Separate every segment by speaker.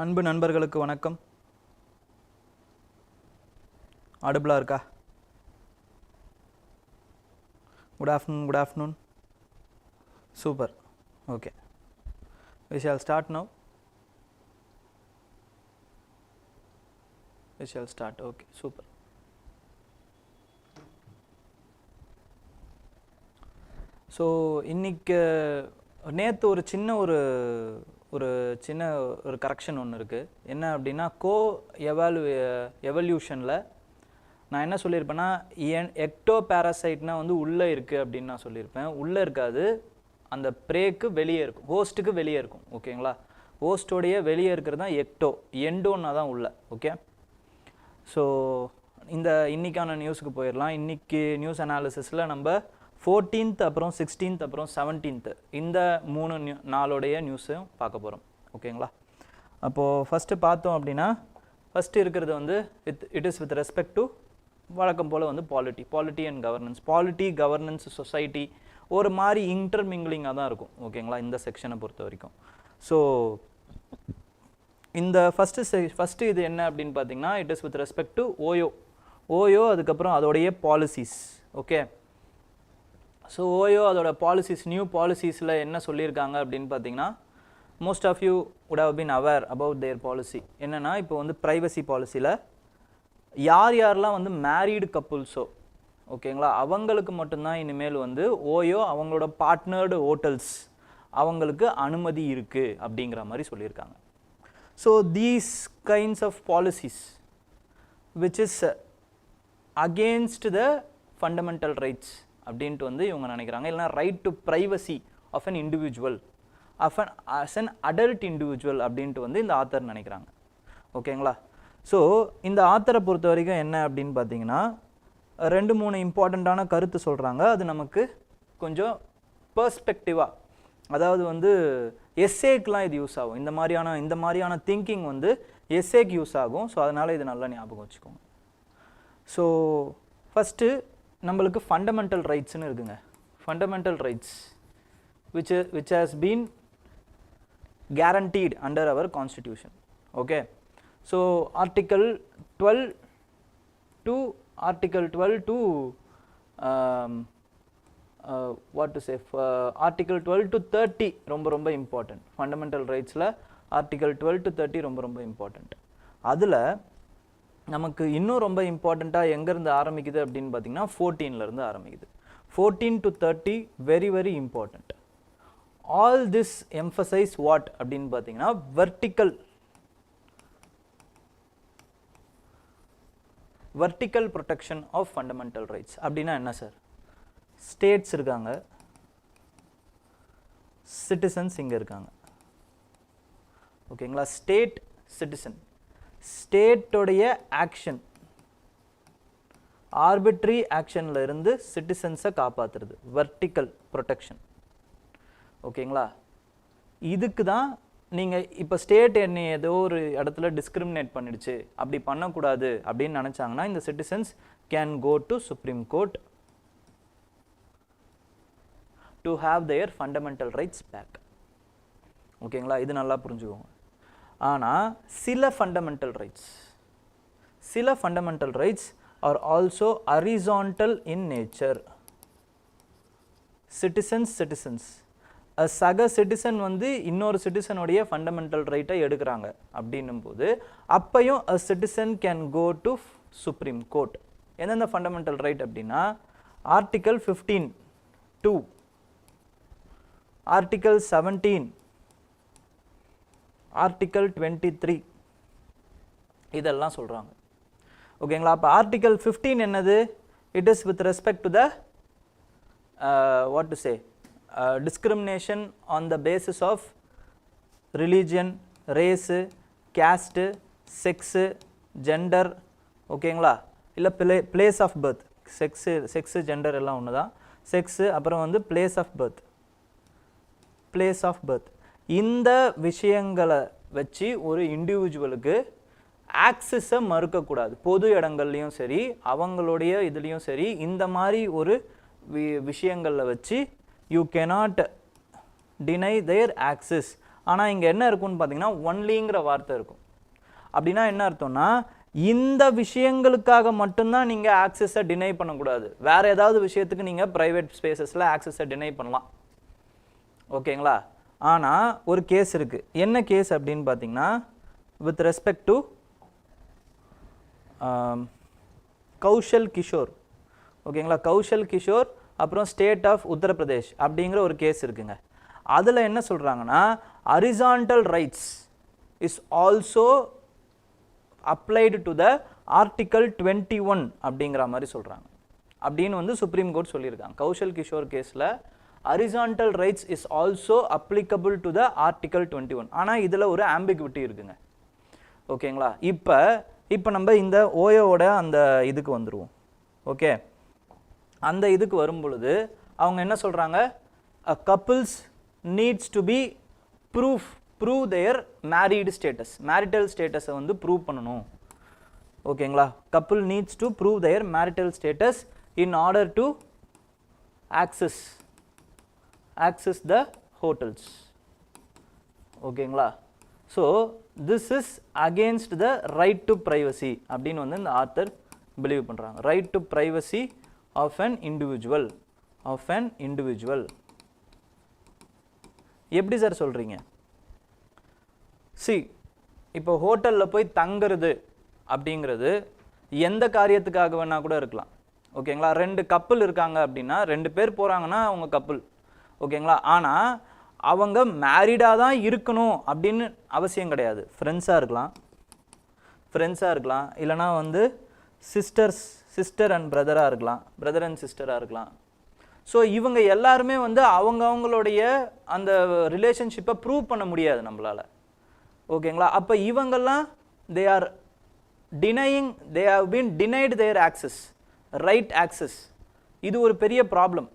Speaker 1: அன்பு நண்பர்களுக்கு வணக்கம். ஆடிபிளா இருக்கா? Good afternoon. Super. Okay, we shall start now. Okay, super. So இன்னைக்கு நேற்று ஒரு சின்ன கரெக்ஷன் ஒன்று இருக்குது. என்ன அப்படின்னா, எவல்யூஷனில் நான் என்ன சொல்லியிருப்பேன்னா, எக்டோ பேராசைட்னா வந்து உள்ளே இருக்குது அப்படின்னு நான் சொல்லியிருப்பேன். உள்ளே இருக்காது, அந்த ப்ரேக்கு வெளியே இருக்கும், ஹோஸ்ட்டுக்கு வெளியே இருக்கும். ஓகேங்களா? ஹோஸ்டோடைய வெளியே இருக்கிறது தான் எக்டோ, எண்டோன்னா தான் உள்ள. ஓகே, ஸோ இன்னைக்கான நியூஸுக்கு போயிடலாம். இன்றைக்கி நியூஸ் அனாலிசிஸில் நம்ம 14th அப்புறம் 16th அப்புறம் 17th இந்த 3 நாளோடைய நியூஸும் பார்க்க போகிறோம். ஓகேங்களா? அப்போது ஃபஸ்ட்டு பார்த்தோம் அப்படின்னா, ஃபஸ்ட்டு இருக்கிறது வந்து it is with respect to வழக்கம் போல் வந்து polity and governance. Polity, governance, society ஒரு மாதிரி இன்டர்மிங்கிளிங்காக தான் இருக்கும். ஓகேங்களா? இந்த செக்ஷனை பொறுத்த வரைக்கும். ஸோ இந்த ஃபஸ்ட்டு இது என்ன அப்படின்னு பார்த்தீங்கன்னா, it is with respect to OYO, அதுக்கப்புறம் அதோடைய பாலிசிஸ். ஓகே, ஸோ ஓயோ அதோட பாலிசிஸ், நியூ பாலிசிஸில் என்ன சொல்லியிருக்காங்க அப்படின்னு பார்த்தீங்கன்னா, most of you would have been aware about their policy. என்னென்னா, இப்போ வந்து ப்ரைவசி பாலிசியில் யாரெல்லாம் வந்து மேரீடு கப்புள்ஸோ, ஓகேங்களா, அவங்களுக்கு மட்டும்தான் இனிமேல் வந்து ஓயோ அவங்களோட பார்ட்னர்டு ஹோட்டல்ஸ் அவங்களுக்கு அனுமதி இருக்குது அப்படிங்கிற மாதிரி சொல்லியிருக்காங்க. So these kinds of policies which is against the fundamental rights அப்படின்ட்டு வந்து இவங்க நினைக்கிறாங்க. இல்லைனா right to privacy of an individual, as an adult individual அப்படின்ட்டு வந்து இந்த ஆத்தர் நினைக்கிறாங்க. ஓகேங்களா? ஸோ இந்த ஆத்தரை பொறுத்த வரைக்கும் என்ன அப்படின்னு பார்த்தீங்கன்னா, 2-3 இம்பார்ட்டண்ட்டான கருத்து சொல்கிறாங்க. அது நமக்கு கொஞ்சம் பெர்ஸ்பெக்டிவாக, அதாவது வந்து எஸ்ஏக்கெலாம் இது யூஸ் ஆகும். இந்த மாதிரியான திங்கிங் வந்து எஸ்ஏக்கு யூஸ் ஆகும். ஸோ அதனால் இது நல்லா ஞாபகம் வச்சுக்கோங்க. ஸோ ஃபஸ்ட்டு நம்மளுக்கு ஃபண்டமெண்டல் ரைட்ஸ்னு இருக்குங்க. Fundamental rights which has been guaranteed under our constitution. Okay, so article 12 to article 12 to 30 ரொம்ப important. ஃபண்டமெண்டல் ரைட்ஸில் article 12 to 30 ரொம்ப important. அதில் நமக்கு இன்னும் ரொம்ப இம்பார்ட்டண்ட்டாக எங்கேருந்து ஆரம்பிக்குது அப்படின்னு பார்த்தீங்கன்னா, 14லேருந்து ஆரம்பிக்குது. 14 to 30 very important. All this emphasize what அப்படின்னு பார்த்தீங்கன்னா, vertical protection of fundamental rights. அப்படின்னா என்ன சார்? ஸ்டேட்ஸ் இருக்காங்க, சிட்டிசன்ஸ் இங்கே இருக்காங்க. ஓகேங்களா? State, citizen. ஸ்டேட்டோடைய ஆக்ஷன், ஆர்பிட்ரி ஆக்ஷனில் இருந்து சிட்டிசன்ஸை காப்பாற்றுறது, வெர்டிக்கல் ப்ரொடெக்ஷன். ஓகேங்களா? இதுக்கு தான் நீங்கள் இப்போ ஸ்டேட் என்னை ஏதோ ஒரு இடத்துல டிஸ்கிரிமினேட் பண்ணிடுச்சு, அப்படி பண்ணக்கூடாது அப்படின்னு நினச்சாங்கன்னா, இந்த citizens can go to Supreme Court to have their fundamental rights back. ஓகேங்களா? இது நல்லா புரிஞ்சுக்கோங்க. ஆனால் சில fundamental rights are also horizontal in nature. Citizens சக சிட்டிசன் வந்து இன்னொரு சிட்டிசனுடைய ஃபண்டமெண்டல் ரைட்டை எடுக்கிறாங்க அப்படின்னும் போது, அப்பையும் a citizen can go to Supreme Court. எந்தெந்த ஃபண்டமெண்டல் ரைட் அப்படின்னா, ஆர்டிக்கல் 15(2), ஆர்டிக்கல் 17, ஆர்டிக்கல் 23 இதெல்லாம் சொல்கிறாங்க. ஓகேங்களா? அப்போ ஆர்டிக்கல் 15 என்னது? It is with respect to the what to say discrimination on the basis of religion, race, caste, sex, gender. ஓகேங்களா? இல்லை place of birth. Sex gender எல்லாம் ஒன்று தான். செக்ஸு, அப்புறம் வந்து பிளேஸ் ஆஃப் பர்த். இந்த விஷயங்களை வச்சு ஒரு இண்டிவிஜுவலுக்கு ஆக்சஸை மறுக்கக்கூடாது. பொது இடங்கள்லையும் சரி, அவங்களுடைய இதுலேயும் சரி, இந்த மாதிரி ஒரு விஷயங்களில் வச்சு you cannot deny their access ஆனால் இங்கே என்ன இருக்கும்னு பார்த்தீங்கன்னா ஒன்லிங்கிற வார்த்தை இருக்கும். அப்படின்னா என்ன அர்த்தம்னா இந்த விஷயங்களுக்காக மட்டும்தான் நீங்கள் ஆக்சஸை டினை பண்ணக்கூடாது, வேறு ஏதாவது விஷயத்துக்கு நீங்கள் ப்ரைவேட் ஸ்பேசஸில் ஆக்சஸை டினை பண்ணலாம். ஓகேங்களா? ஆனால் ஒரு கேஸ் இருக்குது. என்ன கேஸ் அப்படின்னு பார்த்தீங்கன்னா with respect to Kaushal Kishore. ஓகேங்களா? கௌஷல் கிஷோர் அப்புறம் ஸ்டேட் ஆஃப் உத்தரப்பிரதேஷ் அப்படிங்கிற ஒரு கேஸ் இருக்குங்க. அதில் என்ன சொல்கிறாங்கன்னா horizontal rights is also applied to the article 21 அப்படிங்கிற மாதிரி சொல்கிறாங்க. அப்படின்னு வந்து சுப்ரீம் கோர்ட் சொல்லியிருக்காங்க. கௌஷல் கிஷோர் கேஸில் horizontal rights is also applicable to the article 21. ஆனால் இதில் ஒரு ஆம்பிகுவிட்டி இருக்குங்க. ஓகேங்களா? இப்போ நம்ம இந்த ஓயோவோட அந்த இதுக்கு வந்துடுவோம். ஓகே, அந்த இதுக்கு வரும் பொழுது அவங்க என்ன சொல்கிறாங்க, couples needs to be prove their married status, marital status வந்து prove பண்ணணும். ஓகேங்களா? couple needs to prove their marital status in order to access the hotels. ஓகேங்களா? so this is against the right to privacy அப்படின்னு வந்து இந்த author believe பண்ணுறாங்க. right to privacy of an individual. எப்படி sir சொல்கிறீங்க? இப்போ ஹோட்டலில் போய் தங்குறது அப்படிங்கிறது எந்த காரியத்துக்காக வேணால் கூட இருக்கலாம். ஓகேங்களா? 2 கப்புள் இருக்காங்க அப்படின்னா 2 பேர் போகிறாங்கன்னா அவங்க கப்புள். ஓகேங்களா? ஆனால் அவங்க மேரிடாக தான் இருக்கணும் அப்படின்னு அவசியம் கிடையாது. ஃப்ரெண்ட்ஸாக இருக்கலாம், இல்லைனா வந்து சிஸ்டர் அண்ட் பிரதராக இருக்கலாம், பிரதர் அண்ட் சிஸ்டராக இருக்கலாம். ஸோ இவங்க எல்லாருமே வந்து அவங்களுடைய அந்த ரிலேஷன்ஷிப்பை ப்ரூவ் பண்ண முடியாது நம்மளால். ஓகேங்களா? அப்போ இவங்கெல்லாம் they have been denied their access, right access. இது ஒரு பெரிய ப்ராப்ளம்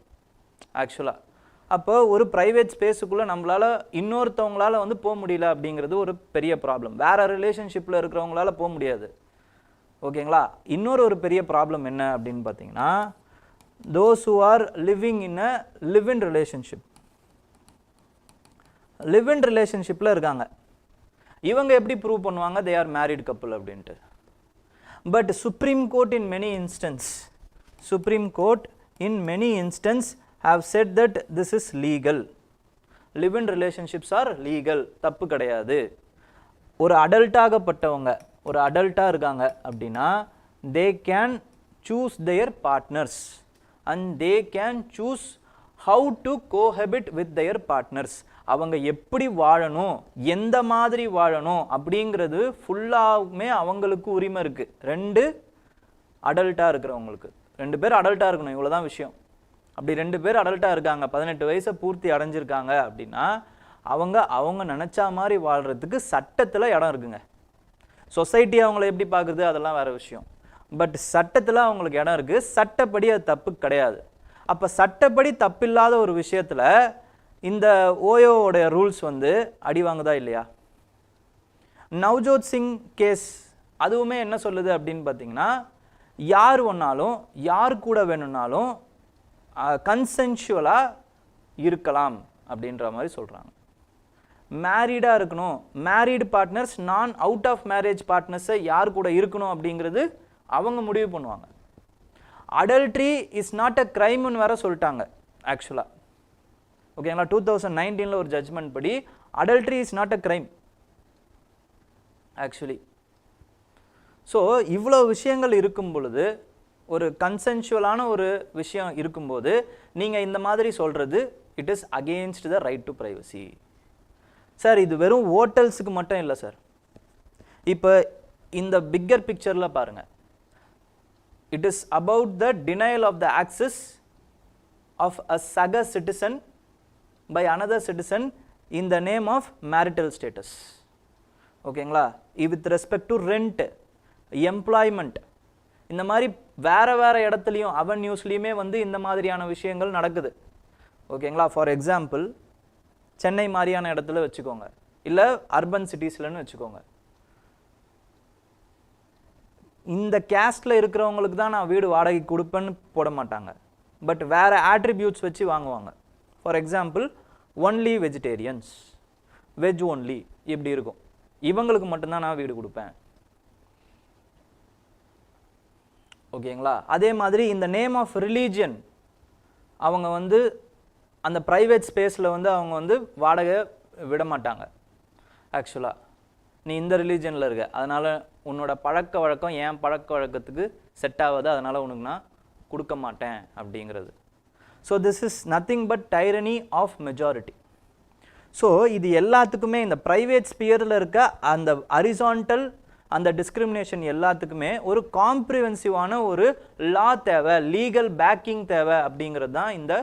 Speaker 1: ஆக்சுவலாக. அப்போ ஒரு ப்ரைவேட் ஸ்பேஸுக்குள்ளே நம்மளால் இன்னொருத்தவங்களால் வந்து போக முடியல அப்படிங்கிறது ஒரு பெரிய ப்ராப்ளம். வேறு ரிலேஷன்ஷிப்பில் இருக்கிறவங்களால போக முடியாது. ஓகேங்களா? இன்னொரு பெரிய ப்ராப்ளம் என்ன அப்படின்னு பார்த்தீங்கன்னா those who are living in a live-in relationshipல இருக்காங்க. இவங்க எப்படி ப்ரூவ் பண்ணுவாங்க they are married couple அப்படின்ட்டு? But supreme court in many instance have said that this is legal. live-in relationships are legal. தப்பு கிடையாது. ஒரு அடல்ட்டாக இருக்காங்க அப்படின்னா they can choose their partners and they can choose how to cohabit with their partners. அவங்க எப்படி வாழணும், எந்த மாதிரி வாழணும் அப்படிங்கிறது ஃபுல்லாகவுமே அவங்களுக்கு உரிமை இருக்குது. 2 அடல்ட்டாக இருக்கிறவங்களுக்கு 2 பேர் அடல்ட்டாக இருக்கணும், இவ்வளோதான் விஷயம். அப்படி 2 பேர் அடல்ட்டாக இருக்காங்க, 18 வயசை பூர்த்தி அடைஞ்சிருக்காங்க அப்படின்னா அவங்க நினச்சா மாதிரி வாழ்கிறதுக்கு சட்டத்தில் இடம் இருக்குங்க. சொசைட்டி அவங்கள எப்படி பார்க்குறது அதெல்லாம் வேறு விஷயம். பட் சட்டத்தில் அவங்களுக்கு இடம் இருக்குது. சட்டப்படி அது தப்பு கிடையாது. அப்போ சட்டப்படி தப்பில்லாத ஒரு விஷயத்தில் இந்த ஓயோவோடைய ரூல்ஸ் வந்து அடி வாங்குதா இல்லையா? நவ்ஜோத் சிங் கேஸ் அதுவுமே என்ன சொல்லுது அப்படின்னு பார்த்தீங்கன்னா யார் ஒன்றாலும் யார் கூட வேணும்னாலும் கன்சென்ஷுவலாக இருக்கலாம் அப்படின்ற மாதிரி சொல்கிறாங்க. மேரீடாக இருக்கணும், மேரீடு பார்ட்னர்ஸ் நான் அவுட் ஆஃப் மேரேஜ் பார்ட்னர்ஸை யார் கூட இருக்கணும் அப்படிங்கிறது அவங்க முடிவு பண்ணுவாங்க. அடல்ட்ரி இஸ் நாட் அ கிரைம்னு வேற சொல்லிட்டாங்க ஆக்சுவலாக. ஓகேங்களா? 2019 ஒரு ஜட்ஜ்மெண்ட் படி adultery is not a crime actually. So இவ்வளோ விஷயங்கள் இருக்கும் பொழுது, ஒரு கன்சென்ஷுவலான ஒரு விஷயம் இருக்கும்போது நீங்கள் இந்த மாதிரி சொல்கிறது it is against the right to privacy. Sir இது வெறும் ஹோட்டல்ஸுக்கு மட்டும் இல்லை சார். இப்போ இந்த பிக்கர் பிக்சரில் பாருங்கள். It is about the denial of the access of a saga citizen by another citizen in the name of marital status. ஓகேங்களா? with respect to rent, employment, இந்த மாதிரி வேறு இடத்துலையும் அவென்யூஸ்லையுமே வந்து இந்த மாதிரியான விஷயங்கள் நடக்குது. ஓகேங்களா? ஃபார் எக்ஸாம்பிள் சென்னை மாதிரியான இடத்துல வச்சுக்கோங்க, இல்லை அர்பன் சிட்டிஸ்லன்னு வச்சுக்கோங்க. இந்த கேஸ்டில் இருக்கிறவங்களுக்கு தான் நான் வீடு வாடகை கொடுப்பேன்னு போட மாட்டாங்க. பட் வேறு ஆட்ரிபியூட்ஸ் வச்சு வாங்குவாங்க. For example only vegetarians, veg only இப்படி இருக்கும். இவங்களுக்கு மட்டும்தான் நான் வீடு கொடுப்பேன். ஓகேங்களா? அதே மாதிரி இந்த நேம் ஆஃப் ரிலீஜியன் அவங்க வந்து அந்த ப்ரைவேட் ஸ்பேஸில் வந்து அவங்க வந்து வாடகை விட மாட்டாங்க. ஆக்சுவலாக நீ இந்த ரிலீஜனில் இருக்க, அதனால் உன்னோட பழக்க வழக்கம் என் பழக்க வழக்கத்துக்கு செட் ஆகாது, அதனால் உனக்கு நான் கொடுக்க மாட்டேன் அப்படிங்கிறது. So this is nothing but tyranny of majority. So இது எல்லாத்துக்குமே இந்த ப்ரைவேட் ஸ்பியரில் இருக்க அந்த ஹரிசான்டல் அந்த டிஸ்கிரிமினேஷன் எல்லாத்துக்குமே ஒரு காம்ப்ரிஹென்சிவான ஒரு லா தேவை, லீகல் பேக்கிங் தேவை அப்படிங்கிறது தான் இந்த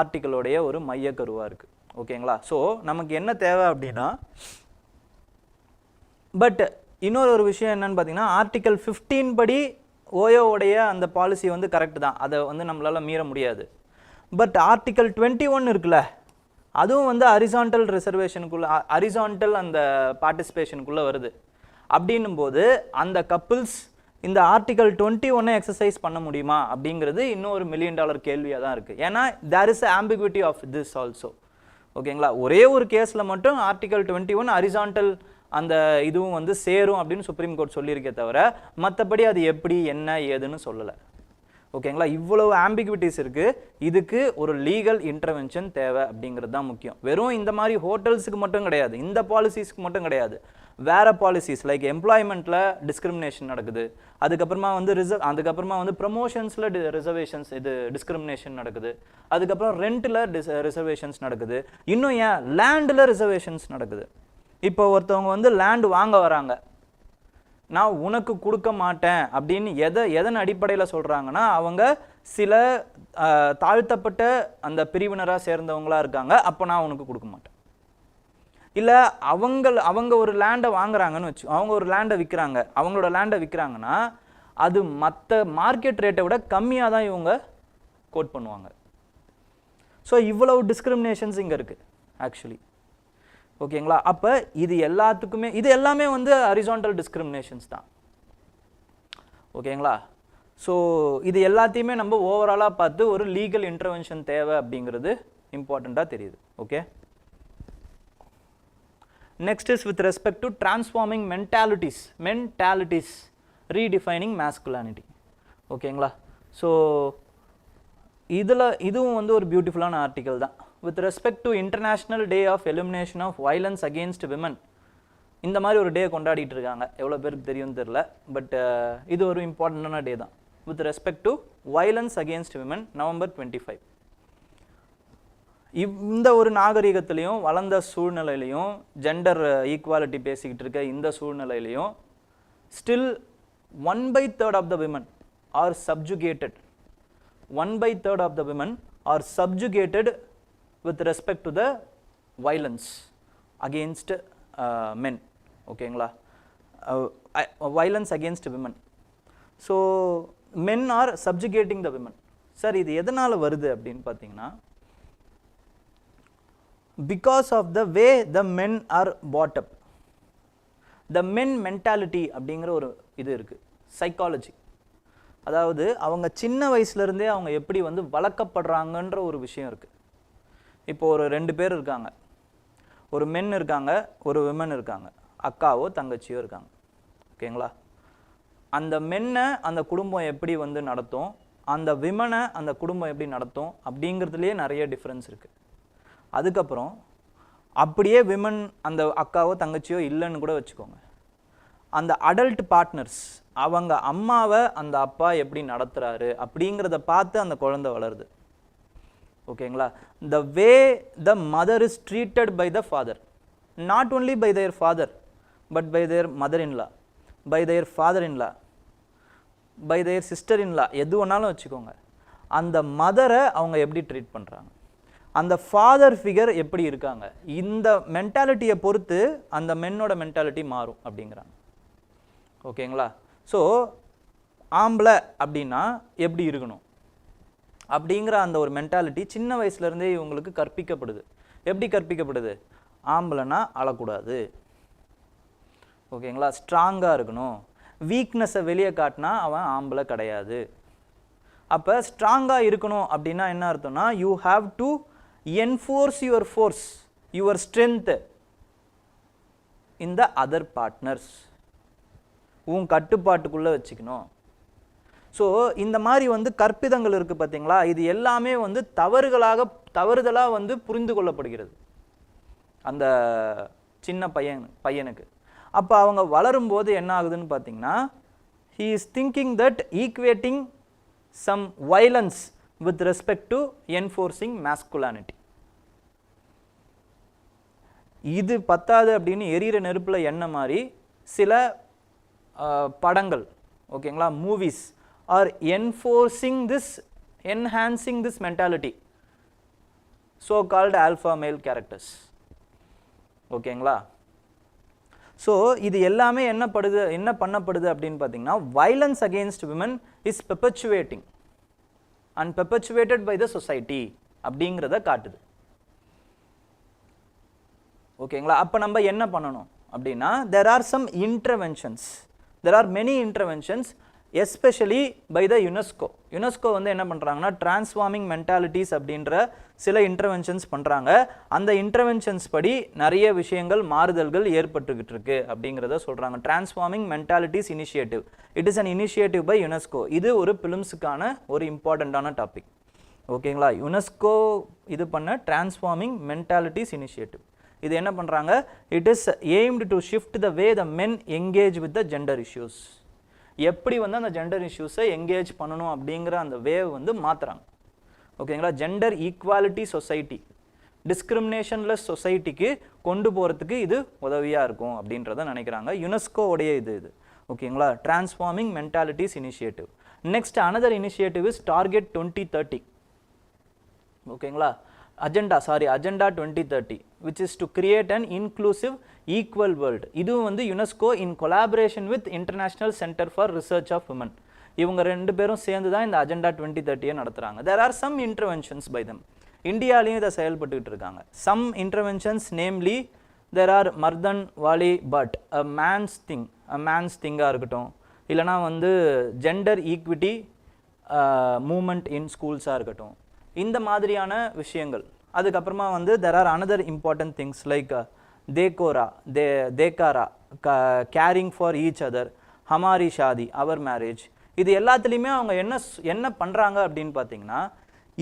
Speaker 1: ஆர்டிக்கிளோடைய ஒரு மையக்கருவாக இருக்குது. ஓகேங்களா? ஸோ நமக்கு என்ன தேவை அப்படின்னா, பட் இன்னொரு விஷயம் என்னன்னு பார்த்தீங்கன்னா, ஆர்டிக்கல் 15 படி ஓயோவுடைய அந்த பாலிசி வந்து கரெக்ட் தான், அதை வந்து நம்மளால் மீற முடியாது. பட் ஆர்டிக்கல் 21 இருக்குல்ல, அதுவும் வந்து ஹரிசான்டல் ரிசர்வேஷனுக்குள்ளே, ஹரிசான்டல் அந்த பார்ட்டிசிபேஷனுக்குள்ளே வருது. அப்படின்னும் போது அந்த கப்புள்ஸ் இந்த ஆர்டிக்கல் 21 எக்ஸசைஸ் பண்ண முடியுமா அப்படிங்கிறது இன்னும் ஒரு $1 million கேள்வியாக தான் இருக்குது. ஏன்னா there is ambiguity of this also. ஓகேங்களா? ஒரே ஒரு கேஸில் மட்டும் ஆர்டிக்கல் 21 ஹரிசான்டல் அந்த இதுவும் வந்து சேரும் அப்படின்னு சுப்ரீம் கோர்ட் சொல்லியிருக்கே தவிர மற்றபடி அது எப்படி என்ன ஏதுன்னு சொல்லலை. ஓகேங்களா? இவ்வளவு ஆம்பிகுவிட்டிஸ் இருக்குது. இதுக்கு ஒரு லீகல் இன்டர்வென்ஷன் தேவை அப்படிங்கிறது தான் முக்கியம். வெறும் இந்த மாதிரி ஹோட்டல்ஸுக்கு மட்டும் கிடையாது, இந்த பாலிசிஸ்க்கு மட்டும் கிடையாது, வேறு பாலிசிஸ் லைக் எம்ப்ளாய்மெண்ட்டில் டிஸ்கிரிமினேஷன் நடக்குது, அதுக்கப்புறமா வந்து அதுக்கப்புறமா வந்து ப்ரமோஷன்ஸில் ரிசர்வேஷன்ஸ் இது டிஸ்கிரிமினேஷன் நடக்குது, அதுக்கப்புறம் ரெண்ட்டில் ரிசர்வேஷன்ஸ் நடக்குது, இன்னும் ஏன் லேண்டில் ரிசர்வேஷன்ஸ் நடக்குது. இப்போ ஒருத்தவங்க வந்து லேண்டு வாங்க வராங்க, நான் உனக்கு கொடுக்க மாட்டேன் அப்படின்னு எதன் அடிப்படையில் சொல்கிறாங்கன்னா, அவங்க சில தாழ்த்தப்பட்ட அந்த பிரிவினராக சேர்ந்தவங்களாக இருக்காங்க, அப்போ நான் உனக்கு கொடுக்க மாட்டேன். இல்லை அவங்க ஒரு லேண்டை வாங்குறாங்கன்னு வச்சு, அவங்க ஒரு லேண்டை விற்கிறாங்க, அவங்களோட லேண்டை விற்கிறாங்கன்னா அது மற்ற மார்க்கெட் ரேட்டை விட கம்மியாக தான் இவங்க கோட் பண்ணுவாங்க. ஸோ இவ்வளவு டிஸ்கிரிமினேஷன்ஸ் இங்கே இருக்குது ஆக்சுவலி. ஓகேங்களா? அப்போ இது எல்லாத்துக்குமே இது எல்லாமே வந்து ஹரிசான்டல் டிஸ்கிரிமினேஷன்ஸ் தான். ஓகேங்களா? ஸோ இது எல்லாத்தையுமே நம்ம ஓவராலாக பார்த்து ஒரு லீகல் இன்டர்வென்ஷன் தேவை அப்படிங்கிறது இம்பார்ட்டண்ட்டாக தெரியுது. Okay, next is with respect to transforming mentalities redefining masculinity. ஓகேங்களா? ஸோ இதுவும் வந்து ஒரு பியூட்டிஃபுல்லான ஆர்டிக்கல் தான். With respect to international day of elimination of violence against women, இந்த மாதிரி ஒரு டே கொண்டாடிட்டு இருக்காங்க, எவ்வளோ பேருக்கு தெரியும்னு தெரில, பட் இது ஒரு இம்பார்ட்டண்டான டே தான். With respect to violence against women, November 25. இந்த ஒரு நாகரிகத்திலையும் வளர்ந்த சூழ்நிலையிலையும் ஜெண்டர் ஈக்குவாலிட்டி பேசிக்கிட்டு இருக்க இந்த சூழ்நிலையிலையும் still 1/3 of the women are subjugated. 1/3 of the women are subjugated with respect to the violence against men. ஓகேங்களா? violence against women. So men are subjugating the women. Sir இது எதனால் வருது அப்படின்னு பார்த்தீங்கன்னா, because of the way the men are brought up. the men mentality அப்படிங்கிற ஒரு இது இருக்குது, சைக்காலஜி. அதாவது அவங்க சின்ன வயசுலேருந்தே அவங்க எப்படி வந்து வளர்க்கப்படுறாங்கன்ற ஒரு விஷயம் இருக்குது. இப்போ ஒரு 2 பேர் இருக்காங்க, ஒரு மென் இருக்காங்க, ஒரு விமன் இருக்காங்க, அக்காவோ தங்கச்சியோ இருக்காங்க. ஓகேங்களா? அந்த மென்னை அந்த குடும்பம் எப்படி வந்து நடத்தும், அந்த விமனை அந்த குடும்பம் எப்படி நடத்தும் அப்படிங்கிறதுலேயே நிறைய டிஃப்ரென்ஸ் இருக்குது. அதுக்கப்புறம் அப்படியே விமன் அந்த அக்காவோ தங்கச்சியோ இல்லைன்னு கூட வச்சுக்கோங்க, அந்த அடல்ட் பார்ட்னர்ஸ் அவங்க அம்மாவை அந்த அப்பா எப்படி நடத்துகிறாரு அப்படிங்கிறத பார்த்து அந்த குழந்தை வளருது. ஓகேங்களா? the way the mother is treated by the father, not only by their father but by their mother-in-law, by their father-in-law, by their sister-in-law, எது வேணாலும் வச்சுக்கோங்க, அந்த மதரை அவங்க எப்படி ட்ரீட் பண்ணுறாங்க, அந்த ஃபாதர் ஃபிகர் எப்படி இருக்காங்க, இந்த மென்டாலிட்டியை பொறுத்து அந்த மென்னோட மென்டாலிட்டி மாறும் அப்படிங்கிறாங்க. ஓகேங்களா? ஸோ ஆம்பளை அப்படின்னா எப்படி இருக்கணும் அப்படிங்கிற அந்த ஒரு மென்டாலிட்டி சின்ன வயசுலேருந்தே இவங்களுக்கு கற்பிக்கப்படுது. எப்படி கற்பிக்கப்படுது? ஆம்பளைனா அழக்கூடாது, ஓகேங்களா, ஸ்ட்ராங்காக இருக்கணும், வீக்னஸை வெளியே காட்டினா அவன் ஆம்பளை கிடையாது. அப்போ ஸ்ட்ராங்காக இருக்கணும் அப்படின்னா என்ன அர்த்தம்னா, you have to enforce your force, your strength in the other partners. உன் கட்டுப்பாட்டுக்குள்ளே வச்சுக்கணும். ஸோ இந்த மாதிரி வந்து கற்பிதங்கள் இருக்குது பார்த்தீங்களா, இது எல்லாமே வந்து தவறுதலாக வந்து புரிந்து கொள்ளப்படுகிறது அந்த சின்ன பையனுக்கு. அப்போ அவங்க வளரும்போது என்ன ஆகுதுன்னு பார்த்தீங்கன்னா, he is thinking that equating some violence with respect to enforcing masculinity. இது பத்தாது அப்படின்னு எரியிற நெருப்பில் என்ன மாதிரி சில படங்கள் ஓகேங்களா, movies are enhancing this mentality, so called alpha male characters. ஓகேங்களா. ஸோ இது எல்லாமே என்ன பண்ணப்படுது அப்படின்னு பார்த்தீங்கன்னா, violence against women is perpetuating and perpetuated by the society அப்படிங்கிறத காட்டுது. ஓகேங்களா. அப்போ நம்ம என்ன பண்ணணும் அப்படின்னா, there are some interventions, there are many interventions, especially by the UNESCO வந்து என்ன பண்ணுறாங்கன்னா, டிரான்ஸ்ஃபார்மிங் மென்டாலிட்டிஸ் அப்படின்ற சில இன்டர்வென்ஷன்ஸ் பண்ணுறாங்க. அந்த இன்டர்வென்ஷன்ஸ் படி நிறைய விஷயங்கள் மாறுதல்கள் ஏற்பட்டுக்கிட்டு இருக்கு அப்படிங்கிறத சொல்கிறாங்க. Transforming mentalities initiative, it is an initiative by UNESCO. இது ஒரு பிலிம்ஸுக்கான ஒரு இம்பார்ட்டண்ட்டான டாபிக். ஓகேங்களா. யுனெஸ்கோ இது பண்ண டிரான்ஸ்ஃபார்மிங் மென்டாலிட்டிஸ் இனிஷியேட்டிவ். இது என்ன பண்ணுறாங்க, it is aimed to shift the way the men engage with the gender issues. எப்படி வந்து அந்த ஜெண்டர் இஷ்யூஸை எங்கேஜ் பண்ணணும் அப்படிங்கிற அந்த வேவ் வந்து மாற்றுறாங்க. ஓகேங்களா. ஜெண்டர் ஈக்குவாலிட்டி சொசைட்டி, டிஸ்கிரிமினேஷன்லெஸ் சொசைட்டிக்கு கொண்டு போகிறதுக்கு இது உதவியாக இருக்கும் அப்படின்றத நினைக்கிறாங்க. யுனெஸ்கோவுடைய இது ஓகேங்களா, transforming mentalities initiative. Next another initiative is target 2030. ஓகேங்களா. Agenda 2030, which is to create an inclusive equal world. இதுவும் வந்து UNESCO in collaboration with International Centre for Research of Women. இவங்க ரெண்டு பேரும் சேர்ந்து தான் இந்த அஜெண்டா 2030 நடத்துகிறாங்க. there are some interventions by them. இந்தியாலையும் இதை செயல்பட்டுக்கிட்டு இருக்காங்க. some interventions, namely there are மர்தன் வாலி பட் a man's thing-ஆக இருக்கட்டும், இல்லைனா வந்து ஜெண்டர் ஈக்விட்டி மூமெண்ட் இன் ஸ்கூல்ஸாக இருக்கட்டும், இந்த மாதிரியான விஷயங்கள். அதுக்கப்புறமா வந்து there are another important things like தேக்காரா, கேரிங் ஃபார் ஈச் அதர், ஹமாரி ஷாதி, அவர் மேரேஜ். இது எல்லாத்துலேயுமே அவங்க என்ன பண்ணுறாங்க அப்படின்னு பார்த்தீங்கன்னா,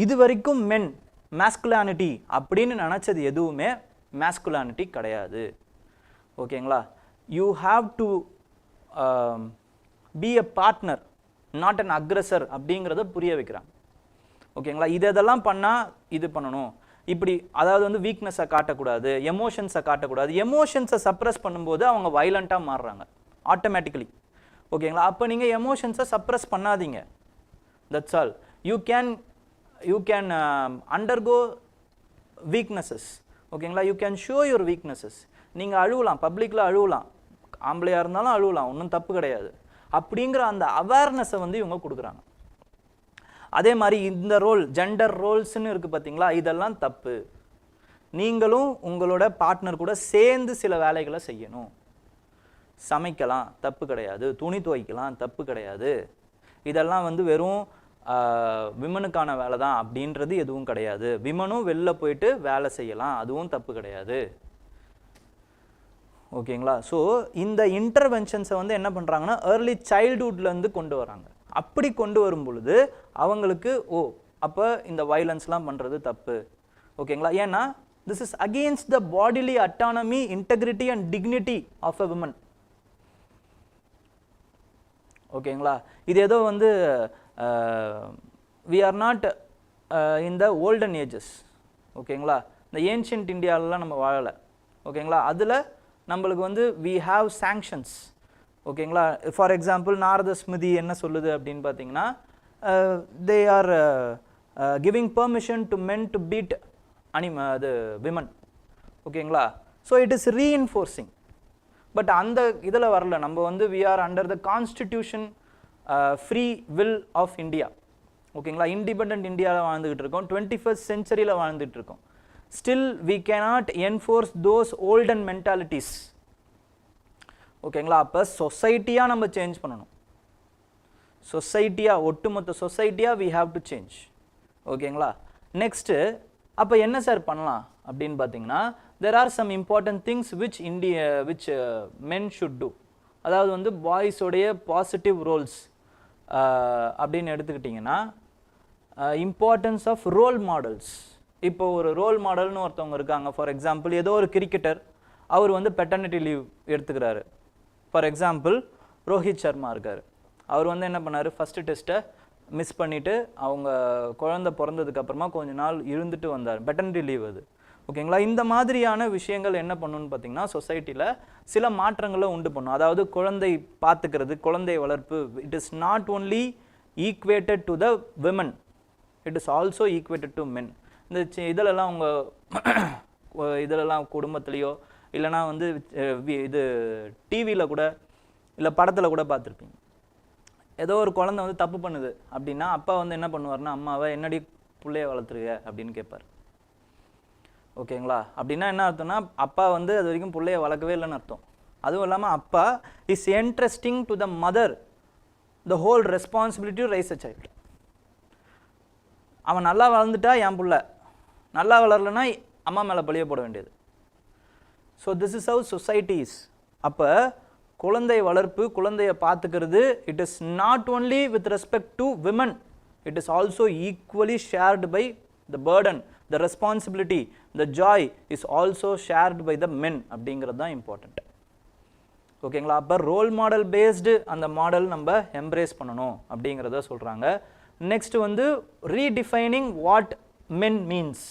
Speaker 1: இது வரைக்கும் மென் மேஸ்குலானிட்டி அப்படின்னு நினச்சது எதுவுமே மேஸ்குலானிட்டி கிடையாது. ஓகேங்களா. You have to be a partner, not an aggressor அப்படிங்கிறத புரிய வைக்கிறாங்க. ஓகேங்களா. இதெல்லாம் பண்ணால் இது பண்ணணும் இப்படி, அதாவது வந்து வீக்னஸை காட்டக்கூடாது, எமோஷன்ஸை காட்டக்கூடாது. எமோஷன்ஸை சப்ரஸ் பண்ணும்போது அவங்க வைலண்ட்டாக மாறுறாங்க ஆட்டோமேட்டிக்கலி. ஓகேங்களா. அப்போ நீங்கள் எமோஷன்ஸை சப்ரஸ் பண்ணாதீங்க. That's all. You can undergo weaknesses. ஓகேங்களா. You can show your weaknesses. நீங்கள் அழுவலாம், பப்ளிக்கில் அழுவலாம், ஆம்பளையாக இருந்தாலும் அழுவலாம், ஒன்றும் தப்பு கிடையாது அப்படிங்கிற அந்த அவேர்னஸை வந்து இவங்க கொடுக்குறாங்க. அதே மாதிரி இந்த ரோல், ஜெண்டர் ரோல்ஸ்ன்னு இருக்குது பார்த்தீங்களா, இதெல்லாம் தப்பு. நீங்களும் உங்களோட பார்ட்னர் கூட சேர்ந்து சில வேலைகளை செய்யணும். சமைக்கலாம், தப்பு கிடையாது. துணி துவைக்கலாம், தப்பு கிடையாது. இதெல்லாம் வந்து வெறும் விமனுக்கான வேலை தான் அப்படின்றது எதுவும் கிடையாது. விமனும் வெளில போயிட்டு வேலை செய்யலாம், அதுவும் தப்பு கிடையாது. ஓகேங்களா. ஸோ இந்த இன்டர்வென்ஷன்ஸை வந்து என்ன பண்ணுறாங்கன்னா, ஏர்லி சைல்டுஹுட்லேருந்து கொண்டு வராங்க. அப்படி கொண்டு வரும் பொழுது அவங்களுக்கு அப்போ இந்த வைலன்ஸ்லாம் பண்ணுறது தப்பு. ஓகேங்களா. ஏன்னா this is against the bodily autonomy, integrity and dignity of a women. ஓகேங்களா. இது ஏதோ வந்து we are not in the olden ages. ஓகேங்களா. இந்த ஏன்ஷியன்ட் இந்தியாவிலலாம் நம்ம வாழலை. ஓகேங்களா. அதில் நம்மளுக்கு வந்து வி ஹாவ் சாங்ஷன்ஸ். ஓகேங்களா. ஃபார் எக்ஸாம்பிள் நாரத ஸ்மிருதி என்ன சொல்லுது அப்படின்னு பார்த்தீங்கன்னா, they are giving permission to men to beat அது விமன். ஓகேங்களா. So it is reinforcing. But அந்த இதில் வரல. நம்ம வந்து we are under the constitution free will of India. ஓகேங்களா. இண்டிபெண்ட் இந்தியாவில் வாழ்ந்துகிட்டு இருக்கோம், 21st சென்ச்சுரியில் வாழ்ந்துட்டு இருக்கோம். Still we cannot enforce those olden mentalities. ஓகேங்களா. அப்போ சொசைட்டியாக நம்ம சேஞ்ச் பண்ணணும். சொசைட்டியாக, ஒட்டுமொத்த சொசைட்டியாக வி ஹாவ் டு சேஞ்ச். ஓகேங்களா. நெக்ஸ்ட்டு அப்போ என்ன சார் பண்ணலாம் அப்படின்னு பார்த்தீங்கன்னா there are some important things which men should do. அதாவது வந்து பாய்ஸோடைய பாசிட்டிவ் ரோல்ஸ் அப்படின்னு எடுத்துக்கிட்டிங்கன்னா இம்பார்ட்டன்ஸ் ஆஃப் ரோல் மாடல்ஸ். இப்போ ஒரு ரோல் மாடல்னு ஒருத்தவங்க இருக்காங்க. ஃபார் எக்ஸாம்பிள் ஏதோ ஒரு கிரிக்கெட்டர் அவர் வந்து பெட்டர்னிட்டி லீவ் எடுத்துக்கிறாரு. ஃபார் எக்ஸாம்பிள் ரோஹித் சர்மா இருக்கார். அவர் வந்து என்ன பண்ணார், ஃபஸ்ட்டு டெஸ்ட்டை மிஸ் பண்ணிவிட்டு அவங்க குழந்தை பிறந்ததுக்கப்புறமா கொஞ்ச நாள் இருந்துட்டு வந்தார். பெட்டர்னிட்டி லீவ் அது. ஓகேங்களா. இந்த மாதிரியான விஷயங்கள் என்ன பண்ணணும்னு பார்த்தீங்கன்னா சொசைட்டியில் சில மாற்றங்களை உண்டு பண்ணும். அதாவது குழந்தை பார்த்துக்கிறது, குழந்தை வளர்ப்பு, it is not only equated to the women, it is also equated to men. இந்த இதிலெல்லாம் உங்கள் இதிலெல்லாம் குடும்பத்துலேயோ இல்லைனா வந்து இது டிவியில் கூட இல்லை படத்தில் கூட பார்த்துருப்பீங்க. ஏதோ ஒரு குழந்தை வந்து தப்பு பண்ணுது அப்படின்னா அப்பா வந்து என்ன பண்ணுவார்னா அம்மாவை என்னடி பிள்ளைய வளர்த்துருக்க அப்படின்னு கேட்பார். ஓகேங்களா. அப்படின்னா என்ன அர்த்தம்னா அப்பா வந்து அது வரைக்கும் பிள்ளைய வளர்க்கவே இல்லைன்னு அர்த்தம். அதுவும் இல்லாமல் அப்பா is interesting to the mother the whole responsibility to rice a child. அவன் நல்லா வளர்ந்துட்டா என் பிள்ளை, நல்லா வளரலைன்னா அம்மா மேலே பழிய போட வேண்டியது. So this is how societies. அப்போ குழந்தை வளர்ப்பு, குழந்தைய பார்த்துக்கிறது, it is not only with respect to women, it is also equally shared by the burden, the responsibility, the joy is also shared by the men அப்படிங்கிறது தான் important. ஓகேங்களா. அப்போ role model based அந்த மாடல் நம்ம embrace பண்ணணும் அப்படிங்கிறத சொல்கிறாங்க. Next வந்து ரீடிஃபைனிங் வாட் மென் மீன்ஸ்.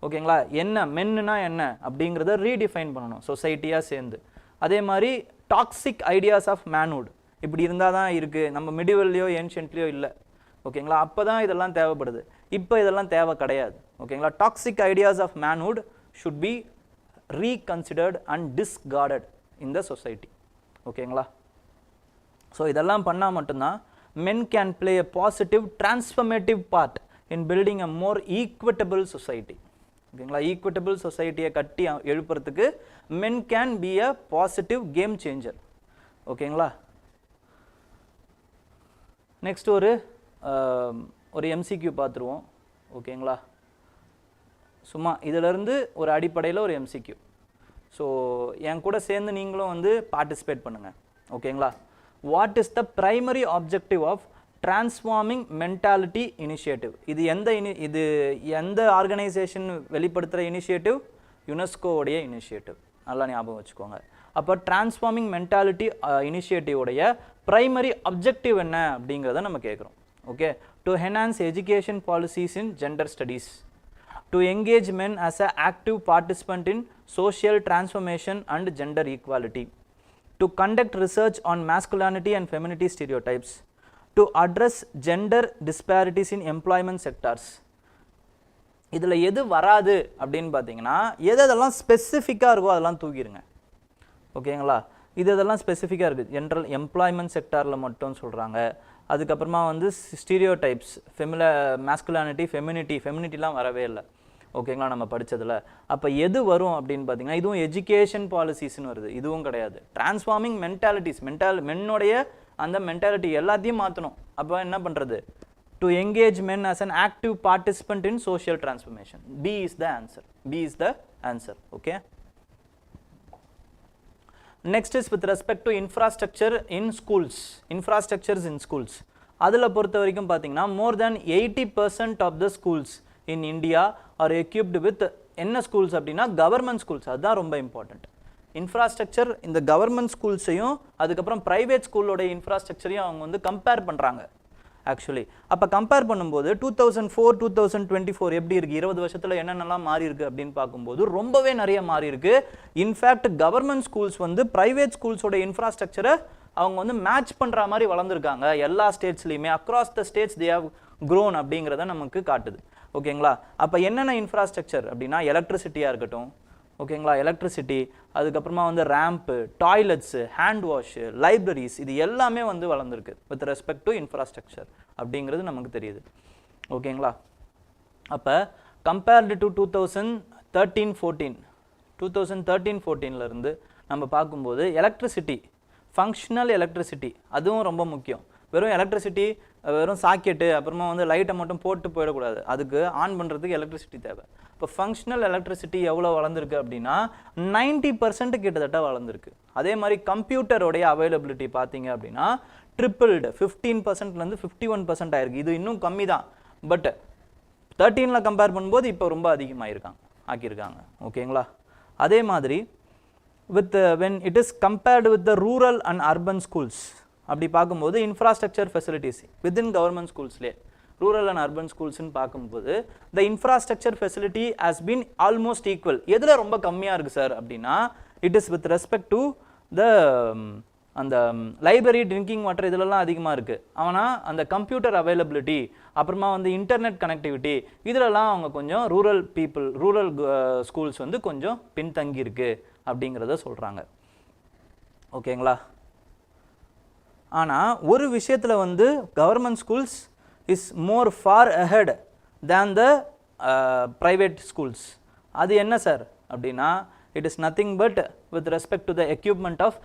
Speaker 1: ஓகேங்களா. என்ன மென்னுனா என்ன அப்படிங்கிறத ரீடிஃபைன் பண்ணணும் சொசைட்டியாக சேர்ந்து. அதே மாதிரி டாக்ஸிக் ஐடியாஸ் ஆஃப் மேன்ஹுட் இப்படி இருந்தால் தான் இருக்குது, நம்ம மிடிவல்லையோ ஏன்ஷியன்ட்லையோ இல்லை. ஓகேங்களா. அப்போ தான் இதெல்லாம் தேவைப்படுது, இப்போ இதெல்லாம் தேவை கிடையாது. ஓகேங்களா. Toxic ideas of manhood should be reconsidered and discarded in the society. ஓகேங்களா. ஸோ இதெல்லாம் பண்ணால் மட்டும்தான் men can play a positive transformative part in building a more equitable society. ஓகேங்களா. ஈக்குவிட்டபிள் சொசைட்டியை கட்டி எழுப்புறதுக்கு men can be a positive game changer. ஓகேங்களா. Next ஒரு MCQ பார்த்துருவோம். ஓகேங்களா. சும்மா இதிலிருந்து ஒரு அடிப்படையில் ஒரு எம்சிக்யூ. ஸோ என் கூட சேர்ந்து நீங்களும் வந்து பார்ட்டிசிபேட் பண்ணுங்கள். ஓகேங்களா. What is the primary objective of transforming mentality initiative? இது எந்த ஆர்கனைசேஷன் வெளிப்படுத்துகிற இனிஷியேட்டிவ்? யுனெஸ்கோ உடைய இனிஷியேட்டிவ். நல்லா ஞாபகம் வச்சுக்கோங்க. அப்போ டிரான்ஸ்ஃபார்மிங் மென்டாலிட்டி இனிஷியேட்டிவ் உடைய பிரைமரி அப்ஜெக்டிவ் என்ன அப்படிங்கிறத நம்ம கேட்குறோம். Okay. To enhance education policies in gender studies, to engage men as a active participant in social transformation and gender equality, to conduct research on masculinity and femininity stereotypes, to address gender disparities in employment sectors. இதில் எது வராது அப்படின்னு பார்த்தீங்கன்னா எதெல்லாம் ஸ்பெசிஃபிக்காக இருக்கோ அதெல்லாம் தூக்கிடுங்க. ஓகேங்களா. இதெல்லாம் ஸ்பெசிஃபிக்காக இருக்குது. ஜென்ரல் எம்ப்ளாய்மெண்ட் செக்டாரில் மட்டும் சொல்கிறாங்க. அதுக்கப்புறமா வந்து ஸ்டீரியோடைப்ஸ், மேஸ்குலானிட்டி, ஃபெமினிட்டிலாம் வரவே இல்லை. ஓகேங்களா. நம்ம படித்ததில் அப்போ எது வரும் அப்படின்னு பார்த்தீங்கன்னா இதுவும் எஜுகேஷன் பாலிசிஸ்னு வருது. இதுவும் கிடையாது. டிரான்ஸ்ஃபார்மிங் மென்டாலிட்டிஸ், மென்னுடைய அந்த மென்டாலிட்டி எல்லாத்தையும் மாற்றணும். அப்போ என்ன பண்ணுறது? To engage men as an active participant in social transformation. B is the answer. Okay. Next is with respect to infrastructures in schools. அதில் பொறுத்த வரைக்கும் பார்த்தீங்கன்னா more than 80% of the schools in India are equipped with என்ன schools அப்படின்னா government schools. அதுதான் ரொம்ப important. Infrastructure இந்த government ஸ்கூல்ஸையும் அதுக்கப்புறம் ப்ரைவேட் ஸ்கூலோடைய இன்ஃப்ராஸ்ட்ரக்சரையும் அவங்க வந்து கம்பேர் பண்ணுறாங்க ஆக்சுவலி. அப்போ கம்பேர் பண்ணும்போது 2004-2024 எப்படி இருக்குது, 20 வருஷத்தில் என்னென்னலாம் மாறி இருக்குது அப்படின்னு பார்க்கும்போது ரொம்பவே நிறைய மாறி இருக்குது. இன்ஃபேக்ட் கவர்மெண்ட் ஸ்கூல்ஸ் வந்து ப்ரைவேட் ஸ்கூல்ஸோட இன்ஃப்ராஸ்ட்ரக்சரை அவங்க வந்து மேட்ச் பண்ணுற மாதிரி வளர்ந்துருக்காங்க. எல்லா ஸ்டேட்ஸ்லையுமே across the states they have grown அப்படிங்கிறத நமக்கு காட்டுது. ஓகேங்களா. அப்போ என்னென்ன இன்ஃப்ராஸ்ட்ரக்சர் அப்படின்னா எலக்ட்ரிசிட்டியாக இருக்கட்டும். ஓகேங்களா. எலக்ட்ரிசிட்டி, அதுக்கப்புறமா வந்து ramp, toilets, hand wash, libraries, இது எல்லாமே வந்து வளர்ந்துருக்கு வித் ரெஸ்பெக்ட் டு இன்ஃப்ராஸ்ட்ரக்சர் அப்படிங்கிறது நமக்கு தெரியுது. ஓகேங்களா. அப்போ கம்பேர்டு டு 2013-14 நம்ம பார்க்கும்போது எலக்ட்ரிசிட்டி, ஃபங்க்ஷனல் எலக்ட்ரிசிட்டி அதுவும் ரொம்ப முக்கியம். வெறும் எலக்ட்ரிசிட்டி, வெறும் சாக்கெட்டு, அப்புறமா வந்து லைட்டை மட்டும் போட்டு போயிடக்கூடாது. அதுக்கு ஆன் பண்ணுறதுக்கு எலக்ட்ரிசிட்டி தேவை. இப்போ ஃபங்க்ஷனல் எலக்ட்ரிசிட்டி எவ்வளோ வளர்ந்துருக்கு அப்படின்னா 90% கிட்டத்தட்ட வளர்ந்துருக்கு. அதே மாதிரி கம்ப்யூட்டரோடைய அவைலபிலிட்டி பார்த்தீங்க அப்படின்னா ட்ரிப்பிள்டு 15%லேருந்து 51% ஆயிருக்கு. இது இன்னும் கம்மி தான், பட் 13ல் கம்பேர் பண்ணும்போது இப்போ ரொம்ப ஆக்கியிருக்காங்க. ஓகேங்களா? அதே மாதிரி with when it is compared with the rural and urban schools, அப்படி பார்க்கும்போது இன்ஃப்ராஸ்ட்ரக்சர் ஃபெசிலிட்டிஸ் வித்தின் கவர்மெண்ட் ஸ்கூல்ஸ்லேயே ரூரல் அண்ட் அர்பன் ஸ்கூல்ஸ்ன்னு பார்க்கும்போது the infrastructure facility has been almost equal. எதில் ரொம்ப கம்மியாக இருக்குது சார் அப்படின்னா it is with respect to the அந்த லைப்ரரி, ட்ரிங்கிங் வாட்டர் இதிலெல்லாம் அதிகமாக இருக்குது. ஆனால் அந்த கம்ப்யூட்டர் அவைலபிலிட்டி, அப்புறமா வந்து இன்டர்நெட் கனெக்டிவிட்டி, இதிலெல்லாம் அவங்க கொஞ்சம் ரூரல் ஸ்கூல்ஸ் வந்து கொஞ்சம் பின்தங்கி இருக்கு அப்படிங்கிறத சொல்கிறாங்க. ஓகேங்களா? ஆனால் ஒரு விஷயத்தில் வந்து government schools is more far ahead than the private schools. அது என்ன சார் அப்படின்னா it is nothing but with respect to the equipment of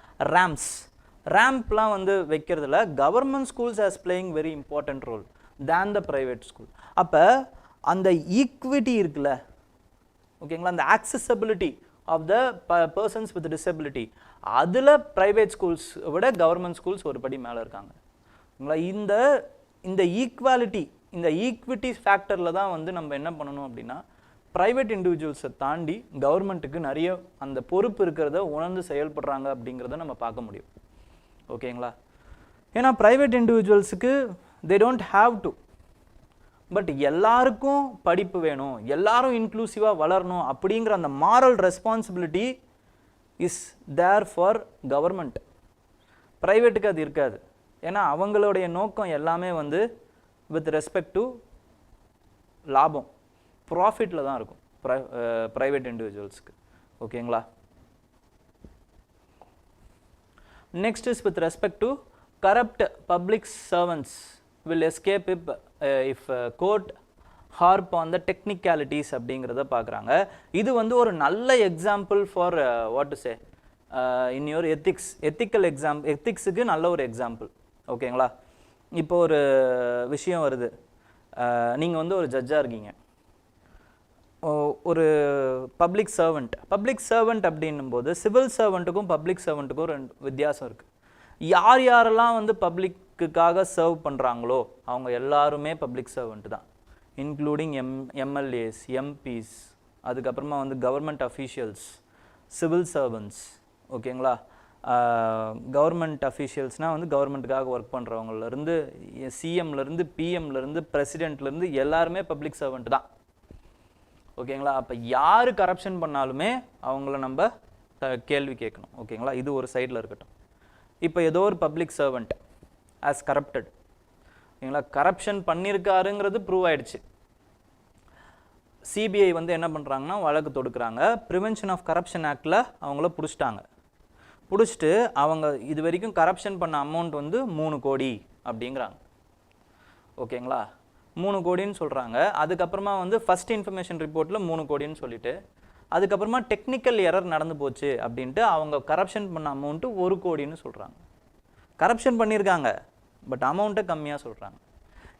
Speaker 1: ரேம்ப்லாம் வந்து வைக்கிறதுல government schools has playing very important role than the private school. அப்போ அந்த equity இருக்குல்ல, ஓகேங்களா, அந்த accessibility of the persons with disability, அதில் ப்ரைவேட் ஸ்கூல்ஸ் விட கவர்மெண்ட் ஸ்கூல்ஸ் ஒரு படி மேலே இருக்காங்க. இந்த ஈக்வாலிட்டி, இந்த ஈக்விட்டி ஃபேக்டரில் தான் வந்து நம்ம என்ன பண்ணணும் அப்படின்னா ப்ரைவேட் இண்டிவிஜுவல்ஸை தாண்டி கவர்மெண்ட்டுக்கு நிறைய அந்த பொறுப்பு இருக்கிறத உணர்ந்து செயல்படுறாங்க அப்படிங்கிறத நம்ம பார்க்க முடியும். ஓகேங்களா? ஏன்னா ப்ரைவேட் இண்டிவிஜுவல்ஸுக்கு they don't have to, but எல்லாருக்கும் படிப்பு வேணும், எல்லாரும் இன்க்ளூசிவாக வளரணும் அப்படிங்கிற அந்த moral responsibility is there for government. ப்ரைவேட்டுக்கு அது இருக்காது. ஏன்னா அவங்களுடைய நோக்கம் எல்லாமே வந்து வித் ரெஸ்பெக்ட் டு லாபம், ப்ராஃபிட்டில் தான் இருக்கும் ப்ரைவேட் இண்டிவிஜுவல்ஸ்க்கு. ஓகேங்களா? Next is with respect to corrupt public servants will escape if court harp on the technicalities அப்படிங்கிறத பார்க்குறாங்க. இது வந்து ஒரு நல்ல example for what to say in your எத்திக்ஸுக்கு நல்ல ஒரு எக்ஸாம்பிள். ஓகேங்களா? இப்போ ஒரு விஷயம் வருது, நீங்கள் வந்து ஒரு ஜட்ஜாக இருக்கீங்க, ஒரு பப்ளிக் சர்வெண்ட் அப்படின்னும் போது சிவில் சர்வெண்ட்டுக்கும் பப்ளிக் சர்வெண்ட்டுக்கும் ஒரு வித்தியாசம் இருக்குது. யாரெல்லாம் வந்து பப்ளிக்குக்காக சர்வ் பண்ணுறாங்களோ அவங்க எல்லாருமே பப்ளிக் சர்வெண்ட் தான், இன்க்ளூடிங் எம்எல்ஏஸ், எம்பிஸ், அதுக்கப்புறமா வந்து கவர்மெண்ட் அஃபீஷியல்ஸ், சிவில் சர்வன்ட்ஸ். ஓகேங்களா? கவர்மெண்ட் அஃபீஷியல்ஸ்னால் வந்து கவர்மெண்ட்டுக்காக ஒர்க் பண்ணுறவங்கலேருந்து சிஎம்லேருந்து பிஎம்லேருந்து பிரசிடெண்ட்லேருந்து எல்லாருமே பப்ளிக் சர்வெண்ட் தான். ஓகேங்களா? அப்போ யார் கரப்ஷன் பண்ணாலுமே அவங்கள நம்ம கேள்வி கேட்கணும். ஓகேங்களா? இது ஒரு சைடில் இருக்கட்டும். இப்போ ஏதோ ஒரு பப்ளிக் சர்வெண்ட் ஆஸ் கரப்டட், ஓகேங்களா, கரப்ஷன் பண்ணியிருக்காருங்கிறது ப்ரூவ் ஆயிடுச்சு. சிபிஐ வந்து என்ன பண்ணுறாங்கன்னா வழக்கு தொடுக்குறாங்க. ப்ரிவென்ஷன் ஆஃப் கரப்ஷன் ஆக்டில் அவங்கள பிடிச்சிட்டு அவங்க இது வரைக்கும் கரப்ஷன் பண்ண அமௌண்ட் வந்து 3 கோடி அப்படிங்கிறாங்க. ஓகேங்களா? 3 கோடின்னு சொல்கிறாங்க. அதுக்கப்புறமா வந்து ஃபஸ்ட் இன்ஃபர்மேஷன் ரிப்போர்ட்டில் 3 கோடின்னு சொல்லிட்டு அதுக்கப்புறமா டெக்னிக்கல் எரர் நடந்து போச்சு அப்படின்ட்டு அவங்க கரப்ஷன் பண்ண அமௌண்ட்டு 1 கோடின்னு சொல்கிறாங்க. கரப்ஷன் பண்ணியிருக்காங்க பட் அமௌண்ட்டை கம்மியாக சொல்கிறாங்க.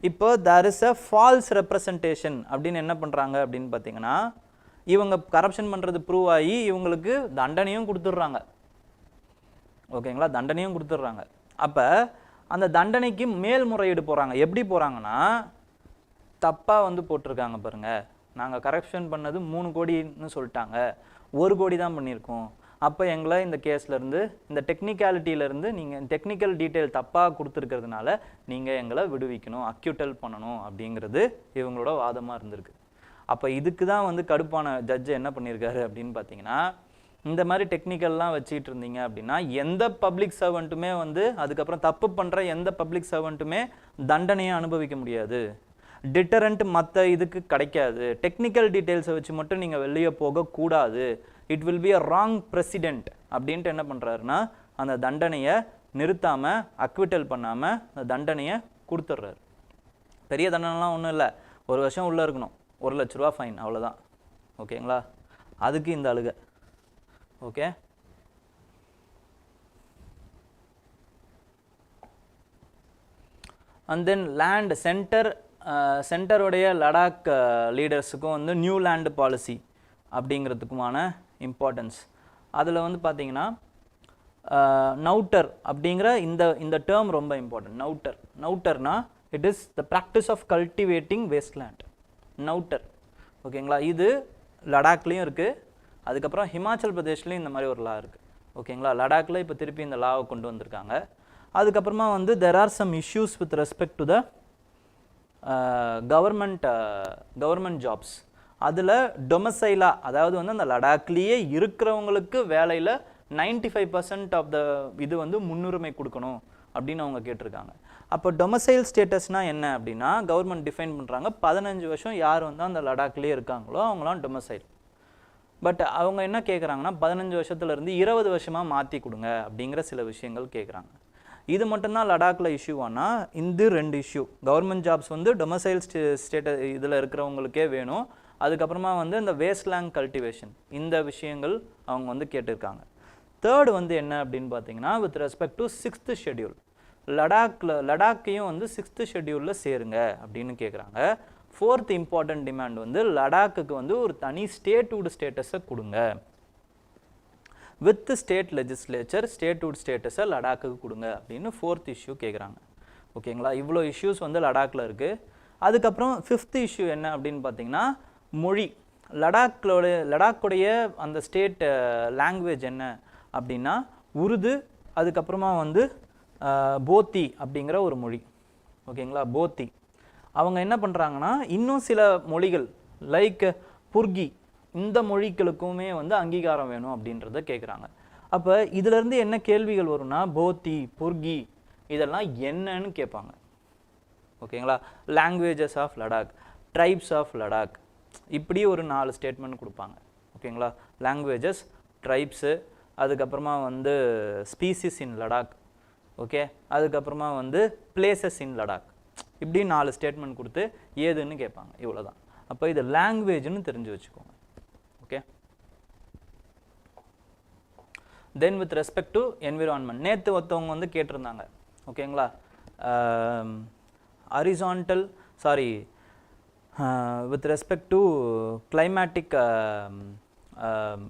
Speaker 1: இப்போ there is a false representation அப்படின்னு என்ன பண்ணுறாங்க அப்படின்னு பார்த்தீங்கன்னா இவங்க கரப்ஷன் பண்ணுறது ப்ரூவ் ஆகி இவங்களுக்கு தண்டனையும் கொடுத்துட்றாங்க. ஓகேங்களா? தண்டனையும் கொடுத்துட்றாங்க. அப்போ அந்த தண்டனைக்கு மேல்முறையீடு போகிறாங்க. எப்படி போகிறாங்கன்னா தப்பாக வந்து போட்டிருக்காங்க பாருங்கள், நாங்கள் கரப்ஷன் பண்ணது 3 கோடின்னு சொல்லிட்டாங்க, 1 கோடி தான் பண்ணியிருக்கோம், அப்போ எங்களை இந்த கேஸ்லேருந்து இந்த டெக்னிக்காலிட்டியிலேருந்து நீங்கள் டெக்னிக்கல் டீட்டெயில் தப்பாக கொடுத்துருக்கிறதுனால நீங்கள் எங்களை விடுவிக்கணும், அக்யூட்டல் பண்ணணும் அப்படிங்கிறது இவங்களோட வாதமாக இருந்திருக்கு. அப்போ இதுக்கு தான் வந்து கடுப்பான ஜட்ஜு என்ன பண்ணியிருக்காரு அப்படின்னு பார்த்தீங்கன்னா இந்த மாதிரி டெக்னிக்கல்லாம் வச்சுக்கிட்டு இருந்தீங்க அப்படின்னா எந்த பப்ளிக் சர்வெண்ட்டுமே வந்து அதுக்கப்புறம் தப்பு பண்ணுற எந்த பப்ளிக் சர்வெண்ட்டுமே தண்டனையை அனுபவிக்க முடியாது, டிட்டரண்ட் மற்ற இதுக்கு கிடைக்காது, டெக்னிக்கல் டீட்டெயில்ஸை வச்சு மட்டும் நீங்கள் வெளியே போகக்கூடாது, it will be a wrong president அப்படின்ட்டு என்ன பண்ணுறாருன்னா அந்த தண்டனையை நிறுத்தாமல் அக்விட்டல் பண்ணாமல் அந்த தண்டனையை கொடுத்துட்றாரு. பெரிய தண்டனைலாம் ஒன்றும் இல்லை, 1 வருஷம் உள்ளே இருக்கணும், 1 லட்ச ரூபா ஃபைன், அவ்வளோதான். ஓகேங்களா? அதுக்கு இந்த அழுகை. Okay, and then land center சென்டருடைய லடாக் லீடர்ஸுக்கும் வந்து நியூ லேண்ட் பாலிசி அப்படிங்கிறதுக்குமான இம்பார்ட்டன்ஸ். அதில் வந்து பார்த்தீங்கன்னா நவுட்டர் அப்படிங்கிற இந்த டேர்ம் ரொம்ப இம்பார்ட்டன்ட். நவுட்டர்னா it is the practice of cultivating wasteland. நவுட்டர் ஓகேங்களா. இது லடாக்லேயும் இருக்குது, அதுக்கப்புறம் ஹிமாச்சல் பிரதேஷ்லேயும் இந்த மாதிரி ஒரு லா இருக்குது ஓகேங்களா. லடாக்கில் இப்போ திருப்பி இந்த லாவை கொண்டு வந்திருக்காங்க. அதுக்கப்புறமா வந்து there are some issues with respect to the government jobs. அதில் டொமசைலாக, அதாவது வந்து அந்த லடாக்லேயே இருக்கிறவங்களுக்கு வேலையில் 95% ஆஃப் த இது வந்து முன்னுரிமை கொடுக்கணும் அப்படின்னு அவங்க கேட்டிருக்காங்க. அப்போ டொமசைல் ஸ்டேட்டஸ்னால் என்ன அப்படின்னா, கவர்மெண்ட் டிஃபைன் பண்ணுறாங்க 15 வருஷம் யார் வந்து அந்த லடாக்லேயே இருக்காங்களோ அவங்களாம் டொமசைல். பட் அவங்க என்ன கேட்குறாங்கன்னா 15 வருஷத்துலேருந்து 20 வருஷமாக மாற்றி கொடுங்க அப்படிங்கிற சில விஷயங்கள் கேட்குறாங்க. இது மட்டும்தான் லடாக்கில் இஷ்யூவானா, இந்த 2 இஷ்யூ கவர்மெண்ட் ஜாப்ஸ் வந்து டொமசைல் ஸ்டேட்டஸ் இதில் இருக்கிறவங்களுக்கே வேணும். அதுக்கப்புறமா வந்து இந்த வேஸ்ட்லேண்ட் கல்டிவேஷன், இந்த விஷயங்கள் அவங்க வந்து கேட்டிருக்காங்க. தேர்டு வந்து என்ன அப்படின்னு பார்த்தீங்கன்னா, with respect to 6th schedule, லடாக்கையும் வந்து 6th ஷெட்யூலில் சேருங்க அப்படின்னு கேட்குறாங்க. 4th இம்பார்ட்டன்ட் டிமாண்ட் வந்து லடாக்குக்கு வந்து ஒரு தனி ஸ்டேட்ஹுட் ஸ்டேட்டஸை கொடுங்க, வித் ஸ்டேட் லெஜிஸ்லேச்சர் ஸ்டேட்ஹுட் ஸ்டேட்டஸை லடாக்குக்கு கொடுங்க அப்படின்னு 4th இஷ்யூ கேட்குறாங்க ஓகேங்களா. இவ்வளோ இஷ்யூஸ் வந்து லடாக்கில் இருக்குது. அதுக்கப்புறம் 5th இஷ்யூ என்ன அப்படின்னு பார்த்தீங்கன்னா, மொழி. லடாக்குடைய அந்த ஸ்டேட் லாங்குவேஜ் என்ன அப்படின்னா உருது, அதுக்கப்புறமா வந்து போத்தி அப்படிங்கிற ஒரு மொழி ஓகேங்களா. போத்தி அவங்க என்ன பண்ணுறாங்கன்னா இன்னும் சில மொழிகள் லைக் புர்கி, இந்த மொழிகளுக்குமே வந்து அங்கீகாரம் வேணும் அப்படின்றத கேட்குறாங்க. அப்போ இதிலேருந்து என்ன கேள்விகள் வரும்னா, போத்தி, புர்கி இதெல்லாம் என்னன்னு கேட்பாங்க ஓகேங்களா. Languages of Ladakh, tribes of Ladakh, இப்படி ஒரு 4 ஸ்டேட்மெண்ட் கொடுப்பாங்க ஓகேங்களா. லாங்குவேஜஸ், ட்ரைப்ஸு, அதுக்கப்புறமா வந்து ஸ்பீசிஸ் இன் லடாக் ஓகே, அதுக்கப்புறமா வந்து பிளேசஸ் இன் லடாக், இப்படி 4 ஸ்டேட்மெண்ட் கொடுத்து ஏதுன்னு கேட்பாங்க. இவ்வளோதான். அப்போ இது லாங்குவேஜ்னு தெரிஞ்சு வச்சுக்கோங்க okay. Then with respect to environment, நேற்று ஒருத்தவங்க வந்து கேட்டிருந்தாங்க ஓகேங்களா. Horizontal with respect to climatic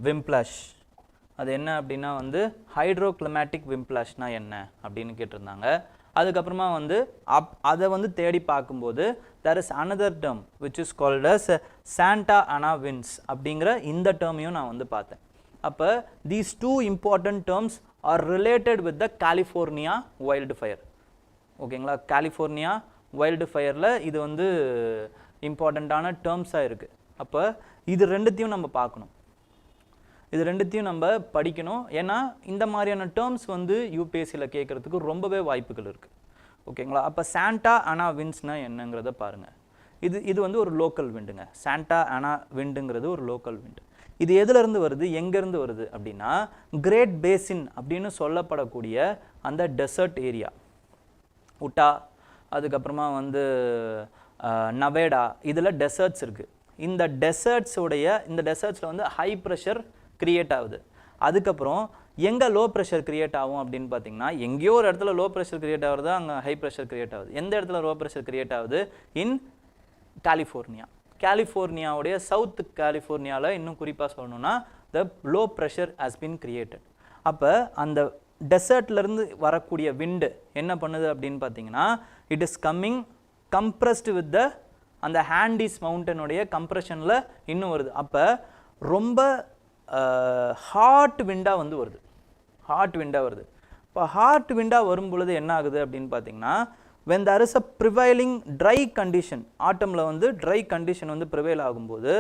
Speaker 1: whiplash, அது என்ன அப்படின்னா வந்து ஹைட்ரோக்ளிமேட்டிக் விம்ப்ளாஷ்னா என்ன அப்படின்னு கேட்டிருந்தாங்க. அதுக்கப்புறமா வந்து அதை வந்து தேடி பார்க்கும்போது there is another term which is called as Santa Ana winds அப்படிங்கிற இந்த டேர்மையும் நான் வந்து பார்த்தேன். அப்போ these 2 important terms are related with the California wildfire ஓகேங்களா. கலிஃபோர்னியா வைல்டுஃபயரில் இது வந்து இம்பார்ட்டண்ட்டான டேர்ம்ஸாக இருக்குது. அப்போ இது 2த்தையும் நம்ம பார்க்கணும், இது 2த்தையும் நம்ம படிக்கணும். ஏன்னா இந்த மாதிரியான டேர்ம்ஸ் வந்து யூபிஎஸ்சியில் கேட்குறதுக்கு ரொம்பவே வாய்ப்புகள் இருக்குது ஓகேங்களா. அப்போ சாண்டா அனா விண்ட்ஸ்னால் என்னங்கிறத பாருங்கள். இது வந்து ஒரு லோக்கல் விண்டுங்க. சாண்டா அனா விண்டுங்கிறது ஒரு லோக்கல் விண்டு. இது எதுலேருந்து வருது, எங்கேருந்து வருது அப்படின்னா, கிரேட் பேசின் அப்படின்னு சொல்லப்படக்கூடிய அந்த டெசர்ட் ஏரியா, உட்டா, அதுக்கப்புறமா வந்து நவேடா, இதில் டெசர்ட்ஸ் இருக்குது. இந்த டெசர்ட்ஸில் வந்து ஹை ப்ரெஷர் கிரியேட் ஆகுது. அதுக்கப்புறம் எங்கே லோ ப்ரெஷர் கிரியேட் ஆகும் அப்படின்னு பார்த்தீங்கன்னா, எங்கேயோ ஒரு இடத்துல லோ ப்ரெஷர் கிரியேட் ஆகுது, அங்கே ஹை ப்ரெஷர் கிரியேட் ஆகுது. எந்த இடத்துல லோ ப்ரெஷர் கிரியேட் ஆகுது? இன் கலிஃபோர்னியாவுடைய சவுத் கலிஃபோர்னியாவில் இன்னும் குறிப்பாக சொல்லணும்னா the low pressure has been created. அப்போ அந்த டெசர்ட்லேருந்து வரக்கூடிய விண்டு என்ன பண்ணுது அப்படின்னு பார்த்தீங்கன்னா, it is compressed with the அந்த ஹேண்டிஸ் மவுண்டனுடைய கம்ப்ரெஷனில் இன்னும் வருது. அப்போ ரொம்ப ஹாட் விண்டாக வந்து வருது, இப்போ ஹாட் விண்டாக வரும் பொழுது என்ன ஆகுது அப்படின்னு பார்த்தீங்கன்னா, when there is a prevailing dry condition, ஆட்டமில் வந்து ட்ரை கண்டிஷன் வந்து ப்ரிவைல் ஆகும்போது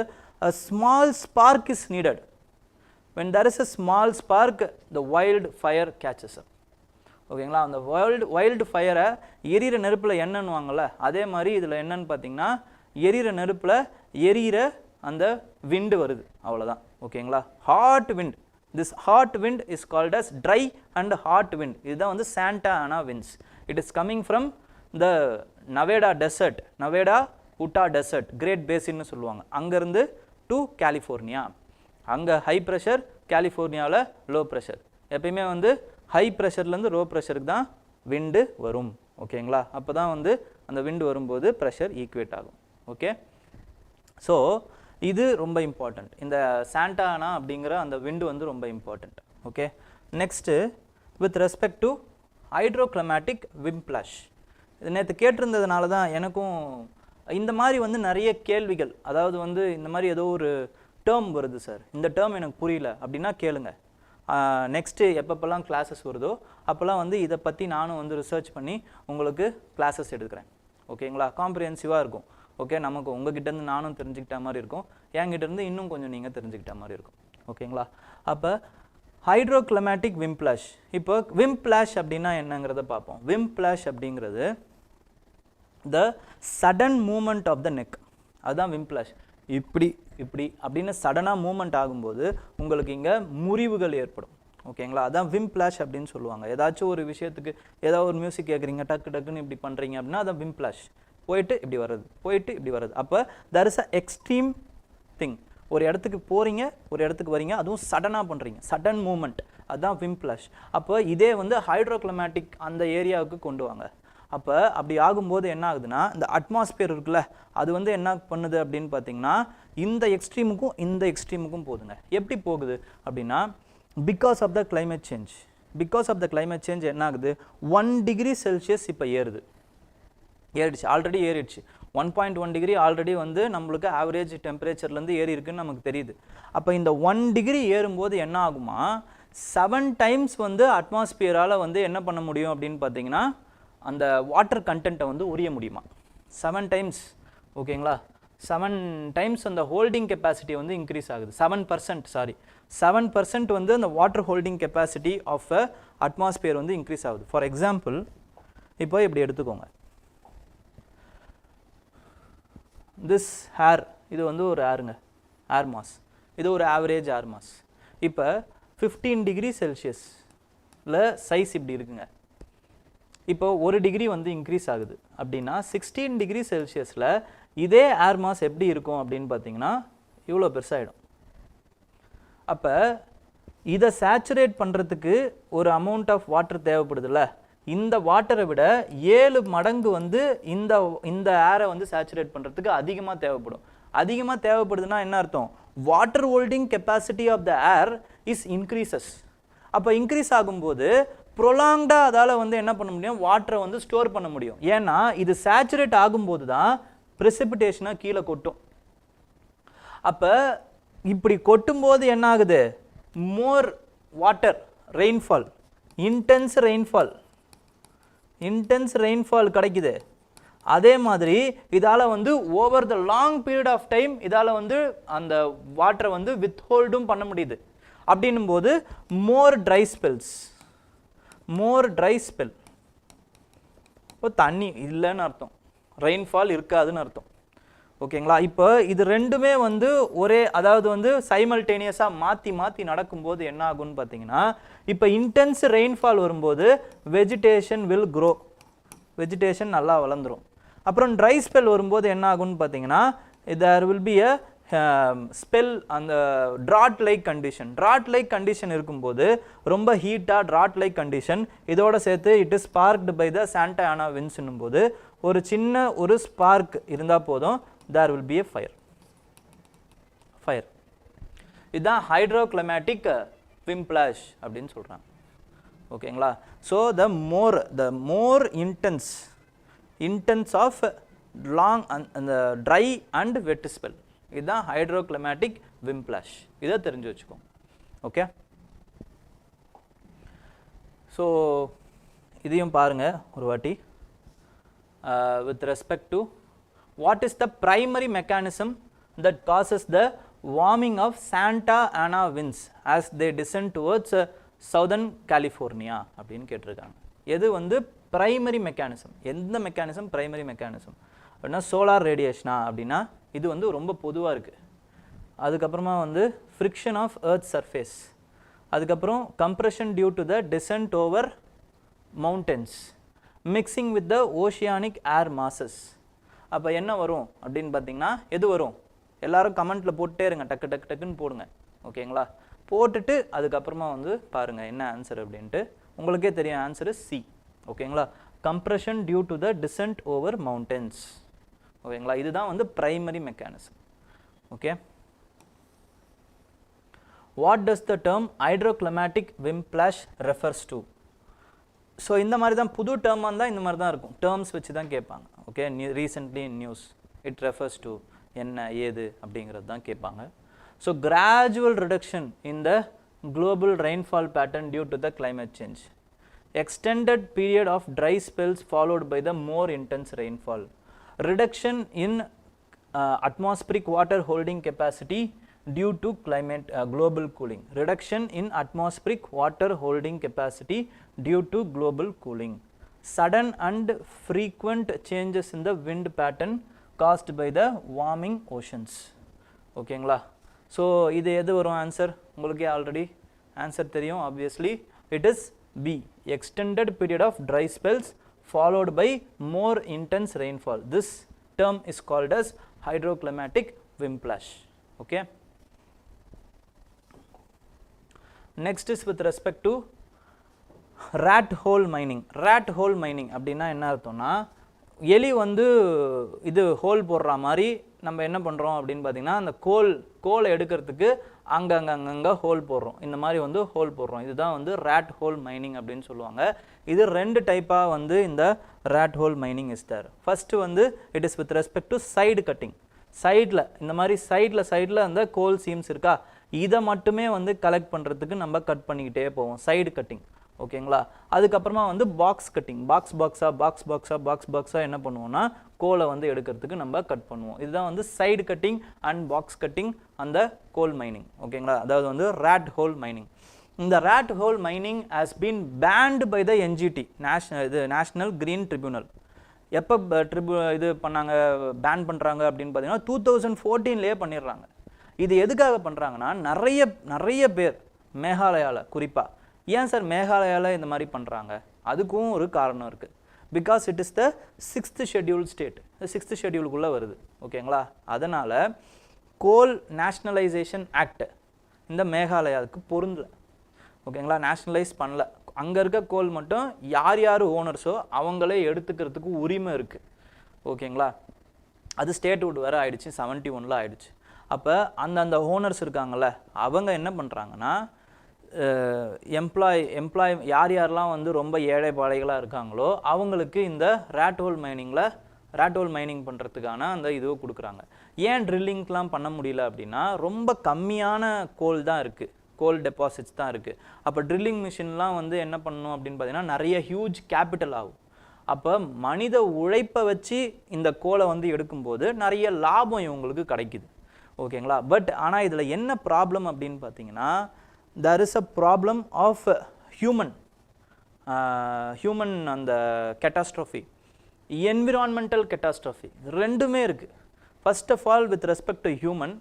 Speaker 1: a small spark is needed. When there is a small spark, the wildfire catches up. ஓகேங்களா. அந்த வைல்டு ஃபயரை எரியிற நெருப்பில் என்னன்னுவாங்கள்ல, அதே மாதிரி இதில் என்னன்னு பார்த்தீங்கன்னா, எரியிற நெருப்பில் எரியிற அந்த விண்டு வருது, அவ்வளோதான் ஓகேங்களா. Hot wind, this hot wind is called as dry and hot wind. இதுதான் வந்து Santa Ana winds. It is coming from the Nevada desert, Nevada Utah desert, great பேசின்னு சொல்லுவாங்க, அங்கேருந்து டு கலிஃபோர்னியா. அங்கே ஹை ப்ரெஷர், கலிஃபோர்னியாவில் லோ ப்ரெஷர். எப்பயுமே வந்து high ப்ரெஷர்லேருந்து low ப்ரெஷருக்கு தான் விண்டு வரும். ஓகேங்களா? அப்போ தான் வந்து அந்த விண்டு வரும்போது ப்ரெஷர் ஈக்குவேட் ஆகும். ஓகே, ஸோ இது ரொம்ப இம்பார்ட்டண்ட். இந்த சாண்டா அனா அப்படிங்கிற அந்த விண்டு வந்து ரொம்ப important. Okay, next with respect to hydroclimatic whiplash. இது நேற்று கேட்டிருந்ததுனால தான் எனக்கும் இந்த மாதிரி வந்து நிறைய கேள்விகள், அதாவது வந்து இந்த மாதிரி ஏதோ ஒரு டேர்ம் வருது சார், இந்த டேர்ம் எனக்கு புரியல அப்படின்னா கேளுங்க. நெக்ஸ்ட்டு எப்பப்பெல்லாம் கிளாஸஸ் வருதோ அப்போல்லாம் வந்து இதை பற்றி நானும் வந்து ரிசர்ச் பண்ணி உங்களுக்கு கிளாஸஸ் எடுக்கிறேன். ஓகேங்களா? காம்ப்ரிஹென்சிவாக இருக்கும். ஓகே, நமக்கு உங்ககிட்டேருந்து நானும் தெரிஞ்சுக்கிட்ட மாதிரி இருக்கும், என்கிட்டேருந்து இன்னும் கொஞ்சம் நீங்கள் தெரிஞ்சுக்கிட்ட மாதிரி இருக்கும். ஓகேங்களா? அப்போ ஹைட்ரோக்ளைமேட்டிக் விம்ப்ளாஷ். இப்போ விம்ப்ளாஷ் அப்படின்னா என்னங்கிறத பார்ப்போம். விம்ப்ளாஷ் அப்படிங்கிறது the sudden movement of the neck, அதுதான் விம்ப்ளாஷ். இப்படி இப்படி அப்படின்னு சடனாக மூமெண்ட் ஆகும்போது உங்களுக்கு இங்கே முறிவுகள் ஏற்படும். ஓகேங்களா? அதான் விம்ப்ளாஷ் அப்படின்னு சொல்லுவாங்க. ஏதாச்சும் ஒரு விஷயத்துக்கு ஏதாவது ஒரு மியூசிக் கேட்குறீங்க, டக்கு டக்குன்னு இப்படி பண்ணுறீங்க அப்படின்னா அதான் விம்ப்ளாஷ். போயிட்டு இப்படி வர்றது, போயிட்டு இப்படி வர்றது. அப்போ there is a extreme thing. ஒரு இடத்துக்கு போகிறீங்க, ஒரு இடத்துக்கு வரீங்க, அதுவும் சடனாக பண்ணுறீங்க, சடன் மூமெண்ட், அதுதான் விம்ப்ளாஷ். அப்போ இதே வந்து ஹைட்ரோக்ளைமேட்டிக் அந்த ஏரியாவுக்கு கொண்டு வாங்க. அப்போ அப்படி ஆகும்போது என்ன ஆகுதுன்னா, இந்த அட்மாஸ்பியர் இருக்குல்ல, அது வந்து என்ன பண்ணுது அப்படின்னு பார்த்தீங்கன்னா இந்த எக்ஸ்ட்ரீமுக்கும் இந்த எக்ஸ்ட்ரீமுக்கும் போகுதுங்க. எப்படி போகுது அப்படின்னா because of the climate change. Because of the climate change என்ன ஆகுது, 1 டிகிரி செல்சியஸ் இப்போ ஏறிடுச்சு, ஆல்ரெடி ஏறிடுச்சு. 1.1 டிகிரி ஆல்ரெடி வந்து நம்மளுக்கு ஆவரேஜ் டெம்பரேச்சர்லேருந்து ஏறி இருக்குன்னு நமக்கு தெரியுது. அப்போ இந்த 1 டிகிரி ஏறும்போது என்ன ஆகுமா, 7 டைம்ஸ் வந்து அட்மாஸ்பியரால் வந்து என்ன பண்ண முடியும் அப்படின்னு பார்த்தீங்கன்னா அந்த வாட்டர் கண்டென்ட்டை வந்து உரிய முடியுமா, 7 டைம்ஸ். ஓகேங்களா? 7 டைம்ஸ் அந்த ஹோல்டிங் கெப்பாசிட்டி வந்து இன்க்ரீஸ் ஆகுது. 7% வந்து அந்த water holding capacity of a atmosphere வந்து இன்க்ரீஸ் ஆகுது. ஃபார் எக்ஸாம்பிள் இப்போ இப்படி எடுத்துக்கோங்க, திஸ் ஹேர், இது வந்து ஒரு ஏருங்க, ஏர் மாஸ், இது ஒரு ஆவரேஜ் ஏர் மாஸ். இப்போ 15 டிகிரி செல்சியஸில் சைஸ் இப்படி இருக்குங்க. இப்போ 1 டிகிரி வந்து இன்க்ரீஸ் ஆகுது அப்படின்னா 16 டிகிரி செல்சியஸில் இதே ஏர் மாஸ் எப்படி இருக்கும் அப்படின்னு பார்த்தீங்கன்னா இவ்வளோ பெருசாகிடும். அப்போ இதை சேச்சுரேட் பண்ணுறதுக்கு ஒரு அமௌண்ட் ஆஃப் வாட்டர் தேவைப்படுதுல்ல, இந்த வாட்டரை விட 7 மடங்கு வந்து இந்த ஏரை வந்து சேச்சுரேட் பண்ணுறதுக்கு அதிகமாக தேவைப்படும். அதிகமாக தேவைப்படுதுன்னா என்ன அர்த்தம், water holding capacity of the air is increases. அப்போ இன்க்ரீஸ் ஆகும்போது ப்ரொலாங்டாக அதால் வந்து என்ன பண்ண முடியும், வாட்டரை வந்து ஸ்டோர் பண்ண முடியும். ஏன்னா இது சேச்சுரேட் ஆகும்போது தான் ப்ரெசிபிடேஷனாக கீழே கொட்டும். அப்போ இப்படி கொட்டும்போது என்ன ஆகுது, more water rainfall, intense rainfall கிடைக்குது. அதே மாதிரி இதால் வந்து over the long period of time இதால் வந்து அந்த வாட்டரை வந்து வித்ஹோல்டும் பண்ண முடியுது. அப்படின்னும் போது மோர் ட்ரை ஸ்பெல், இப்போ தண்ணி இல்லைன்னு அர்த்தம், ரெயின்ஃபால் இருக்காதுன்னு அர்த்தம். ஓகேங்களா? இப்போ இது ரெண்டுமே வந்து ஒரே, அதாவது வந்து சைமல்டேனியஸாக மாற்றி நடக்கும்போது என்ன ஆகும்னு பார்த்தீங்கன்னா, இப்போ இன்டென்ஸ் ரெயின்ஃபால் வரும்போது வெஜிடேஷன் வில் க்ரோ, வெஜிடேஷன் நல்லா வளர்ந்துடும். அப்புறம் ட்ரை ஸ்பெல் வரும்போது என்ன ஆகும்னு பார்த்தீங்கன்னா there will be a spell, அந்த ட்ராட் லைக் கண்டிஷன் இருக்கும்போது ரொம்ப ஹீட்டாக ட்ராட் லைக் கண்டிஷன், இதோட சேர்த்து it is sparked by the Santa Ana விண்ட்ஸ்னும் போது ஒரு சின்ன ஒரு ஸ்பார்க் இருந்தால் போதும், there will be a fire. இதுதான் ஹைட்ரோக்ளைமேட்டிக் விம்ப்ளாஷ் அப்படின்னு சொல்கிறாங்க. ஓகேங்களா? So the more intense of long அந்த ட்ரை அண்ட் வெட் ஸ்பெல், இதுதான் ஹைட்ரோக்ளைமேட்டிக் விம்ப்ளாஷ். இதை தெரிஞ்சு வச்சுக்கோங்க. ஓகே, ஸோ இதையும் பாருங்கள் ஒரு வாட்டி. With respect to what is the primary mechanism that causes the warming of Santa Ana winds as they descend towards southern California அப்படின்னு கேட்டிருக்காங்க. எது வந்து பிரைமரி மெக்கானிசம், எந்த மெக்கானிசம் பிரைமரி மெக்கானிசம் அப்படின்னா சோலார் ரேடியேஷனா அப்படின்னா இது வந்து ரொம்ப பொதுவாக இருக்குது. அதுக்கப்புறமா வந்து ஃப்ரிக்ஷன் ஆஃப் எர்த் சர்ஃபேஸ், அதுக்கப்புறம் compression due to the descent over mountains, mixing with the oceanic air masses. அப்போ என்ன வரும் அப்படின்னு பார்த்தீங்கன்னா எது வரும், எல்லாரும் கமெண்ட்டில் போட்டுட்டே இருங்க, டக்குன்னு போடுங்க. ஓகேங்களா? போட்டுட்டு அதுக்கப்புறமா வந்து பாருங்கள் என்ன ஆன்சர் அப்படின்ட்டு. உங்களுக்கே தெரியும் ஆன்சரு சி. ஓகேங்களா. Compression due to the descent over mountains. ஓகேங்களா, இதுதான் வந்து primary mechanism. Okay, what does the term hydroclimatic whiplash refers to? So இந்த மாதிரி தான் புது டேர்ம் வந்தால் இந்த மாதிரி தான் இருக்கும், டேர்ம்ஸ் வச்சு தான் கேட்பாங்க. Okay, recently in news it refers to என்ன ஏது அப்படிங்கிறது தான் கேட்பாங்க. So gradual reduction in the global rainfall pattern due to the climate change, extended period of dry spells followed by the more intense rainfall, reduction in atmospheric water holding capacity due to climate global cooling, reduction in atmospheric water holding capacity due to global cooling, sudden and frequent changes in the wind pattern caused by the warming oceans. ஓகேங்களா. So இது எது வரும் answer? உங்களுக்கே already answer தெரியும் obviously. It is B, extended period of dry spells followed by more intense rainfall. This term is called as hydroclimatic whiplash. Okay. Next is with respect to rat hole mining. Rat hole mining அப்படின்னா என்ன அர்த்தம்னா, எலி வந்து இது whole போடுற மாதிரி நம்ம என்ன பண்ணுறோம் அப்படின்னு பார்த்தீங்கன்னா, அந்த கோலை எடுக்கிறதுக்கு அங்கங்கே ஹோல் போடுறோம். இந்த மாதிரி வந்து ஹோல் போடுறோம். இதுதான் வந்து ரேட் ஹோல் மைனிங் அப்படின்னு சொல்லுவாங்க. இது ரெண்டு டைப்பாக வந்து இந்த rat hole mining is there. First வந்து it is with respect to side cutting. சைடில் இந்த மாதிரி சைடில் அந்த கோல் சீம்ஸ் இருக்கா, இதை மட்டுமே வந்து கலெக்ட் பண்ணுறதுக்கு நம்ம கட் பண்ணிக்கிட்டே போவோம், சைடு கட்டிங். ஓகேங்களா. அதுக்கப்புறமா வந்து பாக்ஸ் கட்டிங், பாக்ஸாக என்ன பண்ணுவோம்னா கோலை வந்து எடுக்கிறதுக்கு நம்ம கட் பண்ணுவோம். இதுதான் வந்து side cutting and box cutting அந்த கோல் மைனிங். ஓகேங்களா, அதாவது வந்து ரேட் ஹோல் மைனிங். இந்த rat hole mining has been banned by the NGT, National Green Tribunal. எப்போ இது பண்ணாங்க, பேன் பண்ணுறாங்க அப்படின்னு பார்த்தீங்கன்னா 2014லேயே பண்ணிடுறாங்க. இது எதுக்காக பண்ணுறாங்கன்னா, நிறைய பேர் மேகாலயாவில் குறிப்பாக, ஏன் சார் மேகாலயாவில் இந்த மாதிரி பண்ணுறாங்க, அதுக்கும் ஒரு காரணம் இருக்குது. Because it is the 6th schedule state, 6th ஷெட்யூலுக்குள்ளே வருது. ஓகேங்களா, அதனால் கோல் நேஷ்னலைசேஷன் ஆக்ட் இந்த மேகாலயாவுக்கு பொருந்தல. ஓகேங்களா, நேஷ்னலைஸ் பண்ணல. அங்கே இருக்க கோல் மட்டும் யார் ஓனர்ஸோ அவங்களே எடுத்துக்கிறதுக்கு உரிமை இருக்குது. ஓகேங்களா, அது ஸ்டேட்வுட் வேறு ஆயிடுச்சு, 71ல் ஆயிடுச்சு. அப்போ அந்த ஓனர்ஸ் இருக்காங்கள்ல, அவங்க என்ன பண்ணுறாங்கன்னா, எம்ப்ளாய் யாரெல்லாம் வந்து ரொம்ப ஏழை பாழைகளாக இருக்காங்களோ அவங்களுக்கு இந்த ரேட் ஹோல் மைனிங் பண்ணுறதுக்கான அந்த இதுவை கொடுக்குறாங்க. ஏன் ட்ரில்லிங்க்லாம் பண்ண முடியல அப்படின்னா, ரொம்ப கம்மியான கோல் தான் இருக்குது, கோல் டெபாசிட்ஸ் தான் இருக்குது. அப்போ ட்ரில்லிங் மிஷின்லாம் வந்து என்ன பண்ணணும் அப்படின்னு பார்த்தீங்கன்னா, நிறைய ஹியூஜ் கேபிட்டல் ஆகும். அப்போ மனித உழைப்பை வச்சு இந்த கோலை வந்து எடுக்கும்போது நிறைய லாபம் இவங்களுக்கு கிடைக்குது. ஓகேங்களா. பட் ஆனால் இதில் என்ன ப்ராப்ளம் அப்படின்னு பார்த்தீங்கன்னா, there is a problem of human அந்த catastrophe, environmental catastrophe, ரெண்டுமே இருக்குது. First of all with respect to human,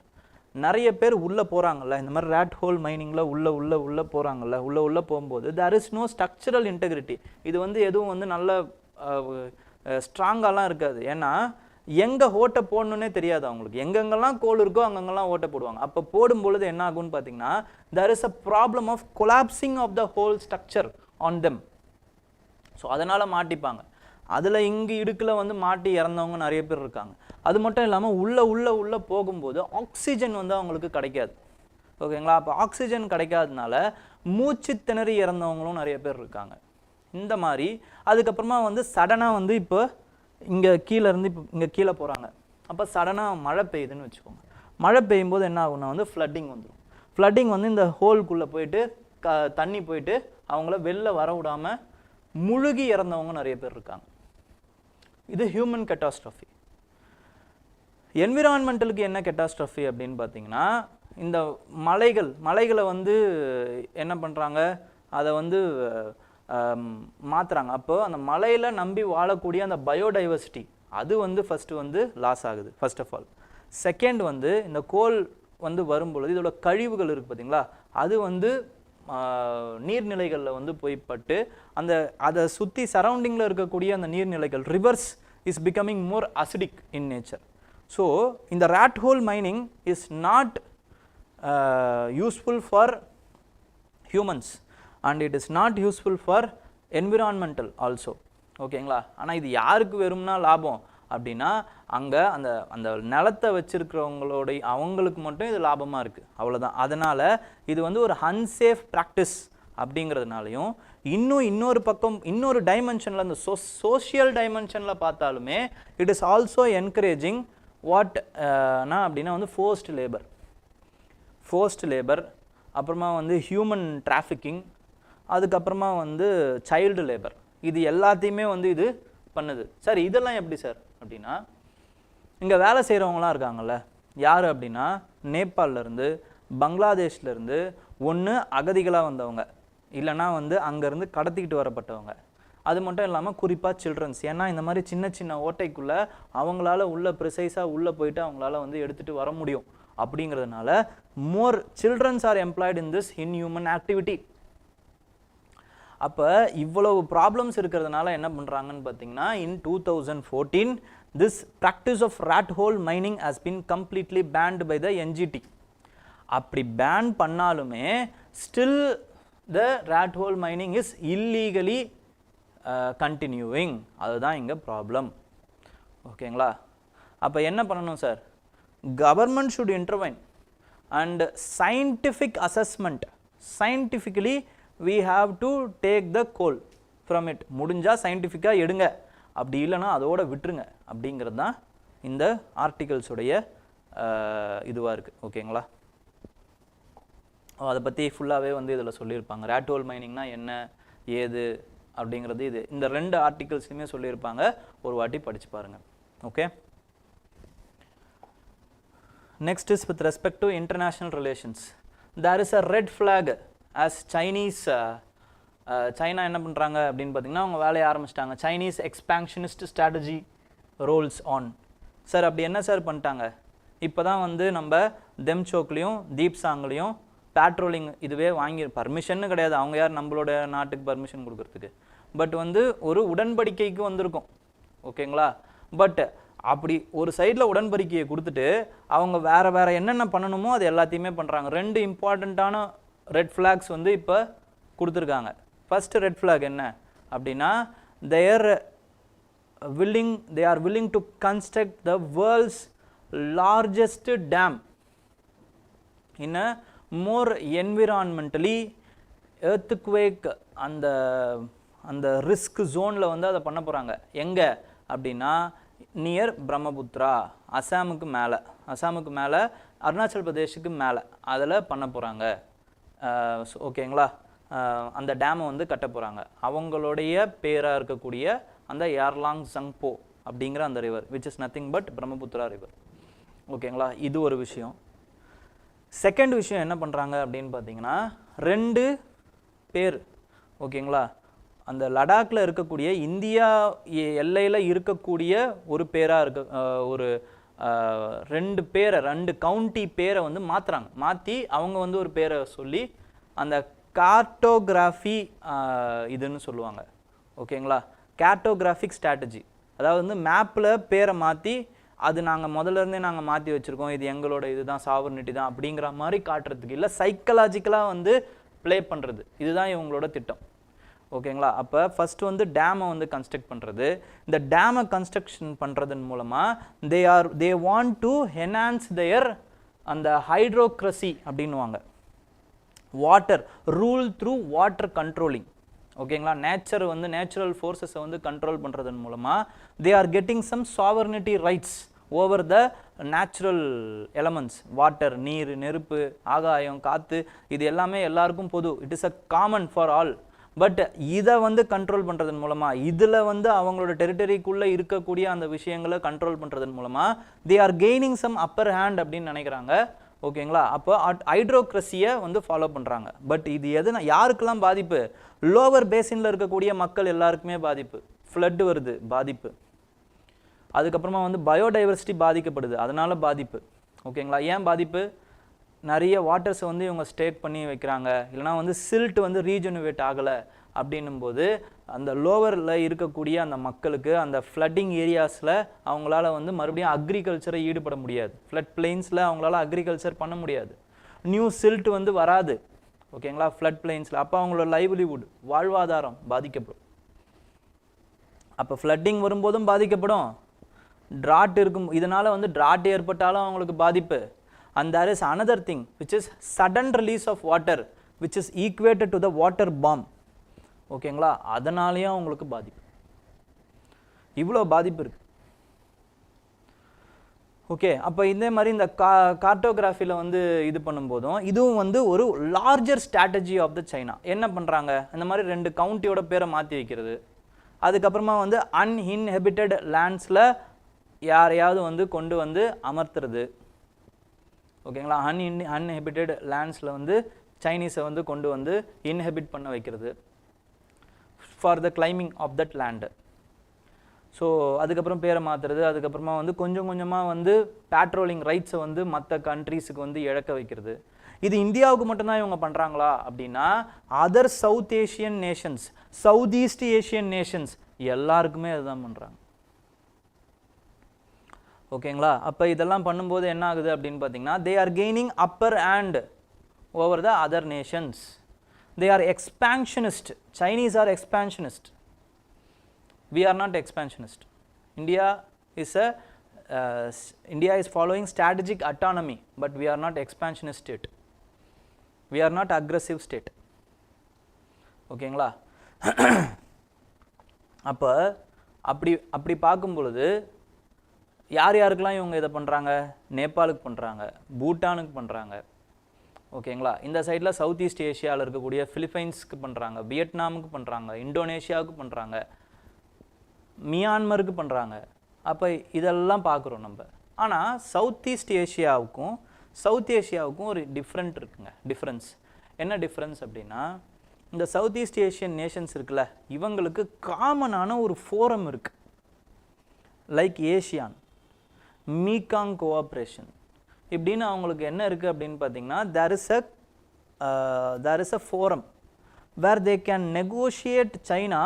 Speaker 1: நிறைய பேர் உள்ளே போகிறாங்கல்ல, இந்த மாதிரி ரேட் ஹோல் மைனிங்கில் உள்ளே போகிறாங்கல்ல, உள்ளே போகும்போது there is no structural integrity. இது வந்து எதுவும் வந்து நல்ல ஸ்ட்ராங்காலாம் இருக்காது. ஏன்னா எங்கே ஓட்டை போடணுன்னே தெரியாது அவங்களுக்கு. எங்கெங்கெல்லாம் கோல் இருக்கோ அங்கங்கெல்லாம் ஓட்டை போடுவாங்க. அப்போ போடும்பொழுது என்ன ஆகும்னு பார்த்தீங்கன்னா, there is a problem of collapsing of the whole structure on them. So அதனால் மாட்டிப்பாங்க. அதில் இங்கே இடுக்கில் வந்து மாட்டி இறந்தவங்க நிறைய பேர் இருக்காங்க. அது மட்டும் இல்லாமல் உள்ளே போகும்போது ஆக்சிஜன் வந்து அவங்களுக்கு கிடைக்காது. ஓகேங்களா. அப்போ ஆக்சிஜன் கிடைக்காதனால மூச்சு திணறி இறந்தவங்களும் நிறைய பேர் இருக்காங்க. இந்த மாதிரி அதுக்கப்புறமா வந்து சடனாக வந்து இப்போ இங்கே கீழேருந்து இப்போ இங்கே கீழே போகிறாங்க. அப்போ சடனாக மழை பெய்யுதுன்னு வச்சுக்கோங்க. மழை பெய்யும் போது என்ன ஆகும்னா வந்து ஃப்ளட்டிங் வந்துடும். ஃப்ளட்டிங் வந்து இந்த ஹோல்குள்ளே போயிட்டு தண்ணி போயிட்டு அவங்கள வெளில வர விடாமல் முழுகி இறந்தவங்க நிறைய பேர் இருக்காங்க. இது ஹியூமன் கெட்டாஸ்ட்ரஃபி. என்விரான்மெண்டலுக்கு என்ன கெட்டாஸ்ட்ரஃபி அப்படின்னு பார்த்தீங்கன்னா, இந்த மலைகளை வந்து என்ன பண்ணுறாங்க, அதை வந்து மாற்றுறாங்க. அப்போ அந்த மலையில் நம்பி வாழக்கூடிய அந்த பயோடைவர்சிட்டி அது வந்து ஃபஸ்ட்டு வந்து லாஸ் ஆகுது ஃபர்ஸ்ட் ஆஃப் ஆல். செகண்ட் வந்து இந்த கோல் வந்து வரும்பொழுது இதோட கழிவுகள் இருக்குது பார்த்தீங்களா, அது வந்து நீர்நிலைகளில் வந்து போய் பட்டு அதை சுற்றி சரௌண்டிங்கில் இருக்கக்கூடிய அந்த நீர்நிலைகள் rivers is becoming more acidic in nature. So இந்த rat hole mining is not useful for humans and it is not useful for environmental also. ஓகேங்களா? ஆனால் இது யாருக்கு வெறும்னா லாபம் அப்படின்னா அங்கே அந்த அந்த நிலத்தை வச்சிருக்கிறவங்களோடைய அவங்களுக்கு மட்டும் இது லாபமாக இருக்குது, அவ்வளோதான். அதனால் இது வந்து ஒரு அன்சேஃப் ப்ராக்டிஸ் அப்படிங்கிறதுனாலையும் இன்னொரு பக்கம் இன்னொரு டைமென்ஷனில் அந்த சோஷியல் டைமென்ஷனில் பார்த்தாலுமே இட் இஸ் ஆல்சோ என்கரேஜிங் வாட்னா அப்படின்னா வந்து ஃபோர்ஸ்ட் லேபர், அப்புறமா வந்து ஹியூமன் டிராஃபிக்கிங், அதுக்கப்புறமா வந்து சைல்டு லேபர், இது எல்லாத்தையுமே வந்து இது பண்ணுது. சார் இதெல்லாம் எப்படி சார் அப்படின்னா, இங்கே வேலை செய்கிறவங்களாம் இருக்காங்கல்ல, யார் அப்படின்னா நேபாளிலேருந்து பங்களாதேஷ்லேருந்து ஒன்று அகதிகளாக வந்தவங்க, இல்லைனா வந்து அங்கேருந்து கடத்திக்கிட்டு வரப்பட்டவங்க. அது மட்டும் இல்லாமல் குறிப்பாக சில்ட்ரன்ஸ். ஏன்னா இந்த மாதிரி சின்ன சின்ன ஓட்டைக்குள்ளே அவங்களால உள்ள ப்ரிசைஸாக உள்ளே போயிட்டு அவங்களால வந்து எடுத்துகிட்டு வர முடியும். அப்படிங்கிறதுனால more childrens are employed in this inhuman activity. அப்போ இவ்வளவு ப்ராப்ளம்ஸ் இருக்கிறதுனால என்ன பண்ணுறாங்கன்னு பார்த்தீங்கன்னா, in 2014 this practice of rat hole mining has been completely banned by the NGT. அப்படி பேன் பண்ணாலுமே still the rat hole mining is illegally continuing. அதுதான் இங்கே ப்ராப்ளம். ஓகேங்களா? அப்போ என்ன பண்ணணும் sir? Government should intervene and scientific assessment, scientifically we have to take the coal from it. முடிஞ்சால் சயின்டிஃபிக்காக எடுங்க, அப்படி இல்லைன்னா அதோட விட்டுருங்க அப்படிங்கிறது தான் இந்த ஆர்டிகல்ஸுடைய இதுவாக இருக்குது. ஓகேங்களா? அதை பற்றி ஃபுல்லாகவே வந்து இதில் சொல்லியிருப்பாங்க. ராட் ஹோல் மைனிங்னா என்ன ஏது அப்படிங்கிறது இது இந்த 2 ஆர்டிகல்ஸ்லையுமே சொல்லியிருப்பாங்க. ஒரு வாட்டி படித்து பாருங்கள். Okay, next is with respect to international relations. There is a red flag as Chinese China என்ன பண்ணுறாங்க அப்படின்னு பார்த்தீங்கன்னா, அவங்க வேலையை ஆரம்பிச்சிட்டாங்க. Chinese expansionist strategy rolls on. Sir அப்படி என்ன சார் பண்ணிட்டாங்க? இப்போ தான் வந்து நம்ம தெம்சோக்லேயும் தீப்சாங்லேயும் பேட்ரோலிங் இதுவே வாங்கி, பர்மிஷன்னு கிடையாது, அவங்க யார் நம்மளோட நாட்டுக்கு பர்மிஷன் கொடுக்கறதுக்கு, பட் வந்து ஒரு உடன்படிக்கைக்கு வந்திருக்கும். ஓகேங்களா? பட் அப்படி ஒரு சைடில் உடன்படிக்கையை கொடுத்துட்டு அவங்க வேறு என்னென்ன பண்ணணுமோ அது எல்லாத்தையுமே பண்ணுறாங்க. 2 இம்பார்ட்டண்ட்டான ரெட் ஃப்ளாக்ஸ் வந்து இப்போ கொடுத்துருக்காங்க. ஃபர்ஸ்ட் ரெட் ஃப்ளாக் என்ன அப்படின்னா, they are willing to construct the world's largest dam in a more environmentally earthquake அந்த ரிஸ்க் ஜோனில் வந்து அதை பண்ண போகிறாங்க. எங்கே அப்படின்னா நியர் பிரம்மபுத்திரா, அசாமுக்கு மேலே அருணாச்சல் பிரதேஷுக்கு மேலே அதில் பண்ண போகிறாங்க. ஓகேங்களா? அந்த டேமை வந்து கட்ட போகிறாங்க. அவங்களுடைய பேராக இருக்கக்கூடிய அந்த ஏர்லாங் சங்போ அப்படிங்கிற அந்த river which is nothing but Brahmaputra river. ஓகேங்களா? இது ஒரு விஷயம். செகண்ட் விஷயம் என்ன பண்ணுறாங்க அப்படின்னு பார்த்தீங்கன்னா, 2 பேர். ஓகேங்களா? அந்த லடாக்கில் இருக்கக்கூடிய இந்தியா எல்லையில் இருக்கக்கூடிய ஒரு பேராக ஒரு 2 கவுண்டி பேரை வந்து மாற்றி அவங்க வந்து ஒரு பேரை சொல்லி அந்த கார்டோகிராஃபி இதுன்னு சொல்லுவாங்க. ஓகேங்களா? கார்டோகிராஃபிக் ஸ்ட்ராட்டஜி, அதாவது வந்து மேப்பில் பேரை மாற்றி அது நாங்கள் முதல்லேருந்தே நாங்கள் மாற்றி வச்சுருக்கோம், இது எங்களோட இதுதான் சாவர்னிட்டி தான் அப்படிங்கிற மாதிரி காட்டுறதுக்கு இல்லை, சைக்கலாஜிக்கலாக வந்து ப்ளே பண்ணுறது, இதுதான் இவங்களோட திட்டம். ஓகேங்களா? அப்போ ஃபஸ்ட்டு வந்து டேமை வந்து கன்ஸ்ட்ரக்ட் பண்ணுறது. இந்த டேமை கன்ஸ்ட்ரக்ஷன் பண்ணுறதன் மூலமாக they want to enhance their அந்த ஹைட்ரோக்ரசி அப்படின்னுவாங்க, water rule through water controlling. ஓகேங்களா? நேச்சுரல் ஃபோர்ஸஸை வந்து கண்ட்ரோல் பண்ணுறதன் மூலமாக they are getting some sovereignty rights over the natural elements. Water, நீர், நெருப்பு, ஆகாயம், காற்று, இது எல்லாமே எல்லாருக்கும் பொது. It is a common for all. But இதை வந்து கண்ட்ரோல் பண்ணுறதன் மூலமாக, இதில் வந்து அவங்களோட டெரிட்டரிக்குள்ளே இருக்கக்கூடிய அந்த விஷயங்களை கண்ட்ரோல் பண்ணுறதன் மூலமாக they are gaining some upper hand அப்படின்னு நினைக்கிறாங்க. ஓகேங்களா? அப்போ ஹைட்ரோக்ரஸியை வந்து ஃபாலோ பண்ணுறாங்க. பட் இது யாருக்கெல்லாம் பாதிப்பு? லோவர் பேசினில் இருக்கக்கூடிய மக்கள் எல்லாருக்குமே பாதிப்பு. ஃப்ளட் வருது, பாதிப்பு. அதுக்கப்புறமா வந்து பயோடைவர்சிட்டி பாதிக்கப்படுது, அதனால பாதிப்பு. ஓகேங்களா? ஏன் பாதிப்பு? நிறைய வாட்டர்ஸை வந்து இவங்க ஸ்டேக் பண்ணி வைக்கிறாங்க, இல்லைனா வந்து சில்ட் வந்து ரீஜெனுவேட் ஆகலை அப்படின்னும் போது அந்த லோவரில் இருக்கக்கூடிய அந்த மக்களுக்கு அந்த ஃப்ளட்டிங் ஏரியாஸில் அவங்களால வந்து மறுபடியும் அக்ரிகல்ச்சரை ஈடுபட முடியாது. ஃப்ளட் பிளெயின்ஸில் அவங்களால அக்ரிகல்ச்சர் பண்ண முடியாது. நியூ சில்ட் வந்து வராது. ஓகேங்களா, ஃப்ளட் பிளெயின்ஸில். அப்போ அவங்களோட லைவ்லிவுட் வாழ்வாதாரம் பாதிக்கப்படும். அப்போ ஃப்ளட்டிங் வரும்போதும் பாதிக்கப்படும், ட்ராட் இருக்கும், இதனால் வந்து ட்ராட் ஏற்பட்டாலும் அவங்களுக்கு பாதிப்பு. And there is another thing which is sudden release of water which is equated to the water bomb. ஓகேங்களா, அதனாலேயும் அவங்களுக்கு பாதிப்பு. இவ்வளோ பாதிப்பு இருக்குது. ஓகே, அப்போ இதே மாதிரி இந்த கார்ட்டோகிராஃபியில் வந்து இது பண்ணும்போதும் இதுவும் வந்து ஒரு larger strategy of the China. என்ன பண்ணுறாங்க, இந்த மாதிரி 2 கவுண்டியோட பேரை மாற்றி வைக்கிறது, அதுக்கப்புறமா வந்து அன்இன்ஹெபிட்டட் லேண்ட்ஸில் யாரையாவது வந்து கொண்டு வந்து அமர்த்துறது. ஓகேங்களா, அன்இன்ஹெபிட்டட் லேண்ட்ஸில் வந்து சைனீஸை வந்து கொண்டு வந்து இன்ஹெபிட் பண்ண வைக்கிறது for the claiming of that land. So அதுக்கப்புறம் பேரை மாற்றுறது, அதுக்கப்புறமா வந்து கொஞ்சம் கொஞ்சமாக வந்து பேட்ரோலிங் ரைட்ஸை வந்து மற்ற கண்ட்ரீஸுக்கு வந்து இழக்க வைக்கிறது. இது இந்தியாவுக்கு மட்டும்தான் இவங்க பண்ணுறாங்களா அப்படின்னா, other South Asian nations, South east Asian nations எல்லாருக்குமே அதுதான் பண்ணுறாங்க. ஓகேங்களா, அப்போ இதெல்லாம் பண்ணும்போது என்ன ஆகுது அப்படின்னு பார்த்தீங்கன்னா, they are gaining upper hand over the other nations. They are expansionist. Chinese are expansionist. We are not expansionist. India is following strategic autonomy, but we are not expansionist state. We are not aggressive state. ஓகேங்களா, அப்போ அப்படி பார்க்கும் பொழுது யார் யாருக்கெல்லாம் இவங்க இதை பண்ணுறாங்க, நேபாளுக்கு பண்ணுறாங்க, பூட்டானுக்கு பண்ணுறாங்க. ஓகேங்களா, இந்த சைடில் சவுத் ஈஸ்ட் ஏஷியாவில் இருக்கக்கூடிய பிலிப்பைன்ஸ்க்கு பண்ணுறாங்க, வியட்நாமுக்கு பண்ணுறாங்க, இந்தோனேஷியாவுக்கு பண்ணுறாங்க, மியான்மருக்கு பண்ணுறாங்க. அப்போ இதெல்லாம் பார்க்குறோம் நம்ம. ஆனால் சவுத் ஈஸ்ட் ஏஷியாவுக்கும் சவுத் ஏஷியாவுக்கும் ஒரு டிஃப்ரெண்ட் இருக்குங்க. என்ன டிஃப்ரென்ஸ் அப்படின்னா, இந்த சவுத் ஈஸ்ட் ஏஷியன் நேஷன்ஸ் இருக்குல்ல, இவங்களுக்கு காமனான ஒரு ஃபோரம் இருக்குது. லைக் ஏஷியான், மீகாங் கோஆப்ரேஷன் இப்படின்னு அவங்களுக்கு என்ன இருக்குது அப்படின்னு பார்த்தீங்கன்னா, there is a forum where they can negotiate China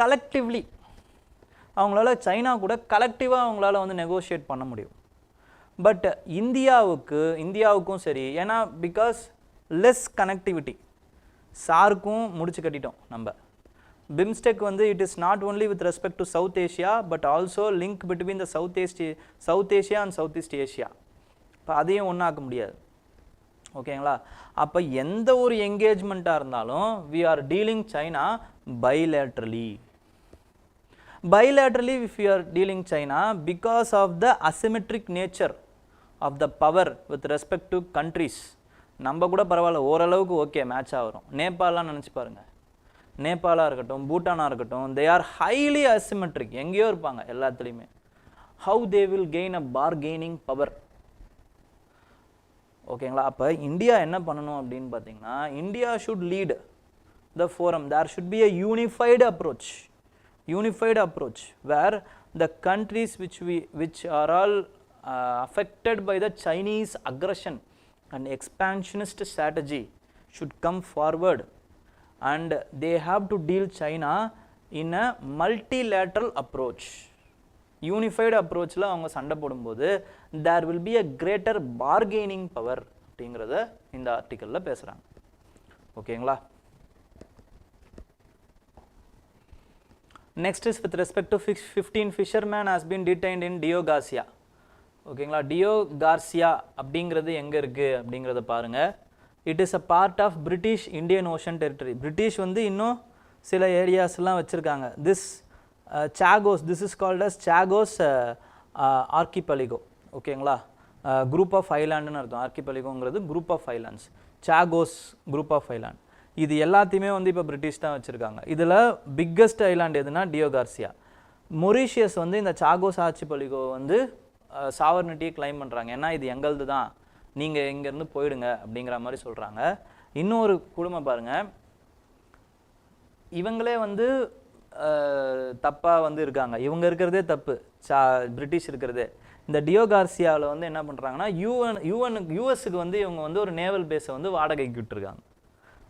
Speaker 1: collectively. அவங்களால சைனா கூட கலெக்டிவாக அவங்களால வந்து நெகோஷியேட் பண்ண முடியும். பட் இந்தியாவுக்கும் சரி, ஏன்னா பிகாஸ் லெஸ் கனெக்டிவிட்டி, சாருக்கும் முடிச்சு கட்டிட்டோம் நம்ம. பிம்ஸ்டெக் வந்து it is not only with respect to south Asia but also link between the south Asia and south east Asia. இப்போ அதையும் ஒன்றாக்க முடியாது. ஓகேங்களா, அப்போ எந்த ஒரு என்கேஜ்மெண்ட்டாக இருந்தாலும் we are dealing China bilaterally. If you are dealing China, because of the asymmetric nature of the power with respect to countries, நம்ம கூட பரவாயில்ல, ஓரளவுக்கு ஓகே மேட்ச் ஆகிறோம். நேபாளெலாம் நினச்சி பாருங்கள், நேபாளாக இருக்கட்டும், பூட்டானாக இருக்கட்டும், they are highly asymmetric. எங்கேயோ இருப்பாங்க எல்லாத்துலேயுமே. how they will gain a bargaining power. ஓகேங்களா, அப்போ இந்தியா என்ன பண்ணணும் அப்படின்னு பார்த்தீங்கன்னா, India should lead the forum. There should be a unified approach where the countries which are all affected by the Chinese aggression and expansionist strategy should come forward, and they have to deal China in a multilateral approach. Unified approach la avanga sanda podumbodhu there will be a greater bargaining power அப்படிங்கறத இந்த ஆர்டிகல்ல பேசுறாங்க. ஓகேங்களா, next is with respect to 15 fishermen has been detained in Dio Garcia. ஓகேங்களா, Diego Garcia அப்படிங்கிறது எங்கே இருக்குது அப்படிங்கிறத பாருங்கள். It is a part of British Indian Ocean Territory. British வந்து இன்னும் சில ஏரியாஸ்லாம் வச்சுருக்காங்க. This is called as Chagos archipelago. ஓகேங்களா, குரூப் ஆஃப் ஐலாண்டுன்னு அர்த்தம். ஆர்கிபெலிகோங்கிறது group of islands. Chagos group of island. இது எல்லாத்தையுமே வந்து இப்போ பிரிட்டிஷ் தான் வச்சுருக்காங்க. இதில் பிக்கஸ்ட் ஐலாண்ட் எதுனா டியோ கார்சியா. மொரீஷியஸ் வந்து இந்த சாகோஸ் ஆர்கிபெலிகோ வந்து சாவர்னிட்டியை கிளைம் பண்ணுறாங்க. ஏன்னா இது எங்களது தான், நீங்கள் இங்கேருந்து போயிடுங்க அப்படிங்கிற மாதிரி சொல்கிறாங்க. இன்னொரு குழுமம் பாருங்கள், இவங்களே வந்து தப்பாக வந்து இருக்காங்க. இவங்க இருக்கிறதே தப்பு, பிரிட்டிஷ் இருக்கிறதே. இந்த டியோ கார்சியாவில் வந்து என்ன பண்ணுறாங்கன்னா, யூஎஸ்க்கு வந்து இவங்க வந்து ஒரு நேவல் பேஸை வந்து வாடகைக்கு விட்டுருக்காங்க.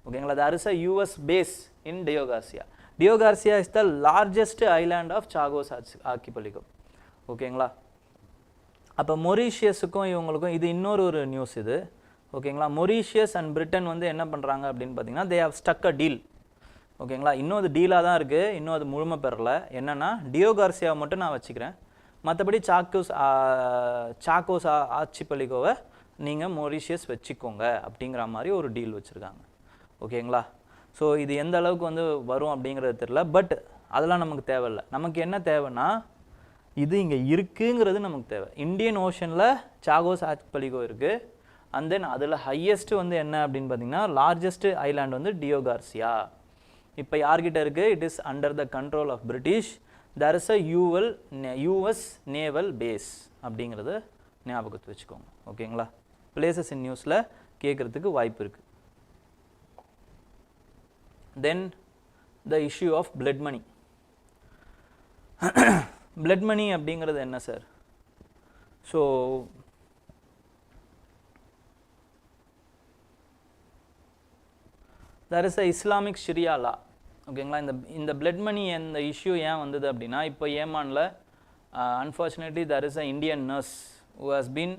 Speaker 1: ஓகேங்களா, there is a US base in Dio Garcia. Dio Garcia is the largest island of Chagos archipelago. ஓகேங்களா, அப்போ மொரீஷியஸுக்கும் இவங்களுக்கும் இது இன்னொரு நியூஸ். இது ஓகேங்களா. மொரீஷியஸ் அண்ட் பிரிட்டன் வந்து என்ன பண்ணுறாங்க அப்படின்னு பார்த்தீங்கன்னா they have stuck a deal. ஓகேங்களா. இன்னும் அது டீலாக தான் இருக்குது, இன்னும் அது முழுமை பெறல. என்னென்னா டியோ கார்சியாவை மட்டும் நான் வச்சுக்கிறேன், மற்றபடி சாக்கோஸ் ஆர்ச்சிபெலிகோவை நீங்கள் மொரீஷியஸ் வச்சுக்கோங்க அப்படிங்கிற மாதிரி ஒரு டீல் வச்சுருக்காங்க. ஓகேங்களா. ஸோ இது எந்த அளவுக்கு வந்து வரும் அப்படிங்கிறது தெரியல, பட் அதெல்லாம் நமக்கு தேவையில்லை. நமக்கு என்ன தேவைன்னா இது இங்கே இருக்குங்கிறது நமக்கு தேவை. இந்தியன் ஓஷனில் சாகோஸ் ஆர்ச்சிபெலிகோ இருக்குது, அண்ட் தென் அதில் ஹையஸ்ட்டு வந்து என்ன அப்படின்னு பார்த்தீங்கன்னா லார்ஜஸ்ட் ஐலாண்ட் வந்து டியோ கார்சியா. இப்போ யார்கிட்ட இருக்குது? It is under the control of British. There is a US naval base அப்படிங்கிறத ஞாபகத்து வச்சுக்கோங்க. ஓகேங்களா. பிளேசஸ் இன் நியூஸில் கேட்குறதுக்கு வாய்ப்பு இருக்குது. Then the issue of blood money. Blood money அப்படிங்கிறது என்ன sir? So there is a Islamic sharia law. ஓகேங்களா. இந்த பிளட் மணி இந்த இஷ்யூ ஏன் வந்தது அப்படின்னா, இப்போ ஏமானில் unfortunately there is a Indian nurse who has been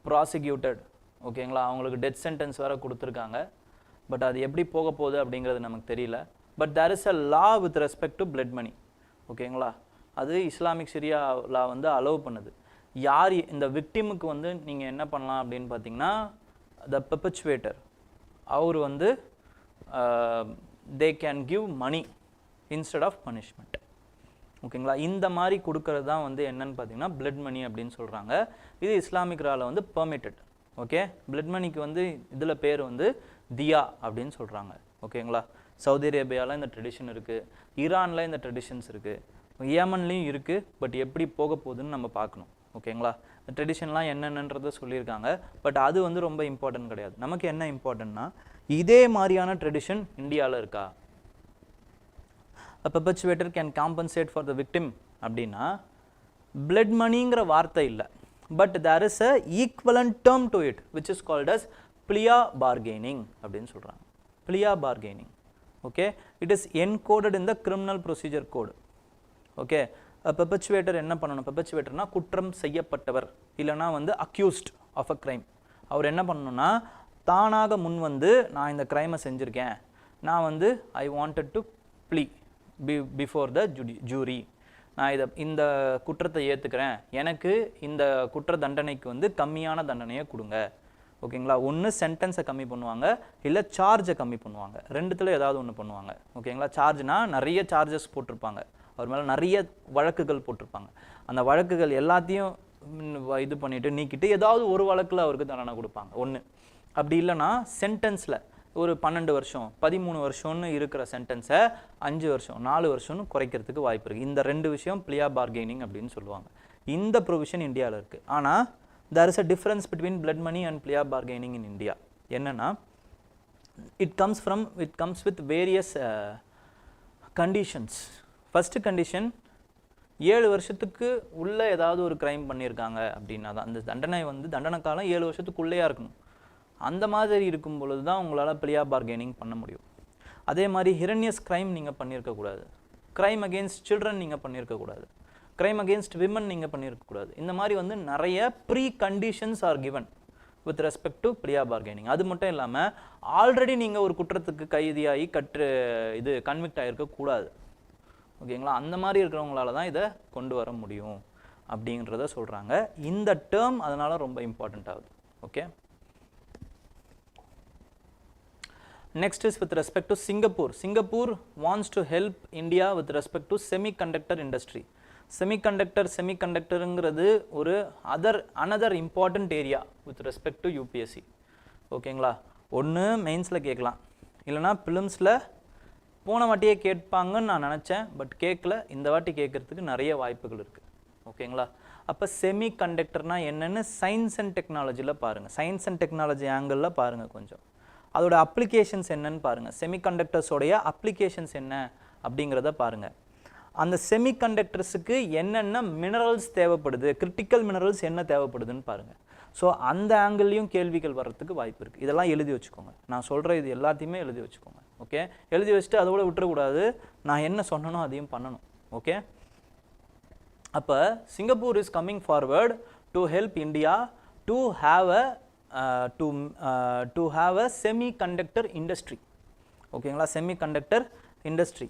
Speaker 1: prosecuted. ஓகேங்களா. அவங்களுக்கு டெத் சென்டென்ஸ் வேறு கொடுத்துருக்காங்க. பட் அது எப்படி போக போகுது அப்படிங்கிறது நமக்கு தெரியல. But there is a law with respect to blood money. ஓகேங்களா. அது இஸ்லாமிக் ஷரியா லா வந்து அலோவ் பண்ணுது. யார் இந்த விக்டிமுக்கு வந்து நீங்கள் என்ன பண்ணலாம் அப்படின்னு பார்த்தீங்கன்னா த பெர்பச்சுவேட்டர் அவர் வந்து they can give money instead of punishment. ஓகேங்களா. இந்த மாதிரி கொடுக்கறது தான் வந்து என்னன்னு பார்த்தீங்கன்னா பிளட் மணி அப்படின்னு சொல்கிறாங்க. இது இஸ்லாமிக் ராவில் வந்து பெர்மிட்டட். ஓகே. பிளட் மணிக்கு வந்து இதில் பேர் வந்து தியா அப்படின்னு சொல்கிறாங்க. ஓகேங்களா. சவுதி அரேபியாவில் இந்த ட்ரெடிஷன் இருக்குது, ஈரானில் இந்த ட்ரெடிஷன்ஸ் இருக்குது, ஏமன்லேயும் இருக்குது. பட் எப்படி போக போகுதுன்னு நம்ம பார்க்கணும். ஓகேங்களா. இந்த ட்ரெடிஷன்லாம் என்னென்னன்றதை சொல்லியிருக்காங்க. பட் அது வந்து ரொம்ப இம்பார்ட்டன்ட் கிடையாது. நமக்கு என்ன இம்பார்ட்டன்ட்னா இதே மாதிரியான ட்ரெடிஷன் இந்தியாவில் இருக்கா? a perpetuator can compensate for the victim அப்படின்னா blood moneyங்கிற வார்த்தை இல்லை, but there is a equivalent term to it which is called as plea bargaining அப்படின்னு சொல்கிறாங்க. plea bargaining. okay, it is encoded in the criminal procedure code. okay, a perpetuator என்ன பண்ணணும்? perpetuatorனா குற்றம் செய்யப்பட்டவர் இல்லைனா வந்து accused of a crime. அவர் என்ன பண்ணணும்னா தானாக முன் வந்து நான் இந்த கிரைமை செஞ்சுருக்கேன், நான் வந்து I wanted to plea before the jury, நான் இந்த குற்றத்தை ஏற்றுக்கிறேன், எனக்கு இந்த குற்ற தண்டனைக்கு வந்து கம்மியான தண்டனையை கொடுங்க. ஓகேங்களா. ஒன்று சென்டென்ஸை கம்மி பண்ணுவாங்க, இல்லை சார்ஜை கம்மி பண்ணுவாங்க. ரெண்டுத்தில் ஏதாவது ஒன்று பண்ணுவாங்க. ஓகேங்களா. சார்ஜ்னால் நிறைய சார்ஜஸ் போட்டிருப்பாங்க, அவர் மேலே நிறைய வழக்குகள் போட்டிருப்பாங்க. அந்த வழக்குகள் எல்லாத்தையும் இது பண்ணிவிட்டு நீக்கிட்டு ஏதாவது ஒரு வழக்கில் அவருக்கு தண்டனை கொடுப்பாங்க ஒன்று. அப்படி இல்லைனா சென்டென்ஸில் ஒரு 12 வருஷம் 13 வருஷம்னு இருக்கிற சென்டென்ஸை 5 வருஷம் 4 வருஷம்னு குறைக்கிறதுக்கு வாய்ப்பு இருக்குது. இந்த ரெண்டு விஷயம் பிளியா பார்கெனிங் அப்படின்னு சொல்லுவாங்க. இந்த ப்ரொவிஷன் இந்தியாவில் இருக்குது. ஆனால் there is a difference between blood money and plea bargaining in India. என்னன்னா it comes with various conditions. first condition 7 வருஷத்துக்கு உள்ள ஏதாவது ஒரு கிரைம் பண்ணியிருக்காங்க அப்படின்னா தான் அந்த தண்டனை வந்து தண்டனை காலம் 7 வருஷத்துக்குள்ளேயா இருக்கணும். அந்த மாதிரி இருக்கும் பொழுது தான் உங்களால் பிளியா பார்கெனிங் பண்ண முடியும். அதே மாதிரி ஹிரண்யஸ் கிரைம் நீங்கள் பண்ணியிருக்கக்கூடாது, கிரைம் அகெயின்ஸ்ட் சில்ட்ரன் நீங்கள் பண்ணியிருக்கக்கூடாது, கிரைம் அகெயின்ஸ்ட் விமன் நீங்கள் பண்ணியிருக்கக்கூடாது. இந்த மாதிரி வந்து நிறைய preconditions are given with respect to plea bargaining. அது மட்டும் இல்லாமல் ஆல்ரெடி நீங்கள் ஒரு குற்றத்துக்கு கைதியாகி கன்விக்ட் ஆகிருக்கக்கூடாது. ஓகேங்களா. அந்த மாதிரி இருக்கிறவங்களால தான் இதை கொண்டு வர முடியும் அப்படின்றத சொல்கிறாங்க. இந்த டேர்ம் அதனால் ரொம்ப இம்பார்ட்டண்ட் ஆகுது. Okay. Next is with respect to Singapore. Singapore wants to help India with respect to semiconductor industry. Semiconductorங்கிறது ஒரு another important area with respect to UPSC. ஓகேங்களா. ஒன்று மெயின்ஸில் கேட்கலாம், இல்லைனா பிலிம்ஸில் போன வாட்டியே கேட்பாங்கன்னு நான் நினச்சேன், பட் கேட்கல. இந்த வாட்டி கேட்குறதுக்கு நிறைய வாய்ப்புகள் இருக்குது. ஓகேங்களா. அப்போ செமிகண்டக்டர்னால் என்னென்னு சயின்ஸ் அண்ட் டெக்னாலஜியில் பாருங்கள், சயின்ஸ் அண்ட் டெக்னாலஜி ஆங்கிளில் பாருங்கள். கொஞ்சம் அதோட அப்ளிகேஷன்ஸ் என்னன்னு பாருங்கள், செமிகண்டக்டர்ஸோடைய அப்ளிகேஷன்ஸ் என்ன அப்படிங்கிறத பாருங்கள். அந்த செமிகண்டக்டர்ஸுக்கு என்னென்ன மினரல்ஸ் தேவைப்படுது, கிரிட்டிக்கல் மினரல்ஸ் என்ன தேவைப்படுதுன்னு பாருங்கள். ஸோ அந்த ஆங்கிள்லையும் கேள்விகள் வர்றதுக்கு வாய்ப்பு இருக்குது. இதெல்லாம் எழுதி வச்சுக்கோங்க. நான் சொல்கிற இது எல்லாத்தையுமே எழுதி வச்சுக்கோங்க. ஓகே. எழுதி வச்சுட்டு அதோட விட்டுறக்கூடாது, நான் என்ன சொன்னனோ அதையும் பண்ணணும். ஓகே. அப்போ Singapore is coming forward to help India to have a to have a semiconductor industry. ஓகேங்களா, semiconductor industry.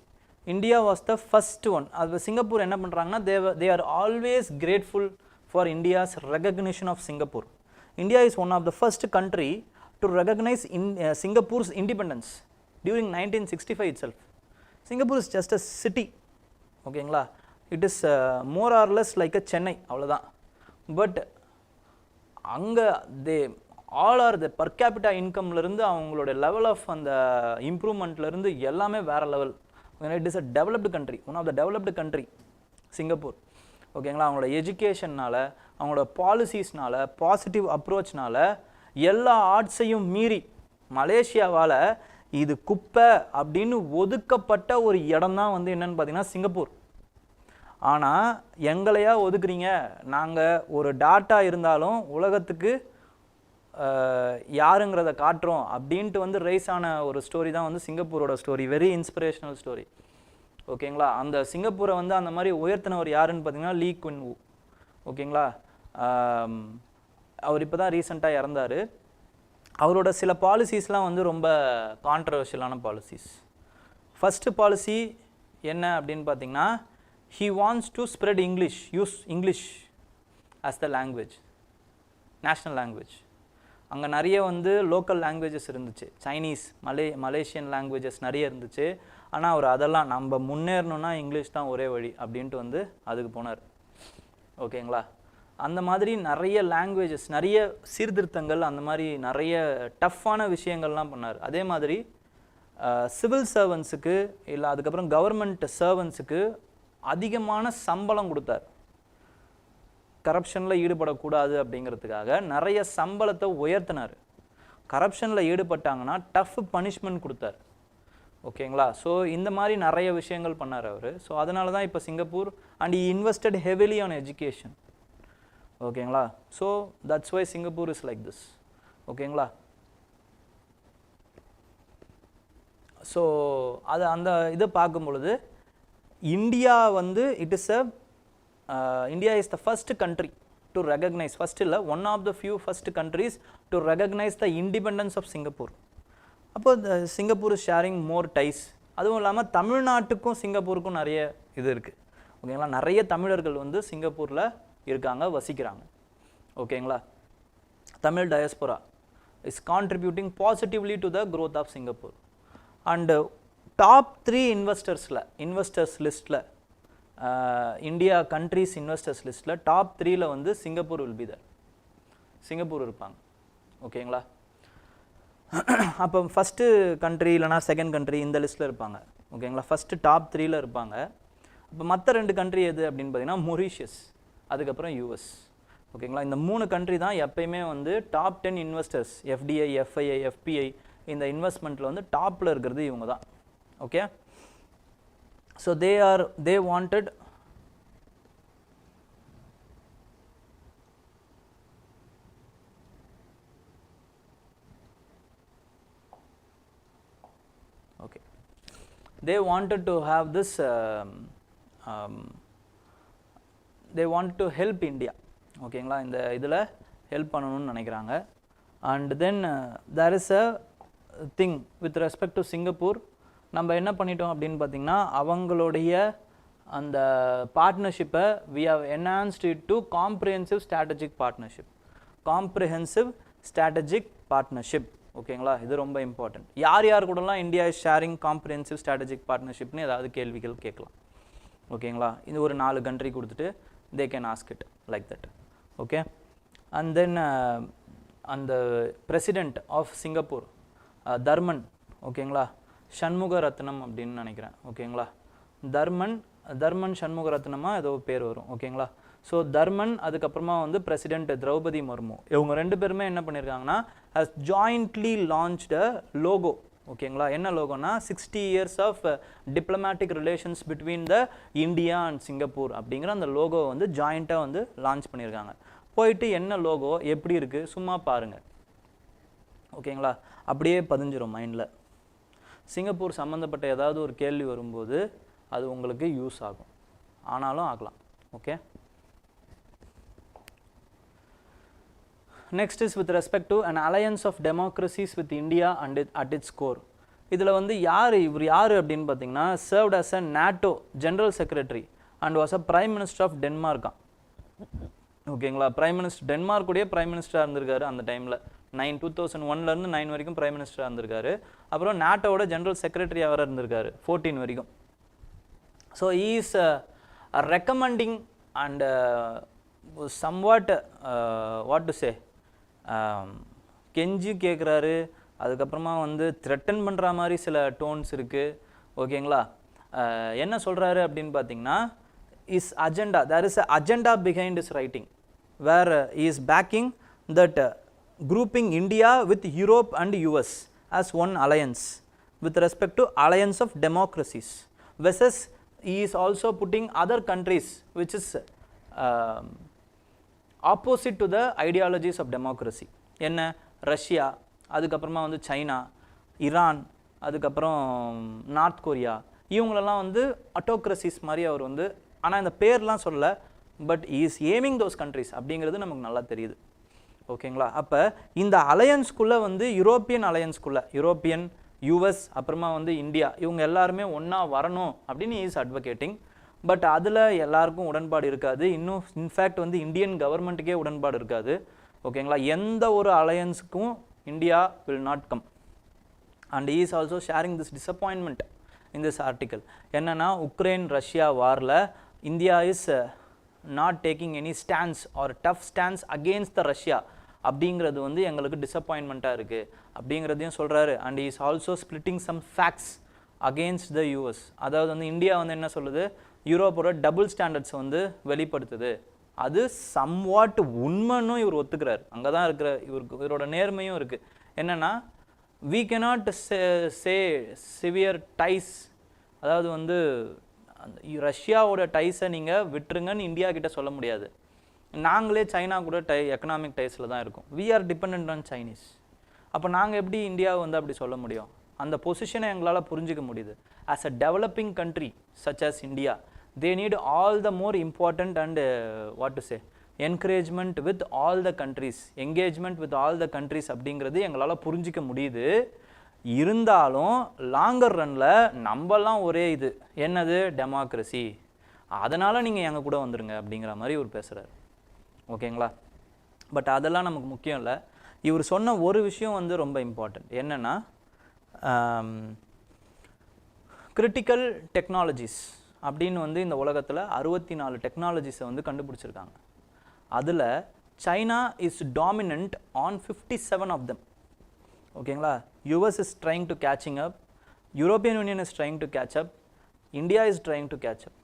Speaker 1: India was the first one. அது சிங்கப்பூர் என்ன பண்ணுறாங்கன்னா they are always grateful for India's recognition of Singapore. India is one of the first country to recognize Singapore's independence during 1965 itself. Singapore is just a city. ஓகேங்களா, it is more or less like a Chennai, அவ்வளோதான். But அங்கே all are the per capita இன்கம்லேருந்து அவங்களோட level of அந்த இம்ப்ரூவ்மெண்ட்லேருந்து எல்லாமே வேறு level. it is a developed country, one of the developed country, Singapore. ஓகேங்களா, அவங்களோட எஜுகேஷன்னால், அவங்களோட பாலிசிஸ்னால, பாசிட்டிவ் அப்ரோச்னால எல்லா ஆர்ட்ஸையும் மீறி மலேசியாவால் இது குப்பை அப்படின்னு ஒதுக்கப்பட்ட ஒரு இடம் தான் வந்து என்னன்னு பார்த்தீங்கன்னா சிங்கப்பூர். ஆனால் எங்களையா ஒதுக்குறீங்க, நாங்கள் ஒரு டாட்டா இருந்தாலும் உலகத்துக்கு யாருங்கிறத காட்டுறோம் அப்படின்ட்டு வந்து ரைஸ் ஆன ஒரு ஸ்டோரி தான் வந்து சிங்கப்பூரோட ஸ்டோரி. Very inspirational story. ஓகேங்களா, அந்த சிங்கப்பூரை வந்து அந்த மாதிரி உயர்த்தினவர் யாருன்னு பார்த்தீங்கன்னா லீ குன் வூ. ஓகேங்களா, அவர் இப்போ தான் ரீசெண்டாக இறந்தார். அவரோட சில பாலிசிஸ்லாம் வந்து ரொம்ப கான்ட்ரவர்ஷியலான பாலிசிஸ். ஃபஸ்ட்டு பாலிசி என்ன அப்படின்னு பார்த்தீங்கன்னா, he wants to spread English, use English as the language, national language. அங்கே நிறைய வந்து லோக்கல் லாங்குவேஜஸ் இருந்துச்சு, சைனீஸ், மலேசியன் லாங்குவேஜஸ் நிறைய இருந்துச்சு. ஆனால் அவர் அதெல்லாம் நம்ம முன்னேறணுன்னா இங்கிலீஷ் தான் ஒரே வழி அப்படின்ட்டு வந்து அதுக்கு போனார். ஓகேங்களா, அந்த மாதிரி நிறைய லாங்குவேஜஸ், நிறைய சீர்திருத்தங்கள், அந்த மாதிரி நிறைய டஃப்பான விஷயங்கள்லாம் பண்ணார். அதே மாதிரி சிவில் சர்வன்ஸுக்கு இல்லை அதுக்கப்புறம் கவர்மெண்ட் சர்வன்ஸுக்கு அதிகமான சம்பளம் கொடுத்தார். கரப்ஷனில் ஈடுபடக்கூடாது அப்படிங்கிறதுக்காக நிறைய சம்பளத்தை உயர்த்தினார். கரப்ஷனில் ஈடுபட்டாங்கன்னா டஃப் பனிஷ்மெண்ட் கொடுத்தார். ஓகேங்களா, ஸோ இந்த மாதிரி நிறைய விஷயங்கள் பண்ணார் அவர். ஸோ அதனால தான் இப்போ Singapore and he invested heavily on education. ஓகேங்களா, so that's why Singapore is like this. ஓகேங்களா, ஸோ அது அந்த இதை பார்க்கும் பொழுது இந்தியா வந்து India is the first country to recognize, first இல்லை, one of the few first countries to recognize the independence of Singapore. அப்போ Singapore is sharing more ties. அதுவும் இல்லாமல் தமிழ்நாட்டுக்கும் சிங்கப்பூருக்கும் நிறைய இது இருக்குது. ஓகேங்களா, நிறைய தமிழர்கள் வந்து சிங்கப்பூரில் இருக்காங்க, வசிக்கிறாங்க. ஓகேங்களா, Tamil diaspora is contributing positively to the growth of Singapore. And top 3 investors லிஸ்ட்டில், இந்தியா கண்ட்ரிஸ் இன்வெஸ்டர்ஸ் லிஸ்ட்டில் டாப் 3ல வந்து Singapore will be there. Singapore இருப்பாங்க. ஓகேங்களா, அப்போ ஃபஸ்ட்டு கண்ட்ரி இல்லைனா செகண்ட் கண்ட்ரி இந்த லிஸ்ட்டில் இருப்பாங்க. ஓகேங்களா, ஃபஸ்ட்டு டாப் 3ல இருப்பாங்க. இப்போ மற்ற 2 கண்ட்ரி எது அப்படின்னு பார்த்தீங்கன்னா மொரீஷியஸ், அதுக்கப்புறம் யூஎஸ். ஓகேங்களா, இந்த 3 கண்ட்ரி தான் எப்பயுமே வந்து top 10 investors, FDI, FII, FBI, இந்த இன்வெஸ்ட்மெண்ட்டில் வந்து டாப்பில் இருக்கிறது இவங்க தான். Okay, so they wanted okay, they wanted to have this they wanted to help India. ஓகேங்களா, இந்த இதில் ஹெல்ப் பண்ணணும்னு நினைக்கிறாங்க. and then there is a thing with respect to Singapore. நம்ம என்ன பண்ணிட்டோம் அப்படின்னு பார்த்தீங்கன்னா, அவங்களுடைய அந்த பார்ட்னர்ஷிப்பை we have enhanced it to comprehensive strategic partnership. Comprehensive strategic partnership. ஓகேங்களா, இது ரொம்ப இம்பார்ட்டன்ட். யார் கூடலாம் India is sharing comprehensive strategic பார்ட்னர்ஷிப்னு ஏதாவது கேள்விகள் கேட்கலாம். ஓகேங்களா, இது ஒரு 4 கண்ட்ரி கொடுத்துட்டு they can ask it like that. Okay, and then அந்த பிரசிடெண்ட் ஆஃப் சிங்கப்பூர் தர்மன், ஓகேங்களா, சண்முக ரத்னம் அப்படின்னு நினைக்கிறேன். ஓகேங்களா, தர்மன் சண்முக ரத்னமா ஏதோ பேர் வரும். ஓகேங்களா, ஸோ தர்மன், அதுக்கப்புறமா வந்து பிரசிடெண்ட் திரௌபதி முர்மு, இவங்க 2 பேருமே என்ன பண்ணியிருக்காங்கன்னா has jointly launched a logo. ஓகேங்களா, என்ன லோகோனா 60 years of diplomatic relations between the India and Singapore அப்படிங்கிற அந்த லோகோ வந்து ஜாயிண்ட்டாக வந்து லான்ச் பண்ணியிருக்காங்க. போயிட்டு என்ன லோகோ எப்படி இருக்குது சும்மா பாருங்கள். ஓகேங்களா, அப்படியே பதிஞ்சிரும் மைண்டில். சிங்கப்பூர் சம்மந்தப்பட்ட ஏதாவது ஒரு கேள்வி வரும்போது அது உங்களுக்கு யூஸ் ஆகும், ஆனாலும் ஆகலாம். Okay, next is with respect to an alliance of democracies with India and at its core. இதில் வந்து இவர் யார் அப்படின்னு பார்த்தீங்கன்னா served as a NATO general secretary and was a prime minister of Denmark. ஓகேங்களா, பிரைம் மினிஸ்டர் டென்மார்க்குடைய பிரைம் மினிஸ்டராக இருந்திருக்காரு அந்த டைமில் 2001லேருந்து 9 வரைக்கும் பிரைம் மினிஸ்டராக இருந்திருக்காரு. அப்புறம் நாட்டோட ஜென்ரல் செக்ரட்டரியாக வர இருந்திருக்காரு 14 வரைக்கும். So is recommending and somewhat what to சே கெஞ்சி கேட்குறாரு. அதுக்கப்புறமா வந்து த்ரெட்டன் பண்ணுற மாதிரி சில டோன்ஸ் இருக்குது. ஓகேங்களா, என்ன சொல்கிறாரு அப்படின்னு பார்த்தீங்கன்னா is agenda, there is a agenda behind is writing where is backing that grouping India with Europe and US as one alliance with respect to alliance of democracies versus he is also putting other countries which is opposite to the ideologies of democracy. என்ன Russia, அதுக்கப்புறமா வந்து China, Iran, அதுக்கப்புறம் north Korea, இவங்களெல்லாம் வந்து ஆட்டோக்ரசிஸ் மாதிரி அவர் வந்து, ஆனால் இந்த பேர்லாம் சொல்லலை, but is aiming those countries அப்படிங்கிறது நமக்கு நல்லா தெரியுது. ஓகேங்களா, அப்போ இந்த அலையன்ஸ்குள்ளே வந்து யூரோப்பியன் அலையன்ஸ்குள்ளே யூரோப்பியன், யூஎஸ், அப்புறமா வந்து இந்தியா, இவங்க எல்லாருமே ஒன்றா வரணும் அப்படின்னு இஸ் அட்வொகேட்டிங். பட் அதில் எல்லாருக்கும் உடன்பாடு இருக்காது. இன்னும் இன்ஃபேக்ட் வந்து இந்தியன் கவர்மெண்ட்டுக்கே உடன்பாடு இருக்காது. ஓகேங்களா, எந்த ஒரு அலையன்ஸுக்கும் India will not come. And is also sharing this disappointment in this article. என்னென்னா உக்ரைன் ரஷ்யா வாரில் India is not taking any stands or tough stands against the Russia அப்படிங்கிறது வந்து எங்களுக்கு டிசப்பாயின்மெண்ட்டாக இருக்குது அப்படிங்கிறதையும் சொல்கிறாரு. And is also splitting some facts against the US. அதாவது வந்து இந்தியா வந்து என்ன சொல்லுது, யூரோப்போட டபுள் ஸ்டாண்டர்ட்ஸ் வந்து வெளிப்படுத்துது. அது சம்வாட் உண்மைன்னு இவர் ஒத்துக்கிறார். அங்கே தான் இருக்கிற இவரோட நேர்மையும் இருக்குது. என்னென்னா we cannot say severe ties, அதாவது வந்து ரஷ்யாவோட டைஸை நீங்கள் விட்டுருங்கன்னு இந்தியா கிட்ட சொல்ல முடியாது. நாங்களே சைனா கூட எக்கனாமிக் டைஸில் தான் இருக்கும். We are depend on Chinese. அப்போ நாங்கள் எப்படி இந்தியாவை வந்து அப்படி சொல்ல முடியும்? அந்த பொசிஷனை எங்களால் புரிஞ்சிக்க முடியுது. As a developing country such as India, they need all the more important and what to say encouragement with all the countries, engagement with all the countries அப்படிங்கிறது எங்களால் புரிஞ்சிக்க முடியுது. இருந்தாலும் லாங்கர் ரனில் நம்மலாம் ஒரே இது என்னது டெமோக்ரஸி, அதனால் நீங்கள் எங்கள் கூட வந்துடுங்க அப்படிங்கிற மாதிரி இவர் பேசுகிறார். ஓகேங்களா, பட் அதெல்லாம் நமக்கு முக்கியம் இல்லை. இவர் சொன்ன ஒரு விஷயம் வந்து ரொம்ப இம்பார்ட்டண்ட். என்னென்னா கிரிட்டிக்கல் டெக்னாலஜிஸ் அப்படின்னு வந்து இந்த உலகத்தில் 64 டெக்னாலஜிஸை வந்து கண்டுபிடிச்சிருக்காங்க. அதில் China is dominant on 57 of them. ஓகேங்களா, US is trying to catching up, European Union is trying to catch up, India is trying to catch up.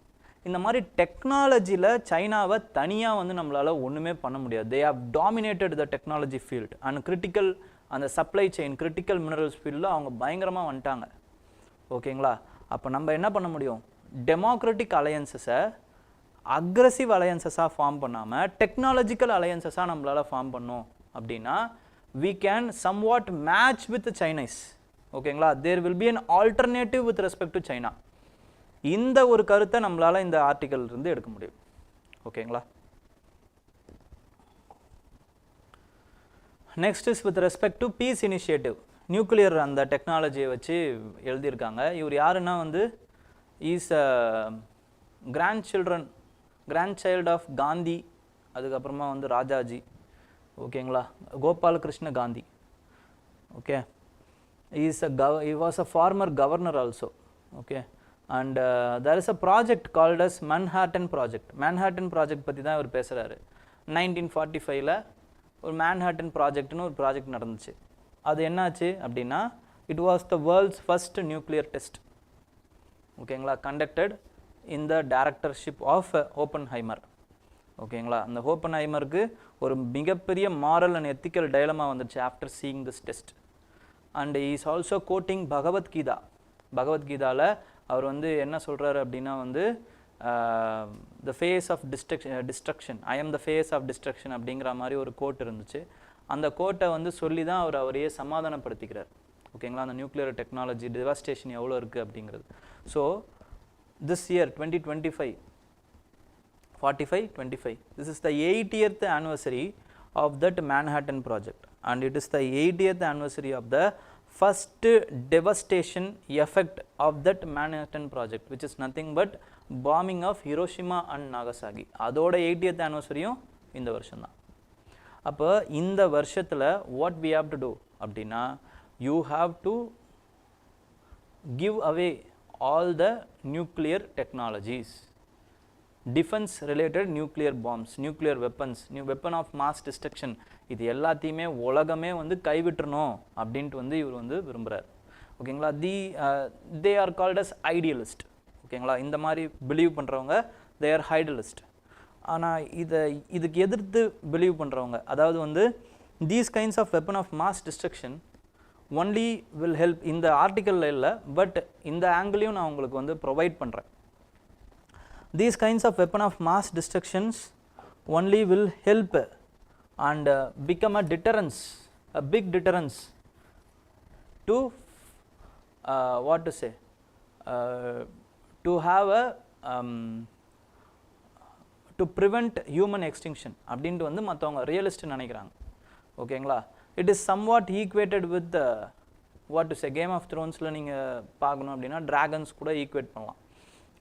Speaker 1: இந்த மாதிரி டெக்னாலஜியில் சைனாவை தனியாக வந்து நம்மளால் ஒன்றுமே பண்ண முடியாது. They have dominated the technology field and critical, அந்த சப்ளை செயின் கிரிட்டிக்கல் மினரல்ஸ் ஃபீல்டில் அவங்க பயங்கரமாக வந்துட்டாங்க. ஓகேங்களா, அப்போ நம்ம என்ன பண்ண முடியும்? டெமோக்ராட்டிக் அலையன்சஸை அக்ரெசிவ் அலையன்சஸாக ஃபார்ம் பண்ணாமல் டெக்னாலஜிக்கல் அலையன்சஸாக நம்மளால் ஃபார்ம் பண்ணோம் அப்படின்னா we can somewhat match with the Chinese. ஓகேங்களா, there will be an alternative with respect to China. இந்த ஒரு கருத்தை நம்மளால் இந்த ஆர்டிக்கல் இருந்து எடுக்க முடியும். ஓகேங்களா, next is with respect to peace initiative. Nuclear அந்த டெக்னாலஜியை வச்சு எழுதியிருக்காங்க. இவர் யாருன்னா வந்து is grand child of Gandhi, அதுக்கப்புறமா வந்து ராஜாஜி. ஓகேங்களா, Gopalkrishna Gandhi. Okay, he was a former governor also. Okay, and there is a project called as Manhattan Project. Manhattan Project பற்றி தான் இவர் பேசுகிறாரு. 1945ல் ஒரு மேன்ஹாட்டன் ப்ராஜெக்ட்னு ஒரு ப்ராஜெக்ட் நடந்துச்சு. அது என்னாச்சு அப்படின்னா it was the world's first nuclear test. ஓகேங்களா, conducted in the directorship of Oppenheimer. ஓகேங்களா, அந்த ஓப்பன்ஹைமருக்கு ஒரு மிகப்பெரிய மாரல் அண்ட் எத்திக்கல் டைலமா வந்துச்சு after seeing this test. And is also quoting Bhagavad Gita. பகவத்கீதாவில் அவர் வந்து என்ன சொல்கிறாரு அப்படின்னா வந்து the face of destruction, I am the face of destruction அப்படிங்கிற மாதிரி ஒரு கோட் இருந்துச்சு. அந்த கோட்டை வந்து சொல்லி தான் அவரையே சமாதானப்படுத்திக்கிறார். ஓகேங்களா, அந்த நியூக்ளியர் டெக்னாலஜி டிவாஸ்டேஷன் எவ்வளோ இருக்குது அப்படிங்கிறது. So this year 2025, 45, 25, this is the 80th anniversary of that Manhattan Project, and it is the 80th anniversary of the first devastation effect of that Manhattan Project, which is nothing but bombing of Hiroshima and Nagasaki. அதோட 80th anniversary-யும் இந்த வருஷம் தான். அப்போ இந்த வருஷத்தில் what we have to do அப்படின்னா, you have to give away all the nuclear technologies, defense related nuclear bombs, nuclear weapons, new weapon of mass destruction, இது எல்லாத்தையுமே உலகமே வந்து கைவிட்டணும் அப்படின்ட்டு வந்து இவர் வந்து விரும்புகிறார். ஓகேங்களா? they are called as idealist. ஓகேங்களா? இந்த மாதிரி பிலீவ் பண்ணுறவங்க they are idealist. ஆனால் இதுக்கு எதிர்த்து பிலீவ் பண்ணுறவங்க, அதாவது வந்து these kinds of weapon of mass destruction only will help, இந்த ஆர்டிக்கலில் இல்லை பட் இந்த ஆங்கிளையும் நான் உங்களுக்கு வந்து ப்ரொவைட் பண்ணுறேன். These kinds of weapon of mass destructions only will help and become a deterrence, a big deterrence to what to say, to have a to prevent human extinction அப்படின்ட்டு வந்து மற்றவங்க ரியலிஸ்ட் நினைக்கிறாங்க. ஓகேங்களா? It is somewhat equated with the what to say, Game of Thronesல நீங்கள் பார்க்கணும் அப்படின்னா dragons கூட equate பண்ணலாம்.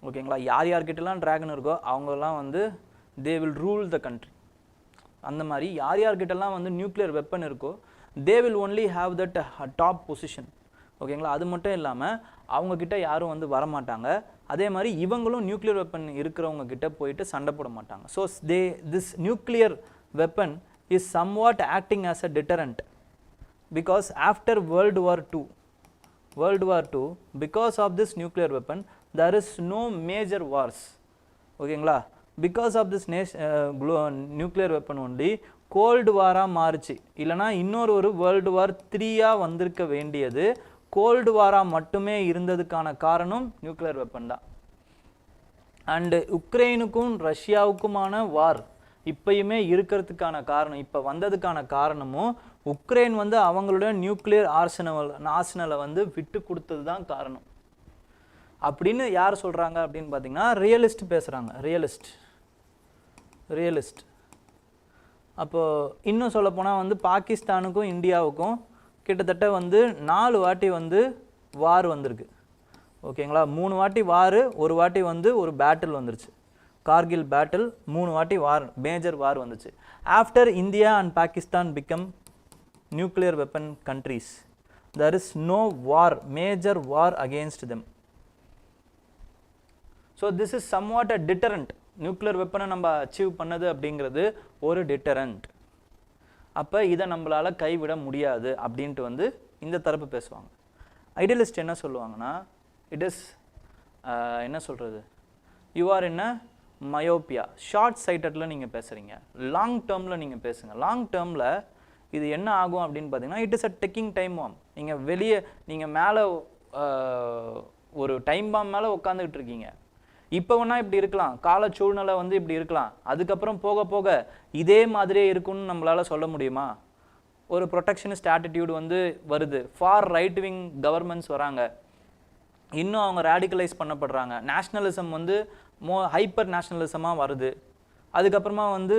Speaker 1: ஓகேங்களா? யார்கிட்டலாம் ட்ராகன் இருக்கோ அவங்கெல்லாம் வந்து they will rule the country. அந்த மாதிரி யார்கிட்டலாம் வந்து நியூக்ளியர் வெப்பன் இருக்கோ they will only have that top position. ஓகேங்களா? அது மட்டும் இல்லாமல் அவங்கக்கிட்ட யாரும் வந்து வரமாட்டாங்க. அதே மாதிரி இவங்களும் நியூக்ளியர் வெப்பன் இருக்கிறவங்க கிட்ட போயிட்டு சண்டை போட மாட்டாங்க. So this nuclear weapon is somewhat acting as a deterrent, because after World War II, because of this nuclear weapon there is no major wars. ஓகேங்களா? because of this nuclear weapon only cold war மாறுச்சு. இல்லைனா இன்னொரு World War III வந்திருக்க வேண்டியது cold war மட்டுமே இருந்ததுக்கான காரணம் nuclear weapon தான். And உக்ரைனுக்கும் ரஷ்யாவுக்குமான வார் இப்பயுமே இருக்கிறதுக்கான காரணம், இப்போ வந்ததுக்கான காரணமும் உக்ரைன் வந்து அவங்களோட நியூக்ளியர் ஆர்சனலை வந்து விட்டு கொடுத்தது தான் காரணம் அப்படின்னு யார் சொல்கிறாங்க அப்படின்னு பார்த்தீங்கன்னா ரியலிஸ்ட் பேசுகிறாங்க. ரியலிஸ்ட் அப்போது இன்னும் சொல்லப்போனால் வந்து பாகிஸ்தானுக்கும் இந்தியாவுக்கும் கிட்டத்தட்ட வந்து 4 வாட்டி வந்து வார் வந்திருக்கு. ஓகேங்களா? 3 வாட்டி வார், ஒரு வாட்டி வந்து ஒரு பேட்டில் வந்துருச்சு, கார்கில் பேட்டில். 3 வாட்டி வார், மேஜர் வார் வந்துச்சு. After India and Pakistan become nuclear weapon countries, there is no war, major war against them. So this is somewhat a deterrent. Nuclear வெப்பனை நம்ம அச்சீவ் பண்ணது அப்படிங்கிறது ஒரு டிட்டரண்ட். அப்போ இதை நம்மளால் கைவிட முடியாது அப்படின்ட்டு வந்து இந்த தரப்பு பேசுவாங்க. ஐடியலிஸ்ட் என்ன சொல்லுவாங்கன்னா, இட் இஸ் என்ன சொல்கிறது, you are in a myopia, short சைட்டடில் நீங்கள் பேசுகிறீங்க, லாங் டேர்மில் நீங்கள் பேசுங்க. லாங் டேர்மில் இது என்ன ஆகும் அப்படின்னு பார்த்தீங்கன்னா, it is a ticking time bomb. நீங்கள் வெளியே நீங்கள் மேலே ஒரு டைம் பாம் மேலே உட்காந்துக்கிட்டு இருக்கீங்க. இப்போ வேணா இப்படி இருக்கலாம், கால சூழ்நிலை வந்து இப்படி இருக்கலாம், அதுக்கப்புறம் போக போக இதே மாதிரியே இருக்குன்னு நம்மளால் சொல்ல முடியுமா? ஒரு ப்ரொடெக்ஷனிஸ்ட் ஆட்டிடியூடு வந்து வருது, ஃபார் ரைட் விங் கவர்மெண்ட்ஸ் வராங்க, இன்னும் அவங்க ரேடிகலைஸ் பண்ணப்படுறாங்க, நேஷ்னலிசம் வந்து ஹைப்பர் நேஷ்னலிசமாக வருது. அதுக்கப்புறமா வந்து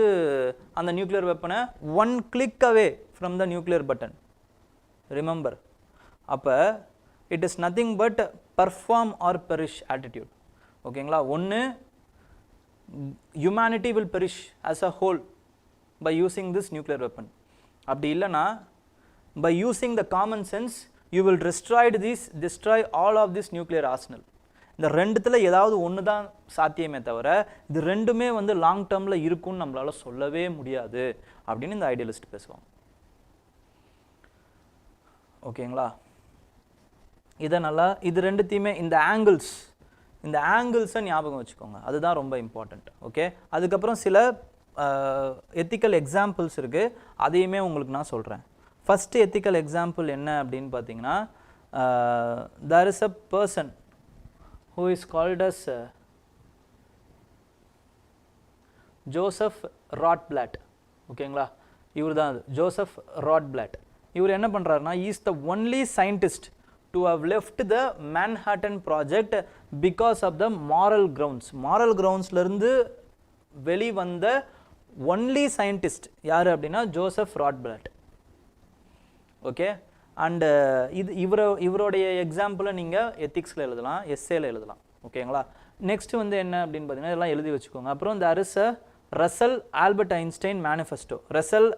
Speaker 1: அந்த நியூக்ளியர் வெப்பனை 1 click away from the nuclear button. Remember, அப்போ it is nothing but perform or perish attitude. ஓகேங்களா? ஒன்று humanity will perish as a whole by using this nuclear weapon. அப்படி இல்லைனா by using the common sense you will destroy all of this nuclear arsenal. இந்த ரெண்டுத்தில் ஏதாவது ஒன்று தான் சாத்தியமே தவிர இது ரெண்டுமே வந்து லாங் டேர்மில் இருக்கும்னு நம்மளால் சொல்லவே முடியாது அப்படின்னு இந்த ஐடியலிஸ்ட் பேசுவாங்க. ஓகேங்களா? இதை நல்லா இது ரெண்டுத்தையுமே இந்த ஆங்கிள்ஸை ஞாபகம் வச்சுக்கோங்க, அதுதான் ரொம்ப இம்பார்ட்டண்ட். ஓகே, அதுக்கப்புறம் சில எத்திக்கல் எக்ஸாம்பிள்ஸ் இருக்குது, அதையுமே உங்களுக்கு நான் சொல்கிறேன். ஃபஸ்ட்டு எத்திக்கல் எக்ஸாம்பிள் என்ன அப்படின்னு பார்த்தீங்கன்னா, there is a person who is called as Joseph Rotblat. ஓகேங்களா? இவர் தான் ஜோசப் ராட்பிளாட். இவர் என்ன பண்ணுறாருன்னா, is the only scientist to have left the Manhattan project because of the moral grounds. moral groundsல இருந்து வெளிவந்த ஒன்லி சயின்டிஸ்ட் யார் அப்படின்னா ஜோசப் ராட்பிளட். ஓகே, அண்டு இவருடைய எக்ஸாம்பிளை நீங்கள் எத்திக்ஸில் எழுதலாம், எஸ்ஏல எழுதலாம். ஓகேங்களா. நெக்ஸ்ட் வந்து என்ன அப்படின்னு பார்த்தீங்கன்னா இதெல்லாம் எழுதி வச்சுக்கோங்க. அப்புறம் இந்த அரிச Russell Albert Einstein Manifesto, Russell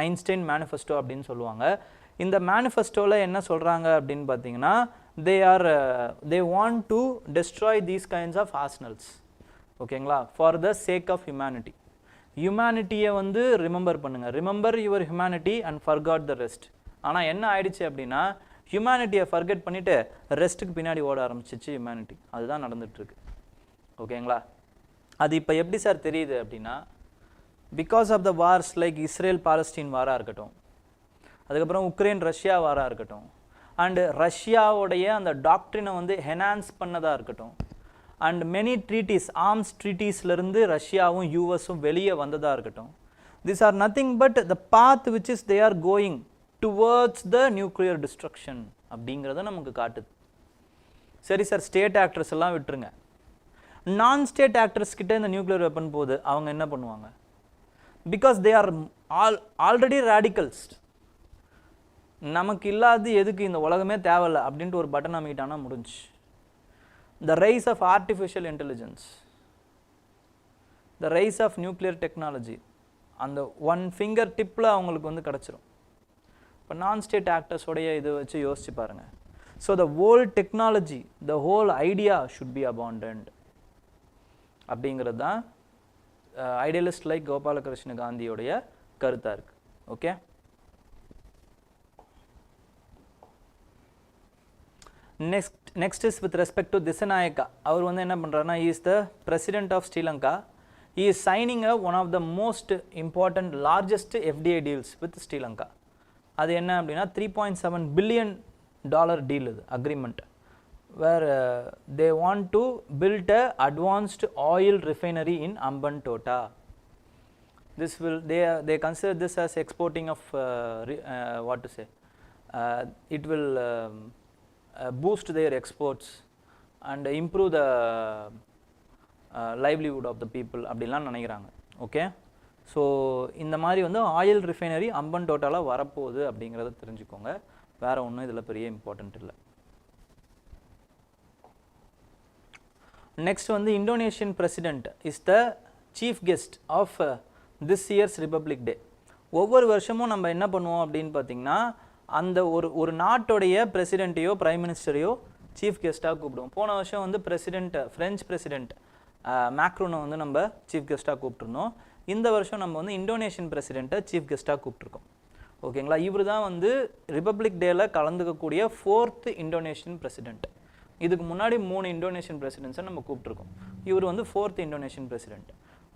Speaker 1: Einstein Manifesto அப்படின்னு சொல்லுவாங்க. இந்த மேனிஃபெஸ்டோவில் என்ன சொல்கிறாங்க அப்படின்னு பார்த்தீங்கன்னா they want to destroy these kinds of arsenals. ஓகேங்களா, for the sake of humanity. ஹியூமனிட்டியை வந்து ரிமெம்பர் பண்ணுங்கள், remember your humanity and forget the rest. ஆனால் என்ன ஆயிடுச்சு அப்படின்னா ஹியூமனிட்டியை ஃபர்கெட் பண்ணிவிட்டு ரெஸ்ட்டுக்கு பின்னாடி ஓட ஆரம்பிச்சிச்சு ஹியூமனிட்டி. அதுதான் நடந்துகிட்ருக்கு. ஓகேங்களா. அது இப்போ எப்படி சார் தெரியுது அப்படின்னா because of the wars like Israel Palestine வாராக இருக்கட்டும், அதுக்கப்புறம் உக்ரைன் ரஷ்யா வாராக இருக்கட்டும், அண்டு ரஷ்யாவுடைய அந்த டாக்ட்ரினை வந்து என்ஹான்ஸ் பண்ணதாக இருக்கட்டும், அண்ட் மெனி ட்ரீட்டிஸ் ஆர்ம்ஸ் ட்ரீட்டிஸ்லேருந்து ரஷ்யாவும் யூஎஸும் வெளியே வந்ததாக இருக்கட்டும், this are nothing but the path which is they are going towards the nuclear destruction அப்படிங்கிறத நமக்கு காட்டுது. சரி சார், ஸ்டேட் ஆக்டர்ஸ் எல்லாம் விட்டுருங்க, நான் ஸ்டேட் ஆக்டர்ஸ் கிட்ட இந்த நியூக்ளியர் வெப்பன் போகுது, அவங்க என்ன பண்ணுவாங்க? Because they are already radicals. நமக்கு இல்லாது எதுக்கு இந்த உலகமே தேவையில்லை அப்படின்ட்டு ஒரு பட்டன் அமைக்கிட்டானா முடிஞ்சு. The rise of artificial intelligence, the rise of nuclear technology அந்த ஒன் ஃபிங்கர் டிப்பில் அவங்களுக்கு வந்து கிடச்சிரும். இப்போ நான் ஸ்டேட் ஆக்டர்ஸோடைய இதை வச்சு யோசிச்சு பாருங்கள். So the whole technology, the whole idea should be abundant அப்படிங்கிறது தான் ஐடியலிஸ்ட் லைக் கோபாலகிருஷ்ண காந்தியோடைய கருத்தாக இருக்குது. Okay, next is with respect to Dissanayake. அவர் வந்து என்ன பண்ணுறாருன்னா is the president of Sri Lanka. He is signing one of the most important largest FDI deals with Sri Lanka. அது என்ன அப்படின்னா $3.7 billion deal இது agreement where they want to build a advanced oil refinery in Ambantota. This will they consider this as exporting of what to say, it will boost their exports and improve the livelihood of the people அப்படிலாம் நினைக்கிறாங்க. Okay, so இந்த மாதிரி வந்து oil refinery Amphan டோட்டாலாக வரப்போகுது அப்படிங்கிறத தெரிஞ்சுக்கோங்க. வேறு ஒன்றும் இதில் பெரிய இம்பார்ட்டன்ட் இல்லை. நெக்ஸ்ட் வந்து Indonesian president is the chief guest of this year's Republic Day. ஒவ்வொரு வருஷமும் நம்ம என்ன பண்ணுவோம் அப்படின்னு பார்த்தீங்கன்னா அந்த ஒரு நாட்டோடைய பிரசிடெண்ட்டையோ பிரைம் மினிஸ்டரையோ சீஃப் கெஸ்ட்டாக கூப்பிடுவோம். போன வருஷம் வந்து ஃப்ரெஞ்ச் பிரசிடென்ட் மேக்ரோனை வந்து நம்ம சீஃப் கெஸ்ட்டாக கூப்பிட்டுருந்தோம். இந்த வருஷம் நம்ம வந்து இந்தோனேஷியன் பிரசிடெண்ட்டை சீஃப் கெஸ்ட்டாக கூப்பிட்ருக்கோம். ஓகேங்களா. இவர் தான் வந்து ரிபப்ளிக் டேயில் கலந்துக்கக்கூடிய 4th இந்தோனேஷியன் பிரசிடெண்ட். இதுக்கு முன்னாடி 3 இந்தோனேஷியன் பிரசிடென்ட்ஸை நம்ம கூப்பிட்ருக்கோம். இவர் வந்து 4th இந்தோனேஷியன் பிரசிடெண்ட்.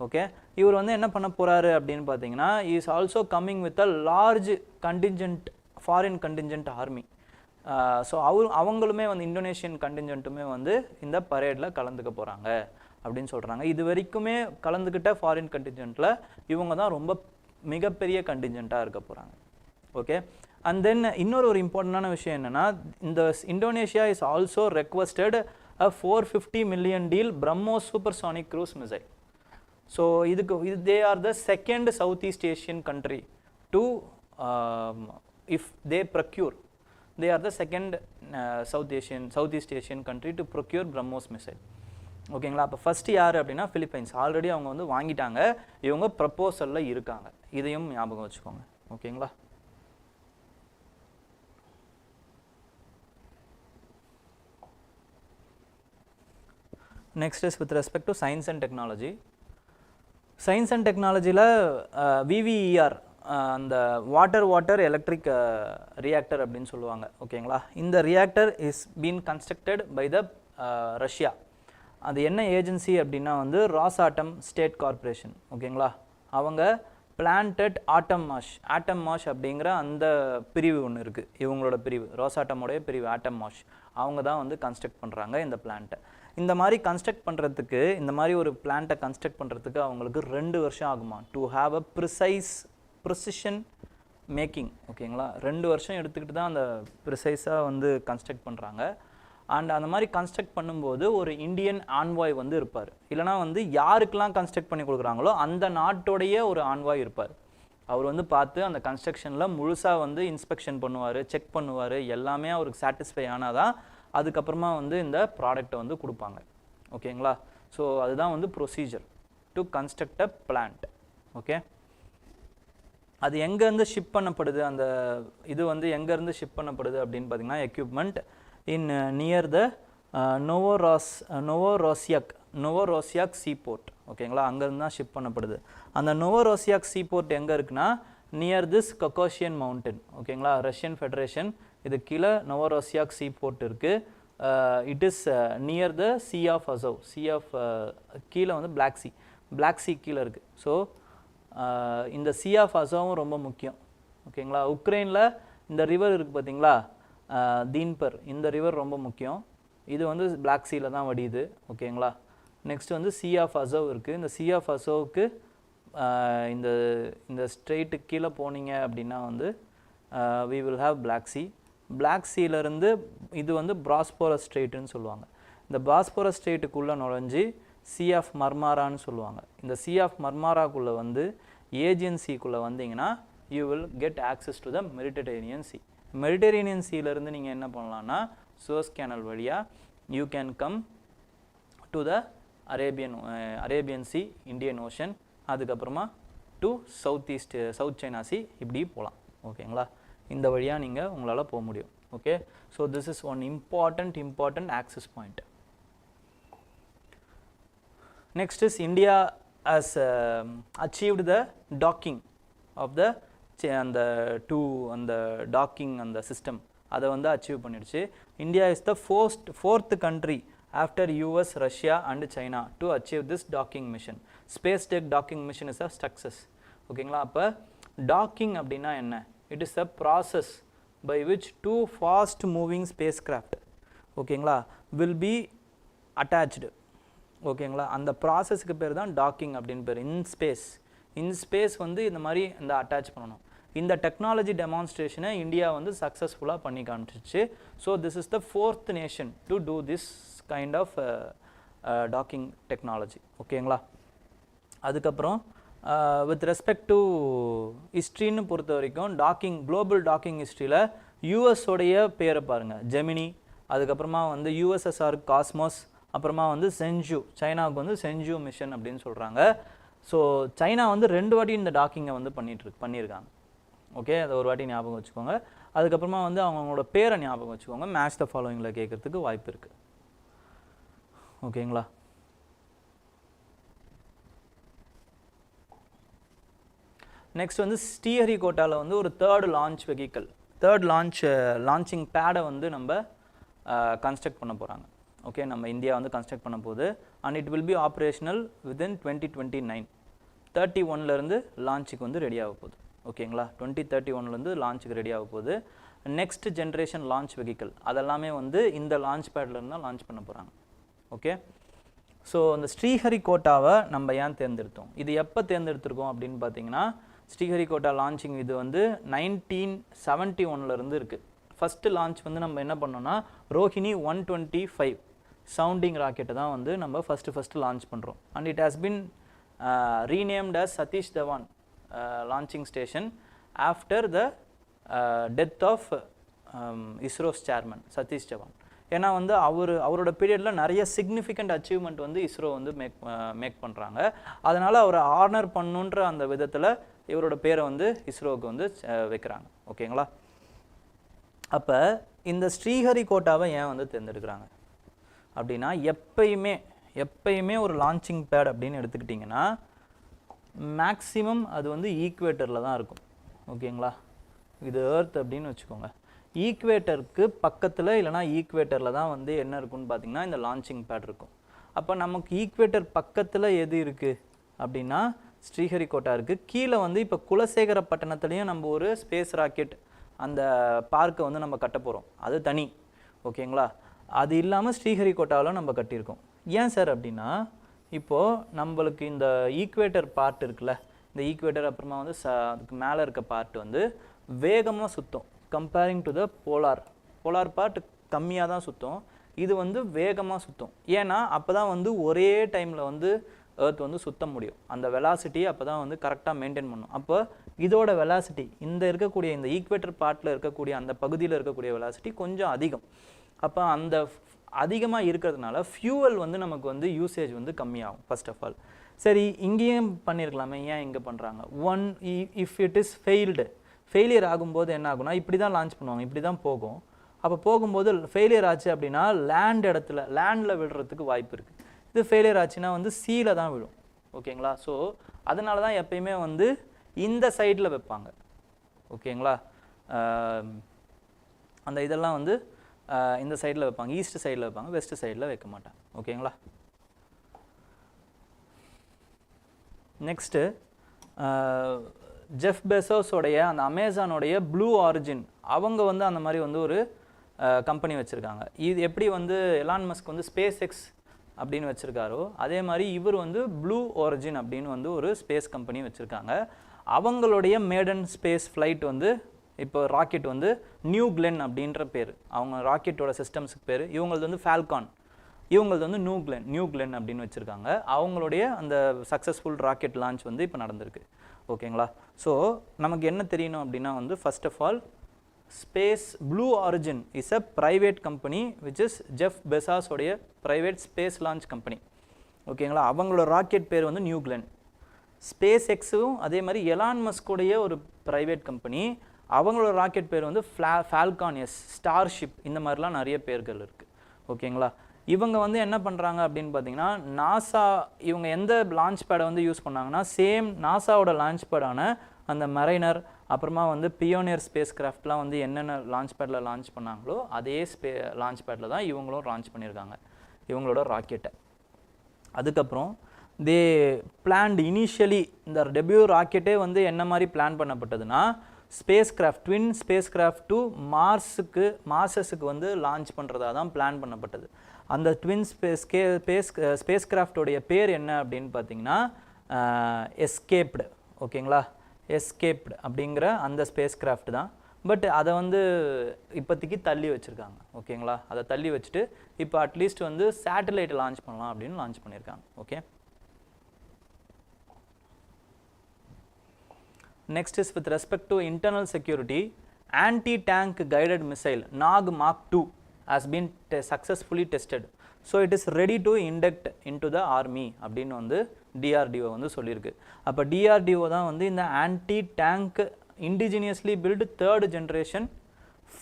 Speaker 1: ஓகே, இவர் வந்து என்ன பண்ண போகிறாரு அப்படின்னு பார்த்தீங்கன்னா is also coming with a large contingent foreign contingent army. So அவங்களுமே வந்து இந்தோனேஷியன் கண்டிஞ்சன்ட்டுமே வந்து இந்த பரேடில் கலந்துக்க போகிறாங்க அப்படின்னு சொல்கிறாங்க. இது வரைக்குமே கலந்துக்கிட்ட ஃபாரின் கண்டிஞ்சென்ட்டில் இவங்க தான் ரொம்ப மிகப்பெரிய கண்டிஞ்சென்ட்டாக இருக்க போகிறாங்க. ஓகே, அண்ட் தென் இன்னொரு இம்பார்ட்டண்டான விஷயம் என்னென்னா இந்த Indonesia is also requested a $450 million deal BrahMos supersonic cruise missile. So they are the second south east Asian country to if they procure, they are the second Southeast Asian country to procure BrahMos missile. ஓகேங்களா. அப்போ first யார் அப்படின்னா Philippines. Already அவங்க வந்து வாங்கிட்டாங்க, இவங்க ப்ரப்போசலில் இருக்காங்க. இதையும் ஞாபகம் வச்சுக்கோங்க. ஓகேங்களா. Next is with respect to science and technology. Science and டெக்னாலஜியில் VVER அந்த வாட்டர் எலக்ட்ரிக் ரியாக்டர் அப்படின்னு சொல்லுவாங்க. ஓகேங்களா. இந்த reactor is been constructed by the Russia. அது என்ன ஏஜென்சி அப்படின்னா வந்து ராஸ்ஆட்டம் ஸ்டேட் கார்பரேஷன். ஓகேங்களா. அவங்க பிளான்டட் ஆட்டம் மாஷ் அப்படிங்கிற அந்த பிரிவு ஒன்று இருக்குது. இவங்களோட பிரிவு ராஸ்ஆட்டமோடைய பிரிவு ஆட்டம் மாஷ். அவங்க தான் வந்து கன்ஸ்ட்ரக்ட் பண்ணுறாங்க இந்த பிளான்ட்டை. இந்த மாதிரி கன்ஸ்ட்ரக்ட் பண்ணுறதுக்கு, இந்த மாதிரி ஒரு பிளான்ட்டை கன்ஸ்ட்ரக்ட் பண்ணுறதுக்கு அவங்களுக்கு 2 வருஷம் ஆகுமா to have a precision making. ஓகேங்களா. 2 வருஷம் எடுத்துக்கிட்டு தான் அந்த ப்ரிசைஸாக வந்து கன்ஸ்ட்ரக்ட் பண்ணுறாங்க. அண்ட் அந்த மாதிரி கன்ஸ்ட்ரக்ட் பண்ணும்போது ஒரு இந்தியன் ஆன்வாய் வந்து இருப்பார், இல்லைனா வந்து யாருக்கெல்லாம் கன்ஸ்ட்ரக்ட் பண்ணி கொடுக்குறாங்களோ அந்த நாட்டோடைய ஒரு ஆன்வாய் இருப்பார். அவர் வந்து பார்த்து அந்த கன்ஸ்ட்ரக்ஷனில் முழுசாக வந்து இன்ஸ்பெக்ஷன் பண்ணுவார், செக் பண்ணுவார், எல்லாமே அவருக்கு சாட்டிஸ்ஃபை ஆனால் தான் அதுக்கப்புறமா வந்து இந்த ப்ராடக்டை வந்து கொடுப்பாங்க. ஓகேங்களா? ஸோ அதுதான் வந்து procedure to construct a plant. Okay, அது எங்கேருந்து ஷிப் பண்ணப்படுது, அந்த இது வந்து எங்கேருந்து ஷிப் பண்ணப்படுது அப்படின்னு பார்த்தீங்கன்னா equipment in near the Novorossiysk seaport. ஓகேங்களா? அங்கேருந்து தான் ஷிப் பண்ணப்படுது. அந்த நோவோரோசியாக் சீபோர்ட் எங்கே இருக்குன்னா நியர் திஸ் கக்கோஷியன் மவுண்டன். ஓகேங்களா? ரஷ்யன் ஃபெடரேஷன் இது கீழே நோவோரோசியாக் சீபோர்ட் இருக்குது. It is near the sea of Azov. Sea of கீழே வந்து பிளாக் சி கீழே இருக்குது. ஸோ இந்த சி ஆஃப் அசோவும் ரொம்ப முக்கியம். ஓகேங்களா? உக்ரைனில் இந்த ரிவர் இருக்குது பார்த்தீங்களா, தீன்பர், இந்த ரிவர் ரொம்ப முக்கியம். இது வந்து பிளாக் சீல தான் வடியுது. ஓகேங்களா? நெக்ஸ்ட் வந்து சி ஆஃப் அசோவ் இருக்குது. இந்த சி ஆஃப் அசோவுக்கு இந்த ஸ்ட்ரெயிட்டுக்கு கீழே போனீங்க அப்படின்னா வந்து we will have black sea. Black சீலேருந்து இது வந்து பாஸ்போரஸ் ஸ்ட்ரெயிட்டுன்னு சொல்லுவாங்க. இந்த பாஸ்போரஸ் ஸ்ட்ரெயிட்டுக்குள்ளே நுழைஞ்சி சி ஆஃப் மர்மாரான்னு சொல்லுவாங்க. இந்த சி ஆஃப் மர்மாராக்குள்ளே வந்து ஏஜியன்சிக்குள்ளே வந்தீங்கன்னா you will get access to the Mediterranean Sea. Mediterranean சீலேருந்து நீங்கள் என்ன பண்ணலான்னா சுவஸ் கேனல் வழியாக you can come to the Arabian Sea, Indian Ocean, அதுக்கப்புறமா டு சவுத் சைனா சி, இப்படி போகலாம். ஓகேங்களா? இந்த வழியாக நீங்கள் உங்களால் போக முடியும். Okay, so this is one important access point. Next is India has achieved the docking of the அந்த டாக்கிங் அந்த சிஸ்டம் அதை வந்து அச்சீவ் பண்ணிடுச்சு. India is the fourth country after US, Russia and China to achieve this docking mission. Space tech docking mission is a success. ஓகேங்களா? அப்போ docking அப்படின்னா என்ன? It is a process by which two fast moving spacecraft, ஓகேங்களா, will be attached. ஓகேங்களா? அந்த ப்ராசஸ்க்கு பேர் தான் docking அப்படின்னு பேர். இன் ஸ்பேஸ் வந்து இந்த மாதிரி இந்த அட்டாச் பண்ணணும். இந்த டெக்னாலஜி டெமான்ஸ்ட்ரேஷனை இந்தியா வந்து சக்ஸஸ்ஃபுல்லாக பண்ணி காமிச்சிச்சு. So this is the fourth nation to do this kind of docking technology. ஓகேங்களா? அதுக்கப்புறம் வித் ரெஸ்பெக்ட் டு ஹிஸ்ட்ரின்னு பொறுத்த வரைக்கும் குளோபல் டாக்கிங் ஹிஸ்ட்ரியில் யூஎஸோடைய பேரை பாருங்கள், ஜெமினி, அதுக்கப்புறமா வந்து யூஎஸ்எஸ்ஆர் காஸ்மோஸ், அப்புறமா வந்து சென்ஜூ, சைனாவுக்கு வந்து சென்ஜூ மிஷன் அப்படின்னு சொல்கிறாங்க. ஸோ சைனா வந்து 2 வாட்டி இந்த டாக்கிங்கை வந்து பண்ணியிருக்காங்க. ஓகே, அதை ஒரு வாட்டி ஞாபகம் வச்சுக்கோங்க. அதுக்கப்புறமா வந்து அவங்களோட பேரை ஞாபகம் வச்சுக்கோங்க. மேட்ச் த ஃபாலோயிங்கில் கேட்குறதுக்கு வாய்ப்பு இருக்குது. ஓகேங்களா? நெக்ஸ்ட் வந்து ஸ்ரீஹரிகோட்டாவில் வந்து ஒரு தேர்ட் லான்ச்சிங் பேடை வந்து நம்ம கன்ஸ்ட்ரக்ட் பண்ண போகிறாங்க. ஓகே, நம்ம இந்தியா வந்து கன்ஸ்ட்ரக்ட் பண்ண போகுது. And it will be operational within 2029. 31லேருந்து லான்ச்சுக்கு வந்து ரெடி ஆக போகுது. ஓகேங்களா? 2031லேருந்து லான்ச்சுக்கு ரெடி ஆக போகுது. நெக்ஸ்ட் ஜென்ரேஷன் லான்ச் வெஹிக்கிள் அதெல்லாமே வந்து இந்த லான்ச் பேட்லேருந்து தான் லான்ச் பண்ண போகிறாங்க. ஓகே, ஸோ இந்த ஸ்ரீஹரிகோட்டாவை நம்ம ஏன் தேர்ந்தெடுத்தோம், இது எப்போ தேர்ந்தெடுத்திருக்கோம் அப்படின்னு பார்த்தீங்கன்னா, ஸ்ரீஹரிகோட்டா லான்ச்சிங் இது வந்து 1971லேருந்து இருக்குது. ஃபஸ்ட்டு லான்ச் வந்து நம்ம என்ன பண்ணோம்னா ரோஹிணி 125 சவுண்டிங் ராக்கெட்டை தான் வந்து நம்ம ஃபஸ்ட்டு லான்ச் பண்ணுறோம். And it has been renamed as Satish Dhawan launching station after the death of ISRO's chairman Satish Dhawan. ஏன்னா வந்து அவரோட பீரியடில் நிறைய சிக்னிஃபிகண்ட் அச்சீவ்மெண்ட் வந்து இஸ்ரோ வந்து மேக் பண்ணுறாங்க. அதனால் அவரை ஆனர் பண்ணுன்ற அந்த விதத்தில் இவரோட பேரை வந்து இஸ்ரோவுக்கு வந்து வைக்கிறாங்க. ஓகேங்களா? அப்போ இந்த ஸ்ரீஹரிகோட்டாவை ஏன் வந்து தேர்ந்தெடுக்கிறாங்க அப்படின்னா, எப்பயுமே ஒரு லான்ச்சிங் பேட் அப்படின்னு எடுத்துக்கிட்டிங்கன்னா மேக்ஸிமம் அது வந்து ஈக்குவேட்டரில் தான் இருக்கும். ஓகேங்களா? இது எர்த் அப்படின்னு வச்சுக்கோங்க. ஈக்குவேட்டருக்கு பக்கத்தில் இல்லைனா ஈக்குவேட்டரில் தான் வந்து என்ன இருக்குன்னு பார்த்தீங்கன்னா இந்த லான்ச்சிங் பேட் இருக்கும். அப்போ நமக்கு ஈக்குவேட்டர் பக்கத்தில் எது இருக்குது அப்படின்னா ஸ்ரீஹரிகோட்டா இருக்குது. கீழே வந்து இப்போ குலசேகரப்பட்டினத்துலேயும் நம்ம ஒரு ஸ்பேஸ் ராக்கெட் அந்த பார்க்கை வந்து நம்ம கட்ட போகிறோம், அது தனி. ஓகேங்களா? அது இல்லாமல் ஸ்ரீஹரிகோட்டாவில் நம்ம கட்டியிருக்கோம். ஏன் சார் அப்படின்னா, இப்போது நம்மளுக்கு இந்த ஈக்குவேட்டர் பார்ட் இருக்குல்ல, இந்த ஈக்குவேட்டர் அப்புறமா வந்து அதுக்கு மேலே இருக்க பார்ட் வந்து வேகமாக சுற்றும் comparing to the polar part கம்மியாக தான் சுற்றும். இது வந்து வேகமாக சுற்றும். ஏன்னா அப்போ தான் வந்து ஒரே டைமில் வந்து எர்த் வந்து சுத்த முடியும். அந்த வெலாசிட்டியை அப்போ தான் வந்து கரெக்டாக மெயின்டைன் பண்ணும். அப்போ இதோட வெலாசிட்டி இந்த இருக்கக்கூடிய இந்த ஈக்குவேட்டர் பார்ட்டில் இருக்கக்கூடிய அந்த பகுதியில் இருக்கக்கூடிய வெலாசிட்டி கொஞ்சம் அதிகம். அப்போ அந்த அதிகமாக இருக்கிறதுனால ஃபியூவல் வந்து நமக்கு வந்து யூசேஜ் வந்து கம்மியாகும் ஃபர்ஸ்ட் ஆஃப் ஆல். சரி, இங்கேயும் பண்ணியிருக்கலாமே, ஏன் இங்கே பண்ணுறாங்க? One if it is failure ஆகும்போது என்ன ஆகும்னா இப்படி தான் லான்ச் பண்ணுவாங்க, இப்படி தான் போகும். அப்போ போகும்போது ஃபெயிலியர் ஆச்சு அப்படின்னா லேண்டில் விழுறதுக்கு வாய்ப்பு இருக்குது. இது ஃபெயிலியர் ஆச்சுன்னா வந்து சீல தான் விழும். ஓகேங்களா? ஸோ அதனால தான் எப்பயுமே வந்து இந்த சைடில் வைப்பாங்க. ஓகேங்களா? அந்த இதெல்லாம் வந்து இந்த சைடில் வைப்பாங்க, ஈஸ்ட் சைடில் வைப்பாங்க, வெஸ்ட் சைடில் வைக்க மாட்டாங்க. ஓகேங்களா? நெக்ஸ்ட்டு ஜெஃப் பெசோஸோடைய அந்த அமேசானோடைய ப்ளூ ஆரிஜின், அவங்க வந்து அந்த மாதிரி வந்து ஒரு கம்பெனி வச்சுருக்காங்க. இது எப்படி வந்து எலான் மஸ்க் வந்து ஸ்பேஸ் எக்ஸ் அப்படின்னு வச்சுருக்காரோ அதே மாதிரி இவர் வந்து ப்ளூ ஆரிஜின் அப்படின்னு வந்து ஒரு ஸ்பேஸ் கம்பெனி வச்சுருக்காங்க. அவங்களுடைய மேடன் ஸ்பேஸ் ஃப்ளைட் வந்து இப்போ ராக்கெட் வந்து நியூ கிளென் அப்படின்ற பேர், அவங்க ராக்கெட்டோட சிஸ்டம்ஸுக்கு பேர். இவங்களது வந்து ஃபால்கான், இவங்களது வந்து நியூ கிளென் அப்படின்னு வச்சுருக்காங்க. அவங்களுடைய அந்த சக்ஸஸ்ஃபுல் ராக்கெட் லான்ச் வந்து இப்போ நடந்திருக்கு. ஓகேங்களா? ஸோ நமக்கு என்ன தெரியணும் அப்படின்னா வந்து first of all space Blue Origin is a private company which is Jeff பெசாஸோடைய ப்ரைவேட் ஸ்பேஸ் லான்ச் கம்பெனி. ஓகேங்களா? அவங்களோட ராக்கெட் பேர் வந்து நியூ கிளென். ஸ்பேஸ் எக்ஸும் அதே மாதிரி எலான் மஸ்கோடைய ஒரு ப்ரைவேட் கம்பெனி, அவங்களோட ராக்கெட் பேர் வந்து ஃபால்கான் எஸ், ஸ்டார்ஷிப், இந்த மாதிரிலாம் நிறைய பேர்கள் இருக்குது. ஓகேங்களா? இவங்க வந்து என்ன பண்ணுறாங்க அப்படின்னு பார்த்தீங்கன்னா நாசா, இவங்க எந்த லான்ச் பேடை வந்து யூஸ் பண்ணாங்கன்னா சேம் நாசாவோட லான்ச் பேடான அந்த மெரைனர், அப்புறமா வந்து பியோனியர் ஸ்பேஸ் கிராஃப்ட்லாம் வந்து என்னென்ன லான்ச் பேடில் லான்ச் பண்ணாங்களோ அதே லான்ச் பேடில் தான் இவங்களும் லான்ச் பண்ணியிருக்காங்க இவங்களோட ராக்கெட்டை. அதுக்கப்புறம் தே பிளான்டு இனிஷியலி இந்த டெபியூ ராக்கெட்டே வந்து என்ன மாதிரி பிளான் பண்ணப்பட்டதுன்னா spacecraft, twin spacecraft to மார்சஸுக்கு வந்து லான்ச் பண்ணுறதா தான் பிளான் பண்ணப்பட்டது. அந்த ட்வின் ஸ்பேஸ் கிராஃப்டோடைய பேர் என்ன அப்படின்னு பார்த்தீங்கன்னா எஸ்கேப்டு. ஓகேங்களா? எஸ்கேப்டு அப்படிங்கிற அந்த ஸ்பேஸ் கிராஃப்ட் தான். பட் அதை வந்து இப்போதைக்கு தள்ளி வச்சுருக்காங்க. ஓகேங்களா? அதை தள்ளி வச்சுட்டு இப்போ அட்லீஸ்ட் வந்து சேட்டலைட்டை லான்ச் பண்ணலாம் அப்படின்னு லான்ச் பண்ணியிருக்காங்க. Okay, next is with respect to internal security, anti-tank guided missile NAG Mark II has been successfully tested. So it is ready to induct into the army அப்படின்னு வந்து DRDO வந்து சொல்லியிருக்கு. அப்போ DRDO தான் வந்து இந்த anti-tank indigenously built third generation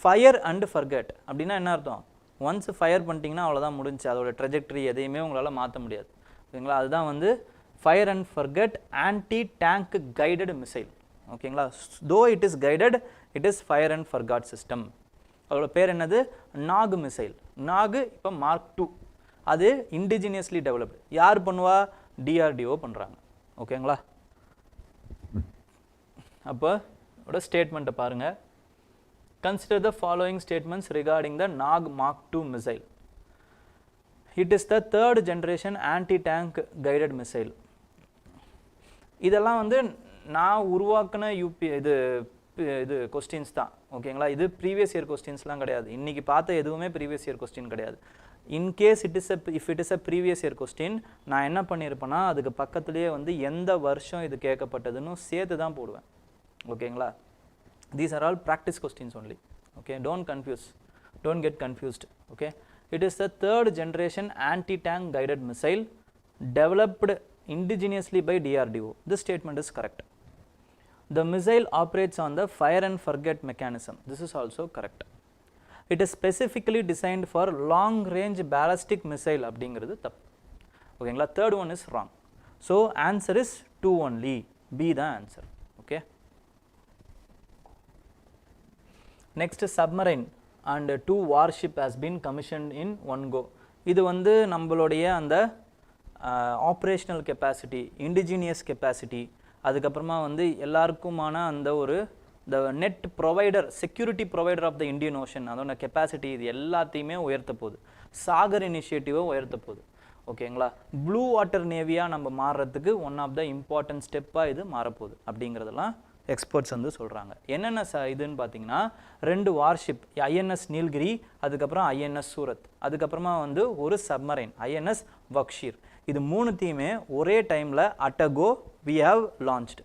Speaker 1: fire and forget அப்படின்னா என்ன அர்த்தம்? ஒன்ஸ் ஃபயர் பண்ணிட்டீங்கன்னா அவ்வளோதான் முடிஞ்சு, அதோட ட்ரெஜெக்டரி எதையுமே உங்களால் மாற்ற முடியாது. ஓகேங்களா? அதுதான் வந்து fire and forget anti-tank guided missile. ஓகேங்களா? Though it is guided, it is fire and forgot system. அதோட பேர் என்னது? Knock missile. நாக் இப்போ மார்க் II, அது இண்டிஜினியஸ்லி டெவலப்டு. யார் பண்ணுவா? DRDO பண்ணுறாங்க. ஓகேங்களா? அப்போ அதோட ஸ்டேட்மெண்ட்டை பாருங்கள். Consider the following statements regarding the knock mark II missile. It is the third generation anti tank guided missile. இதெல்லாம் வந்து நான் உருவாக்கின இது கொஸ்டின்ஸ் தான். ஓகேங்களா? இது ப்ரீவியஸ் இயர் கொஸ்டின்ஸ்லாம் கிடையாது. இன்றைக்கி பார்த்த எதுவுமே ப்ரீவியஸ் இயர் கொஸ்டின் கிடையாது. In case if it is a previous year question, நான் என்ன பண்ணியிருப்பேன்னா அதுக்கு பக்கத்துலேயே வந்து எந்த வருஷம் இது கேட்கப்பட்டதுன்னு சேர்த்து தான் போடுவேன். ஓகேங்களா? These are all practice questions only. Okay, don't get confused. Okay, it is the third generation anti tank guided missile developed indigenously by DRDO. This statement is correct. The missile operates on the fire and forget mechanism. This is also correct. It is specifically designed for long range ballistic missile அப்படிங்கிறது தப்பு. ஓகேங்களா? third one is wrong. So answer is 2 only. B the answer. Okay. Next, submarine and 2 warship has been commissioned in one go. இது வந்து நம்மளுடைய அந்த operational capacity, indigenous capacity, அதுக்கப்புறமா வந்து எல்லாருக்குமான அந்த ஒரு the net provider, security provider of the Indian ocean, அதோட கெப்பாசிட்டி, இது எல்லாத்தையுமே உயர்த்த போகுது. சாகர் இனிஷியேட்டிவை உயர்த்த போகுது. ஓகேங்களா? ப்ளூ வாட்டர் நேவியாக நம்ம மாறுறதுக்கு ஒன் ஆஃப் த இம்பார்ட்டன்ட் ஸ்டெப்பாக இது மாறப்போகுது அப்படிங்கிறதெல்லாம் எக்ஸ்பர்ட்ஸ் வந்து சொல்கிறாங்க. என்னென்ன இதுன்னு பார்த்தீங்கன்னா 2 வார்ஷிப் ஐஎன்எஸ் நீல்கிரி, அதுக்கப்புறம் ஐஎன்எஸ் சூரத், அதுக்கப்புறமா வந்து ஒரு சப்மரைன் ஐஎன்எஸ் வக்ஷீர். இது 3த்தையுமே ஒரே டைமில் at a go we have launched.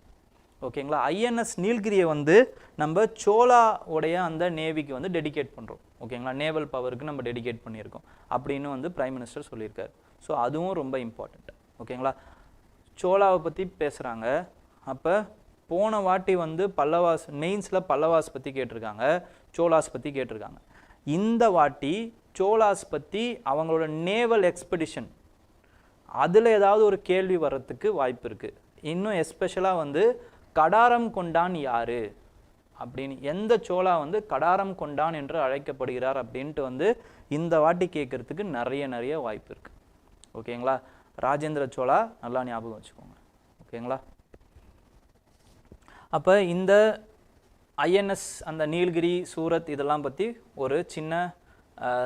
Speaker 1: ஓகேங்களா. ஐஎன்எஸ் நீல்கிரியை வந்து நம்ம சோலா உடைய அந்த நேவிக்கு வந்து டெடிகேட் பண்ணுறோம். ஓகேங்களா. நேவல் பவருக்கு நம்ம டெடிகேட் பண்ணியிருக்கோம் அப்படின்னு வந்து பிரைம் மினிஸ்டர் சொல்லியிருக்காரு. ஸோ அதுவும் ரொம்ப இம்பார்ட்டண்ட். ஓகேங்களா. சோலாவை பற்றி பேசுகிறாங்க. அப்போ போன வாட்டி வந்து பல்லவாஸ் மெயின்ஸில் பல்லவாஸ் பற்றி கேட்டிருக்காங்க, சோலாஸ் பற்றி கேட்டிருக்காங்க. இந்த வாட்டி சோலாஸ் பற்றி அவங்களோட நேவல் எக்ஸ்பெடிஷன் அதில் ஏதாவது ஒரு கேள்வி வர்றதுக்கு வாய்ப்பு இருக்குது. இன்னும் எஸ்பெஷலாக வந்து கடாரம் கொண்டான் யார் அப்படின்னு, எந்த சோலா வந்து கடாரம் கொண்டான் என்று அழைக்கப்படுகிறார் அப்படின்ட்டு வந்து இந்த வாட்டி கேட்குறதுக்கு நிறைய வாய்ப்பு இருக்குது. ஓகேங்களா. ராஜேந்திர சோலா நல்லா ஞாபகம் வச்சுக்கோங்க. ஓகேங்களா. அப்போ இந்த ஐஎன்எஸ் அந்த நீல்கிரி சூரத் இதெல்லாம் பற்றி ஒரு சின்ன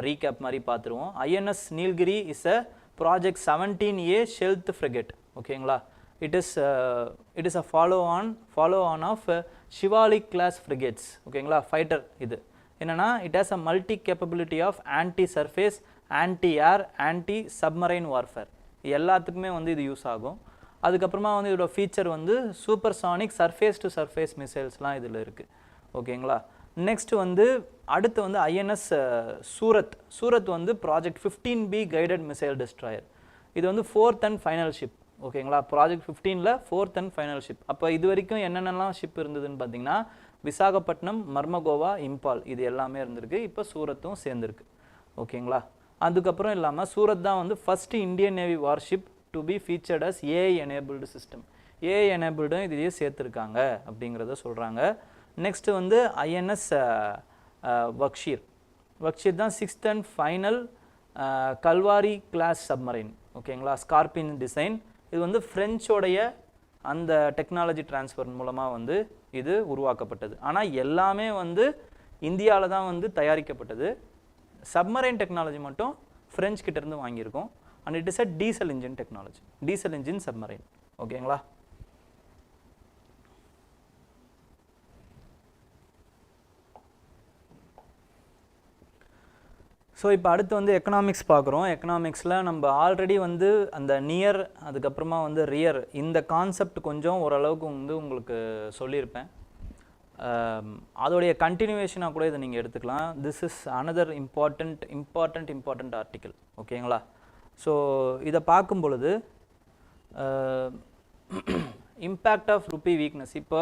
Speaker 1: ரீகேப் மாதிரி பார்த்துருவோம். INS Nilgiri is a project 17A stealth frigate. ஓகேங்களா. It is a follow on of Shivalik class frigates. ஓகேங்களா. ஃபைட்டர் இது என்னென்னா it has a multi capability of anti surface, anti air, anti submarine warfare. எல்லாத்துக்குமே வந்து இது யூஸ் ஆகும். அதுக்கப்புறமா வந்து இதோட ஃபீச்சர் வந்து சூப்பர்சானிக் சர்ஃபேஸ் டு சர்ஃபேஸ் மிசைல்ஸ்லாம் இதில் இருக்குது. ஓகேங்களா. நெக்ஸ்ட் வந்து அடுத்து வந்து ஐஎன்எஸ் சூரத் வந்து project 15B guided missile destroyer. இது வந்து 4th and ஃபைனல் ஷிப். ஓகேங்களா. ப்ராஜெக்ட் 15ல் 4th and ஃபைனல் ஷிப். அப்போ இது வரைக்கும் என்னென்னலாம் ஷிப் இருந்ததுன்னு பார்த்தீங்கன்னா விசாகப்பட்டினம், மர்மகோவா, இம்பால் இது எல்லாமே இருந்திருக்கு. இப்போ சூரத்தும் சேர்ந்துருக்கு. ஓகேங்களா. அதுக்கப்புறம் இல்லாமல் சூரத் தான் வந்து first Indian Navy warship to be featured as AI enabled system. AI எனேபிள்டும் இதையே சேர்த்துருக்காங்க அப்படிங்கிறத சொல்கிறாங்க. நெக்ஸ்ட்டு வந்து ஐஎன்எஸ் வக்ஷீர் தான் 6th and final Kalvari class submarine. ஓகேங்களா. Scorpene design. இது வந்து ஃப்ரெஞ்சோடைய அந்த டெக்னாலஜி டிரான்ஸ்ஃபர் மூலமாக வந்து இது உருவாக்கப்பட்டது. ஆனால் எல்லாமே வந்து இந்தியாவில் தான் வந்து தயாரிக்கப்பட்டது. சப்மரைன் டெக்னாலஜி மட்டும் ஃப்ரெஞ்ச் கிட்டேருந்து வாங்கியிருக்கோம். and it is a diesel engine technology, diesel engine submarine. ஓகேங்களா. ஸோ இப்போ அடுத்து வந்து எக்கனாமிக்ஸ் பார்க்குறோம். எக்கனாமிக்ஸில் நம்ம ஆல்ரெடி வந்து அந்த நியர் அதுக்கப்புறமா வந்து ரியர் இந்த கான்செப்ட் கொஞ்சம் ஓரளவுக்கு வந்து உங்களுக்கு சொல்லியிருப்பேன். அதோடைய கண்டினியூவேஷனாக கூட இதை நீங்கள் எடுத்துக்கலாம். This is another important article. ஓகேங்களா. ஸோ இதை பார்க்கும் பொழுது இம்பேக்ட் ஆஃப் ருப்பி வீக்னஸ். இப்போ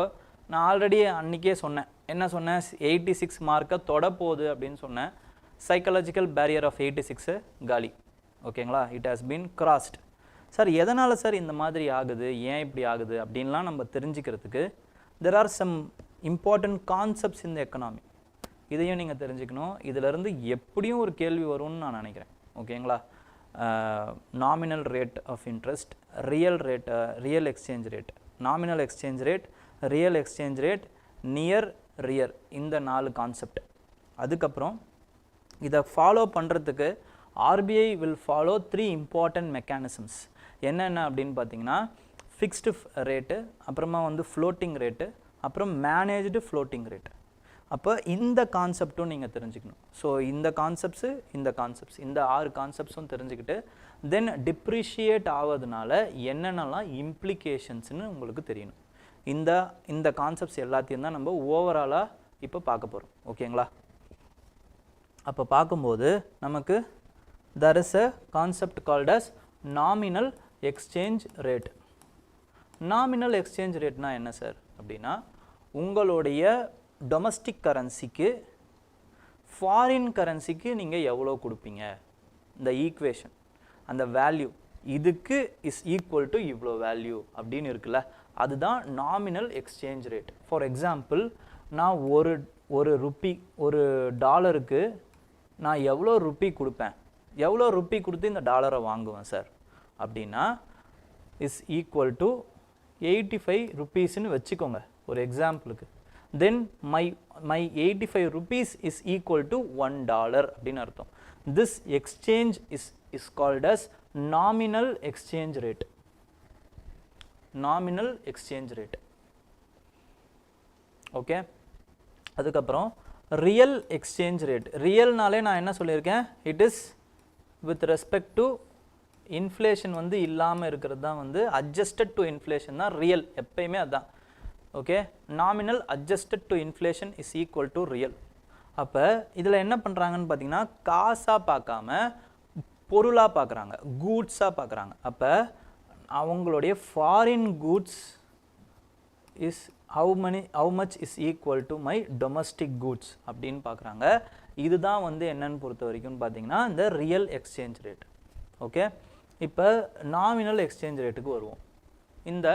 Speaker 1: நான் ஆல்ரெடி அன்றைக்கே சொன்னேன். என்ன சொன்னேன்? 86 மார்க்கை தொடப்போகுது அப்படின்னு சொன்னேன். சைக்காலஜிக்கல் பேரியர் ஆஃப் 86 காலி. ஓகேங்களா. It has been crossed. Sir எதனால் சார் இந்த மாதிரி ஆகுது, ஏன் இப்படி ஆகுது அப்படின்லாம் நம்ம தெரிஞ்சுக்கிறதுக்கு there are some important concepts in the economy. இதையும் நீங்கள் தெரிஞ்சுக்கணும். இதிலேருந்து எப்படியும் ஒரு கேள்வி வரும்னு நான் நினைக்கிறேன். ஓகேங்களா. Nominal rate of interest, real exchange rate, nominal exchange rate, real exchange rate, near rear, இந்த 4 கான்செப்ட். அதுக்கப்புறம் இதை ஃபாலோ பண்ணுறதுக்கு RBI will follow 3 important mechanisms. என்னென்ன அப்படின்னு பார்த்தீங்கன்னா ஃபிக்ஸ்டு ரேட்டு, அப்புறமா வந்து ஃப்ளோட்டிங் ரேட்டு, அப்புறம் மேனேஜ்டு ஃப்ளோட்டிங் ரேட்டு. அப்போ இந்த கான்செப்டும் நீங்கள் தெரிஞ்சுக்கணும். ஸோ இந்த கான்செப்ட்ஸு இந்த 6 கான்செப்ட்ஸும் தெரிஞ்சுக்கிட்டு தென் டிப்ரிஷியேட் ஆவதுனால என்னென்னலாம் இம்ப்ளிகேஷன்ஸ்னு உங்களுக்கு தெரியணும். இந்த கான்செப்ட்ஸ் எல்லாத்தையும் தான் நம்ம ஓவராலாக இப்போ பார்க்க போகிறோம். ஓகேங்களா. அப்போ பார்க்கும்போது நமக்கு there is a concept called as nominal exchange rate. nominal exchange rate னா என்ன சார் அப்படின்னா உங்களுடைய டொமஸ்டிக் கரன்சிக்கு ஃபாரின் கரன்சிக்கு நீங்கள் எவ்வளோ கொடுப்பீங்க, இந்த ஈக்குவேஷன் அந்த வேல்யூ இதுக்கு இஸ் ஈக்குவல் டு இவ்வளோ வேல்யூ அப்படின்னு இருக்குல்ல, அதுதான் nominal exchange rate. For example நான் ஒரு ருப்பி ஒரு டாலருக்கு நான் எவ்வளோ ருப்பி கொடுப்பேன், எவ்வளோ ருப்பி கொடுத்து இந்த டாலரை வாங்குவேன் சார் அப்படின்னா இஸ் ஈக்குவல் டு 85 ருப்பீஸ்ன்னு வச்சுக்கோங்க ஒரு எக்ஸாம்பிளுக்கு. Then my 85 rupees is equal to $1 அப்படின்னு அர்த்தம். This exchange is called as nominal exchange rate. Nominal exchange rate. Okay. அதுக்கப்புறம் ரியல் எக்ஸ்சேஞ்ச் ரேட். ரியல்னாலே நான் என்ன சொல்லியிருக்கேன், it is with respect to inflation வந்து இல்லாமல் இருக்கிறது தான் வந்து அட்ஜஸ்டட் டு இன்ஃப்ளேஷன் தான் ரியல், எப்பயுமே அதுதான். Okay, nominal adjusted to inflation is equal to real. அப்போ இதில் என்ன பண்ணுறாங்கன்னு பார்த்தீங்கன்னா காசாக பார்க்காம பொருளாக பார்க்குறாங்க, கூட்ஸாக பார்க்குறாங்க. அப்போ அவங்களுடைய foreign goods is how much is equal to my domestic goods அப்படின்னு பார்க்குறாங்க. இதுதான் வந்து என்னன்னு பொறுத்த வரைக்கும் பார்த்தீங்கன்னா இந்த ரியல் எக்ஸ்சேஞ்ச் ரேட். ஓகே, இப்போ நாமினல் எக்ஸ்சேஞ்ச் ரேட்டுக்கு வருவோம். இந்த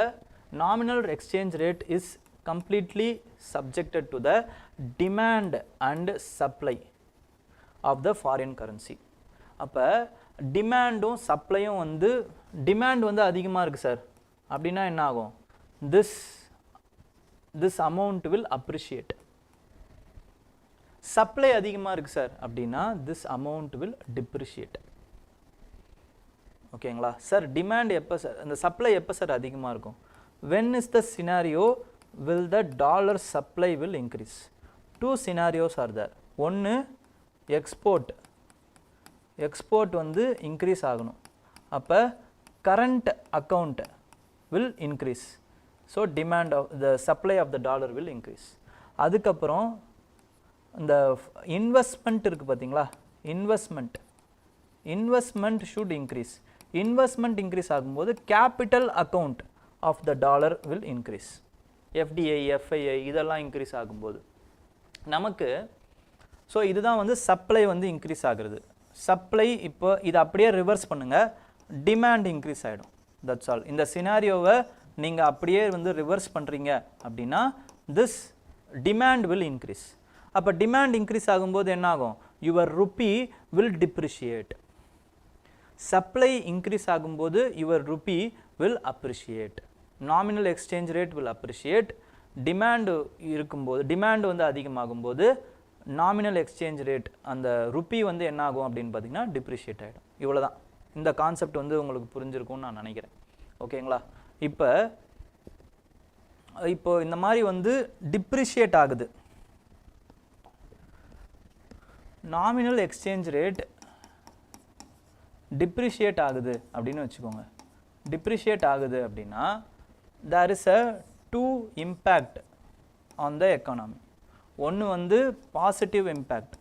Speaker 1: nominal exchange rate is completely subjected to the demand and supply of the foreign currency. அப்போ டிமாண்டும் சப்ளையும் வந்து டிமாண்ட் வந்து அதிகமாக இருக்குது சார் அப்படின்னா என்ன ஆகும், this amount will appreciate. Supply அதிகமாக இருக்குது சார் அப்படின்னா this amount will depreciate. ஓகேங்களா சார், டிமாண்ட் எப்போ சார், அந்த சப்ளை எப்போ சார் அதிகமாக இருக்கும், when is the scenario will the dollar supply will increase. Two scenarios are there. ஒன்று எக்ஸ்போர்ட் வந்து இன்க்ரீஸ் ஆகணும், அப்போ current account will increase, so demand of the supply of the dollar will increase. அதுக்கப்புறம் இந்த investment இருக்குது பார்த்தீங்களா, investment should increase. Investment increase ஆகும்போது capital account of the dollar will increase. FDI, FII இதெல்லாம் increase ஆகும்போது நமக்கு ஸோ இதுதான் வந்து சப்ளை வந்து இன்க்ரீஸ் ஆகுறது. சப்ளை இப்போ இதை அப்படியே ரிவர்ஸ் பண்ணுங்கள், டிமாண்ட் இன்க்ரீஸ் ஆகிடும். That's all. இந்த சினாரியோவை நீங்கள் அப்படியே வந்து ரிவர்ஸ் பண்ணுறீங்க அப்படின்னா திஸ் டிமாண்ட் வில் இன்க்ரீஸ். அப்போ டிமாண்ட் இன்க்ரீஸ் ஆகும்போது என்ன ஆகும், your rupee will depreciate. Supply increase ஆகும்போது your rupee will appreciate. Nominal exchange rate will appreciate. Demand இருக்கும்போது, டிமாண்டு வந்து அதிகமாகும்போது நாமினல் எக்ஸ்சேஞ்ச் ரேட் அந்த ருப்பி வந்து என்ன ஆகும் அப்படின்னு பார்த்தீங்கன்னா டிப்ரிஷியேட் ஆகிடும். இவ்வளோ தான். இந்த கான்செப்ட் வந்து உங்களுக்கு புரிஞ்சிருக்கும்னு நான் நினைக்கிறேன். ஓகேங்களா, இப்போ இந்த மாதிரி வந்து டிப்ரிஷியேட் ஆகுது, நாமினல் எக்ஸ்சேஞ்ச் ரேட் டிப்ரிஷியேட் ஆகுது அப்படின்னு வச்சுக்கோங்க. டிப்ரிஷியேட் ஆகுது அப்படின்னா there is a two impact on the economy. ஒன்று வந்து positive impact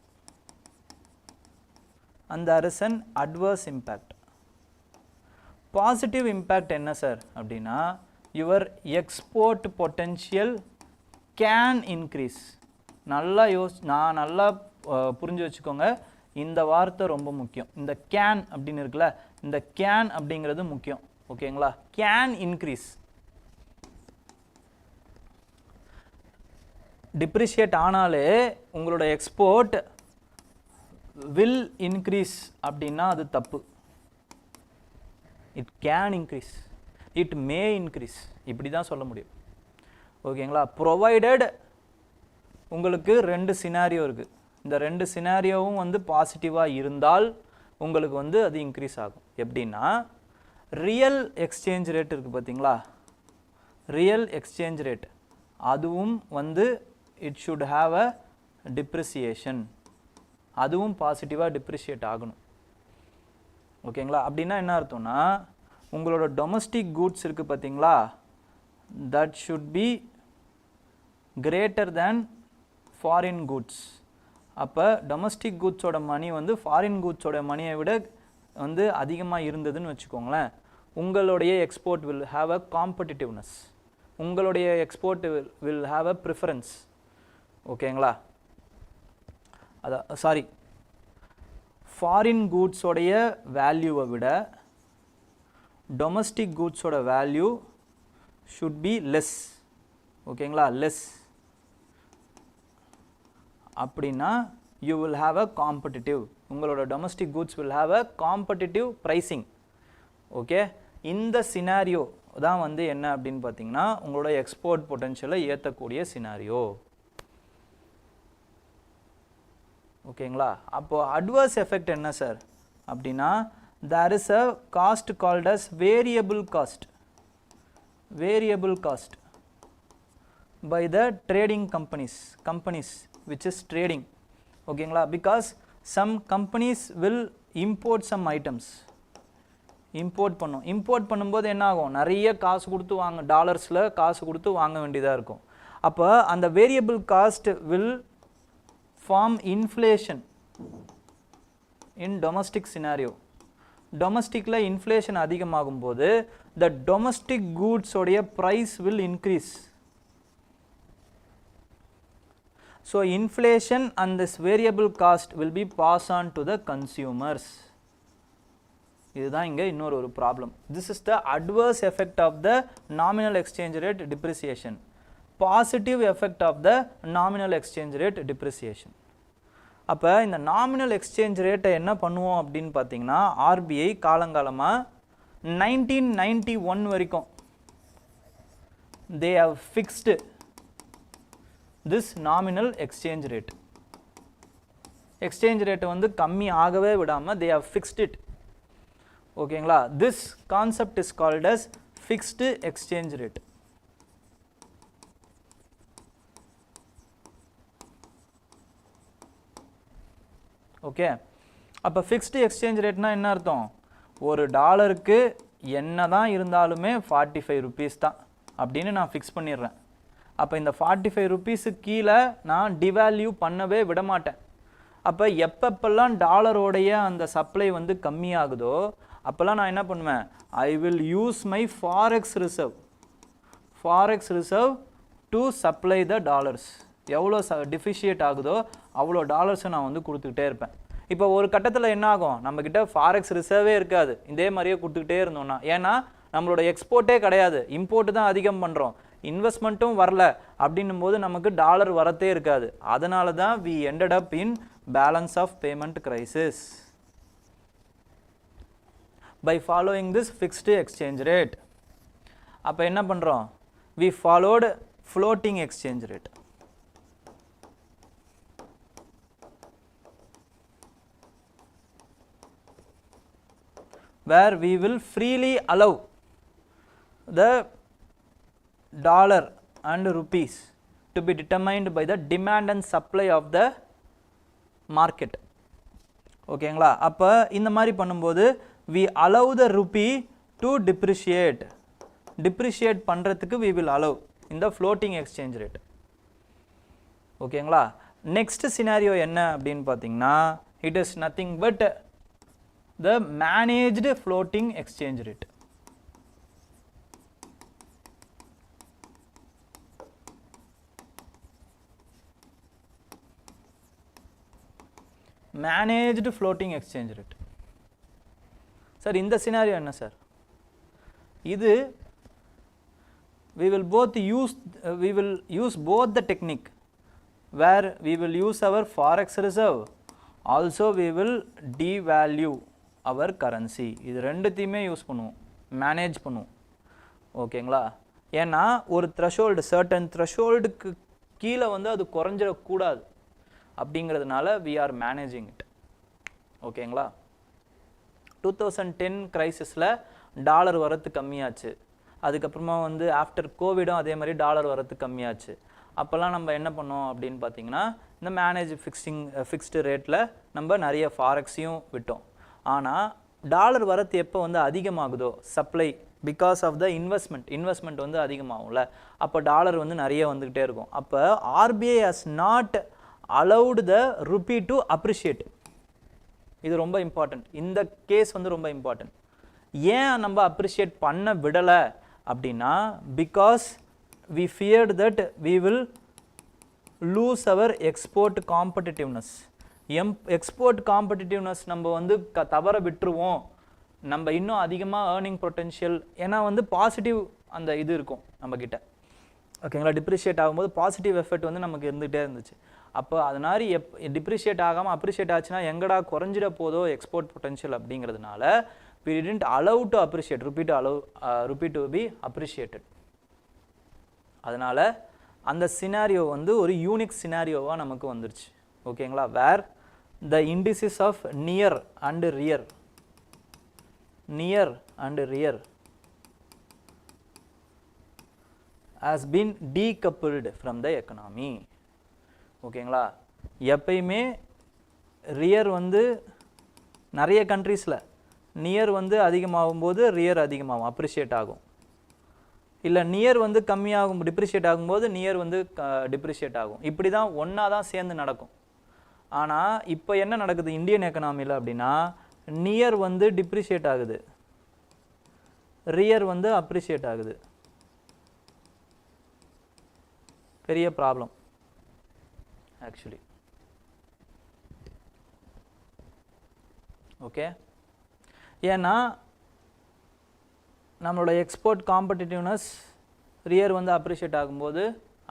Speaker 1: and there is an adverse impact. Positive impact என்ன சார் அப்படின்னா your export potential can increase. நல்லா நல்லா புரிஞ்சு வச்சுக்கோங்க, இந்த வார்த்தை ரொம்ப முக்கியம். இந்த கேன் அப்படின்னு இருக்குல்ல, இந்த கேன் அப்படிங்கிறது முக்கியம். ஓகேங்களா, கேன் இன்க்ரீஸ். டிப்ரிஷியேட் ஆனாலே உங்களோட எக்ஸ்போர்ட் வில் இன்க்ரீஸ் அப்படின்னா அது தப்பு. It can increase, it may increase, இப்படி தான் சொல்ல முடியும். ஓகேங்களா, ப்ரொவைடட் உங்களுக்கு ரெண்டு சினாரியோ இருக்குது. இந்த ரெண்டு சினாரியோவும் வந்து பாசிட்டிவாக இருந்தால் உங்களுக்கு வந்து அது இன்க்ரீஸ் ஆகும். எப்படின்னா ரியல் எக்ஸ்சேஞ்ச் ரேட் இருக்குது பார்த்தீங்களா, ரியல் எக்ஸ்சேஞ்ச் ரேட் அதுவும் வந்து it should have a depreciation, அதுவும் பாசிட்டிவாக டிப்ரிஷியேட் ஆகணும். ஓகேங்களா, அப்படின்னா என்ன அர்த்தம்னா உங்களோட டொமஸ்டிக் கூட்ஸ் இருக்குது பார்த்தீங்களா, that should be greater than foreign goods. அப்போ டொமஸ்டிக் கூட்ஸோட மணி வந்து ஃபாரின் கூட்ஸோட மணியை விட வந்து அதிகமாக இருந்ததுன்னு வச்சுக்கோங்களேன், உங்களுடைய export will have a competitiveness, உங்களுடைய export will have a preference. ஓகேங்களா, அதான் சாரி, ஃபாரின் கூட்ஸோடைய வேல்யூவை விட டொமஸ்டிக் கூட்ஸோட வேல்யூ ஷுட் பி லெஸ். ஓகேங்களா, லெஸ் அப்படின்னா you will have a competitive, உங்களோட domestic goods will have a competitive pricing. Okay, இந்த சினாரியோ தான் வந்து என்ன அப்படின்னு பார்த்தீங்கன்னா உங்களோட எக்ஸ்போர்ட் பொட்டன்ஷியலை ஏற்றக்கூடிய சினாரியோ. ஓகேங்களா, அப்போது அட்வர்ஸ் எஃபெக்ட் என்ன சார் அப்படின்னா there is a cost called as variable cost. Variable cost. by the trading companies which is trading. ஓகேங்களா, because some companies will import some items. Import பண்ணும்போது என்ன ஆகும், நிறைய காசு கொடுத்து வாங்க, டாலர்ஸில் காசு கொடுத்து வாங்க வேண்டியதாக இருக்கும். அப்போ அந்த variable cost will form inflation in domestic scenario. டொமஸ்டிக்கில் இன்ஃப்ளேஷன் அதிகமாகும் போது த டொமஸ்டிக் கூட்ஸோடைய price will increase. So inflation and this variable cost will be pass on to the consumers. இதுதான் இங்கே இன்னொரு ஒரு problem. This is the adverse effect of the nominal exchange rate depreciation. Positive effect of the nominal exchange rate depreciation. அப்போ இந்த nominal exchange ரேட்டை என்ன பண்ணுவோம் அப்படின்னு பார்த்தீங்கன்னா, ஆர்பிஐ காலங்காலமாக 1991 வரைக்கும் they have fixed this nominal exchange rate. Exchange ரேட்டை வந்து கம்மி ஆகவே விடாமல் they have fixed it. ஓகேங்களா, this concept is called as fixed exchange rate. Okay, அப்போ ஃபிக்ஸ்டு எக்ஸ்சேஞ்ச் ரேட்னா என்ன அர்த்தம், ஒரு டாலருக்கு என்ன தான் இருந்தாலுமே 45 ருபீஸ் தான் அப்படின்னு நான் ஃபிக்ஸ் பண்ணிடுறேன். அப்போ இந்த 45 ருபீஸுக்கு கீழே நான் டிவேல்யூ பண்ணவே விட மாட்டேன். அப்போ எப்பப்பெல்லாம் டாலரோடைய அந்த சப்ளை வந்து கம்மியாகுதோ அப்போல்லாம் நான் என்ன பண்ணுவேன், I will use my forex reserve to supply the dollars. எவ்வளோ டிஃபிஷியேட் ஆகுதோ அவ்வளோ டாலர்ஸை நான் வந்து கொடுத்துக்கிட்டே இருப்பேன். இப்போ ஒரு கட்டத்தில் என்ன ஆகும், நம்மக்கிட்ட ஃபாரெக்ஸ் ரிசர்வே இருக்காது இதே மாதிரியே கொடுத்துக்கிட்டே இருந்தோம்னா. ஏன்னா நம்மளோட எக்ஸ்போர்ட்டே கிடையாது, இம்போர்ட்டு தான் அதிகம் பண்ணுறோம், இன்வெஸ்ட்மெண்ட்டும் வரல அப்படின்னும் போது நமக்கு டாலர் வரத்தே இருக்காது. அதனால தான் we ended up in balance of payment crisis by following this fixed exchange rate. அப்போ என்ன பண்ணுறோம், we followed floating exchange rate. where we will freely allow the dollar and rupees to be determined by the demand and supply of the market. ஓகேங்களா, அப்போ இந்த மாதிரி பண்ணும்போது we allow the rupee to depreciate பண்ணுறதுக்கு we will allow in the floating exchange rate. ஓகேங்களா, next scenario என்ன அப்படின்னு பார்த்தீங்கன்னா, it is nothing but the managed floating exchange rate. managed floating exchange rate. Sir இந்த சினாரியோ என்ன sir, இது we will use both the technique where we will use our forex reserve, also we will devalue our currency. இது ரெண்டுத்தையுமே use பண்ணுவோம், manage பண்ணுவோம். ஓகேங்களா, ஏன்னா ஒரு த்ரெஷோல்டு சர்டன் த்ரெஷோல்டுக்கு கீழே வந்து அது குறைஞ்சிடக்கூடாது அப்படிங்கிறதுனால we are managing it. ஓகேங்களா, 2010 கிரைசிஸில் டாலர் வரத்து கம்மியாச்சு. அதுக்கப்புறமா வந்து ஆஃப்டர் கோவிடும் அதே மாதிரி டாலர் வரத்து கம்மியாச்சு. அப்போல்லாம் நம்ம என்ன பண்ணோம் அப்படின்னு பார்த்தீங்கன்னா, இந்த ஃபிக்ஸ்டு ரேட்டில் நம்ம நிறைய ஃபாரெக்ஸையும் விட்டோம். ஆனால் டாலர் வரத்து எப்போ வந்து அதிகமாகுதோ supply because of the investment வந்து அதிகமாகும்ல, அப்போ டாலர் வந்து நிறைய வந்துக்கிட்டே இருக்கும். அப்போ RBI has not allowed the rupee to appreciate. இது ரொம்ப இம்பார்ட்டன்ட், இந்த கேஸ் வந்து ரொம்ப இம்பார்ட்டன்ட். ஏன் நம்ம அப்ரிஷியேட் பண்ண விடலை அப்படின்னா, because we feared that we will lose our export competitiveness. Export competitiveness நம்ம வந்து தவற விட்டுருவோம், நம்ம இன்னும் அதிகமாக ஏர்னிங் பொட்டென்ஷியல், ஏன்னா வந்து பாசிட்டிவ் அந்த இது இருக்கும் நம்மக்கிட்ட. ஓகேங்களா, டிப்ரிஷியேட் ஆகும்போது பாசிட்டிவ் எஃபெக்ட் வந்து நமக்கு இருந்துகிட்டே இருந்துச்சு. அப்போ அதனால டிப்ரிஷியேட் ஆகாமல் அப்ரிஷியேட் ஆச்சுன்னா எங்கடா குறைஞ்சிட போதோ எக்ஸ்போர்ட் பொட்டென்ஷியல் அப்படிங்கிறதுனால we didn't allow to appreciate rupee to be appreciated. அதனால் அந்த சினாரியோ வந்து ஒரு யூனிக் சினாரியோவாக நமக்கு வந்துருச்சு. ஓகேங்களா, where the indices of near and rear has been decoupled from the economy. ஓகேங்களா, எப்பயுமே ரியர் வந்து நிறைய கண்ட்ரீஸில் நியர் வந்து அதிகமாகும் போது ரியர் அதிகமாகும், அப்ரிஷியேட் ஆகும். இல்லை நியர் வந்து கம்மியாகும், டிப்ரிஷியேட் ஆகும்போது நியர் வந்து டிப்ரிஷியேட் ஆகும். இப்படி தான் ஒன்றா தான் சேர்ந்து நடக்கும். ஆனால் இப்போ என்ன நடக்குது இந்தியன் எக்கனாமியில் அப்படின்னா, நியர் வந்து டிப்ரிஷியேட் ஆகுது, ரியர் வந்து அப்ரிஷியேட் ஆகுது. பெரிய ப்ராப்ளம் ஆக்சுவலி. ஓகே, ஏன்னா நம்மளோட எக்ஸ்போர்ட் காம்படிட்டிவ்னஸ் ரியர் வந்து அப்ரிஷியேட் ஆகும்போது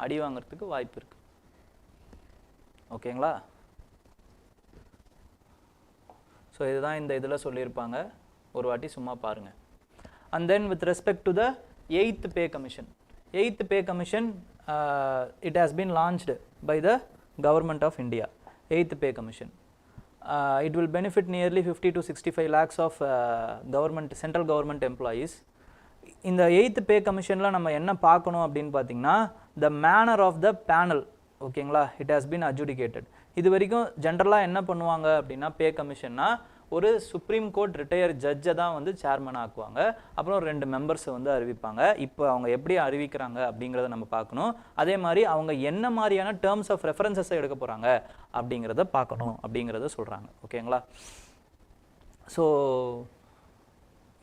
Speaker 1: அடி வாங்கிறதுக்கு வாய்ப்பு இருக்குது. ஓகேங்களா, ஸோ இதுதான் இந்த இதில் சொல்லியிருப்பாங்க, ஒரு வாட்டி சும்மா பாருங்கள். And then with respect to the 8th pay commission. 8th pay commission it has been launched by the government of India. 8th pay commission. It will benefit nearly 50 to 65 lakhs of government, central government employees. இந்த 8th pay commissionல நம்ம என்ன பார்க்கணும் அப்படின்னு பார்த்தீங்கன்னா, the manner of the panel. ஓகேங்களா, it has been adjudicated. இது வரைக்கும் ஜென்ரலாக என்ன பண்ணுவாங்க அப்படின்னா, பே கமிஷன்னா ஒரு சுப்ரீம் கோர்ட் ரிட்டையர் ஜட்ஜை தான் வந்து சேர்மன் ஆக்குவாங்க, அப்புறம் 2 மெம்பர்ஸை வந்து அறிவிப்பாங்க. இப்போ அவங்க எப்படி அறிவிக்கிறாங்க அப்படிங்கிறத நம்ம பார்க்கணும். அதே மாதிரி அவங்க என்ன மாதிரியான டேர்ம்ஸ் ஆஃப் ரெஃபரன்சஸை எடுக்க போகிறாங்க அப்படிங்கிறத பார்க்கணும் அப்படிங்கிறத சொல்கிறாங்க. ஓகேங்களா, ஸோ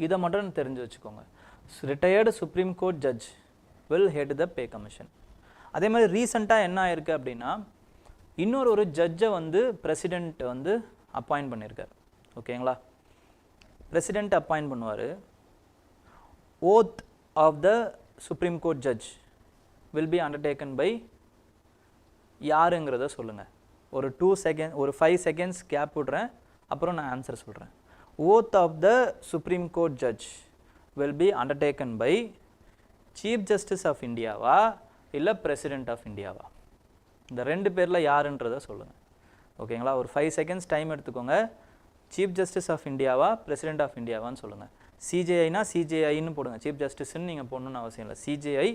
Speaker 1: இதை மட்டும் தெரிஞ்சு வச்சுக்கோங்க. Retired supreme court judge will head the pay commission. அதே மாதிரி ரீசெண்டாக என்ன ஆயிருக்கு அப்படின்னா, இன்னொரு ஜட்ஜை வந்து பிரசிடெண்ட் வந்து அப்பாயிண்ட் பண்ணியிருக்கார். ஓகேங்களா, பிரசிடெண்ட் அப்பாயிண்ட் பண்ணுவார். Oath of the supreme court judge will be undertaken by யாருங்கிறத சொல்லுங்கள். ஒரு 2 செகண்ட், ஒரு 5 செகண்ட்ஸ் கேப் விடுறேன், அப்புறம் நான் ஆன்சர் சொல்கிறேன். Oath of the supreme court judge will be undertaken by chief justice of இந்தியாவா இல்லை பிரசிடெண்ட் ஆஃப் இந்தியாவா? இந்த 2 பேரில் யாருன்றதை சொல்லுங்கள். ஓகேங்களா, ஒரு 5 செகண்ட்ஸ் டைம் எடுத்துக்கோங்க. சீஃப் ஜஸ்டிஸ் ஆஃப் இந்தியாவா பிரசிடெண்ட் ஆஃப் இந்தியாவான்னு சொல்லுங்கள். சிஜேஐனா சிஜேஐன்னு போடுங்க, சீஃப் ஜஸ்டிஸ்ன்னு நீங்கள் போடணுன்னு அவசியம் இல்லை. சிஜேஐ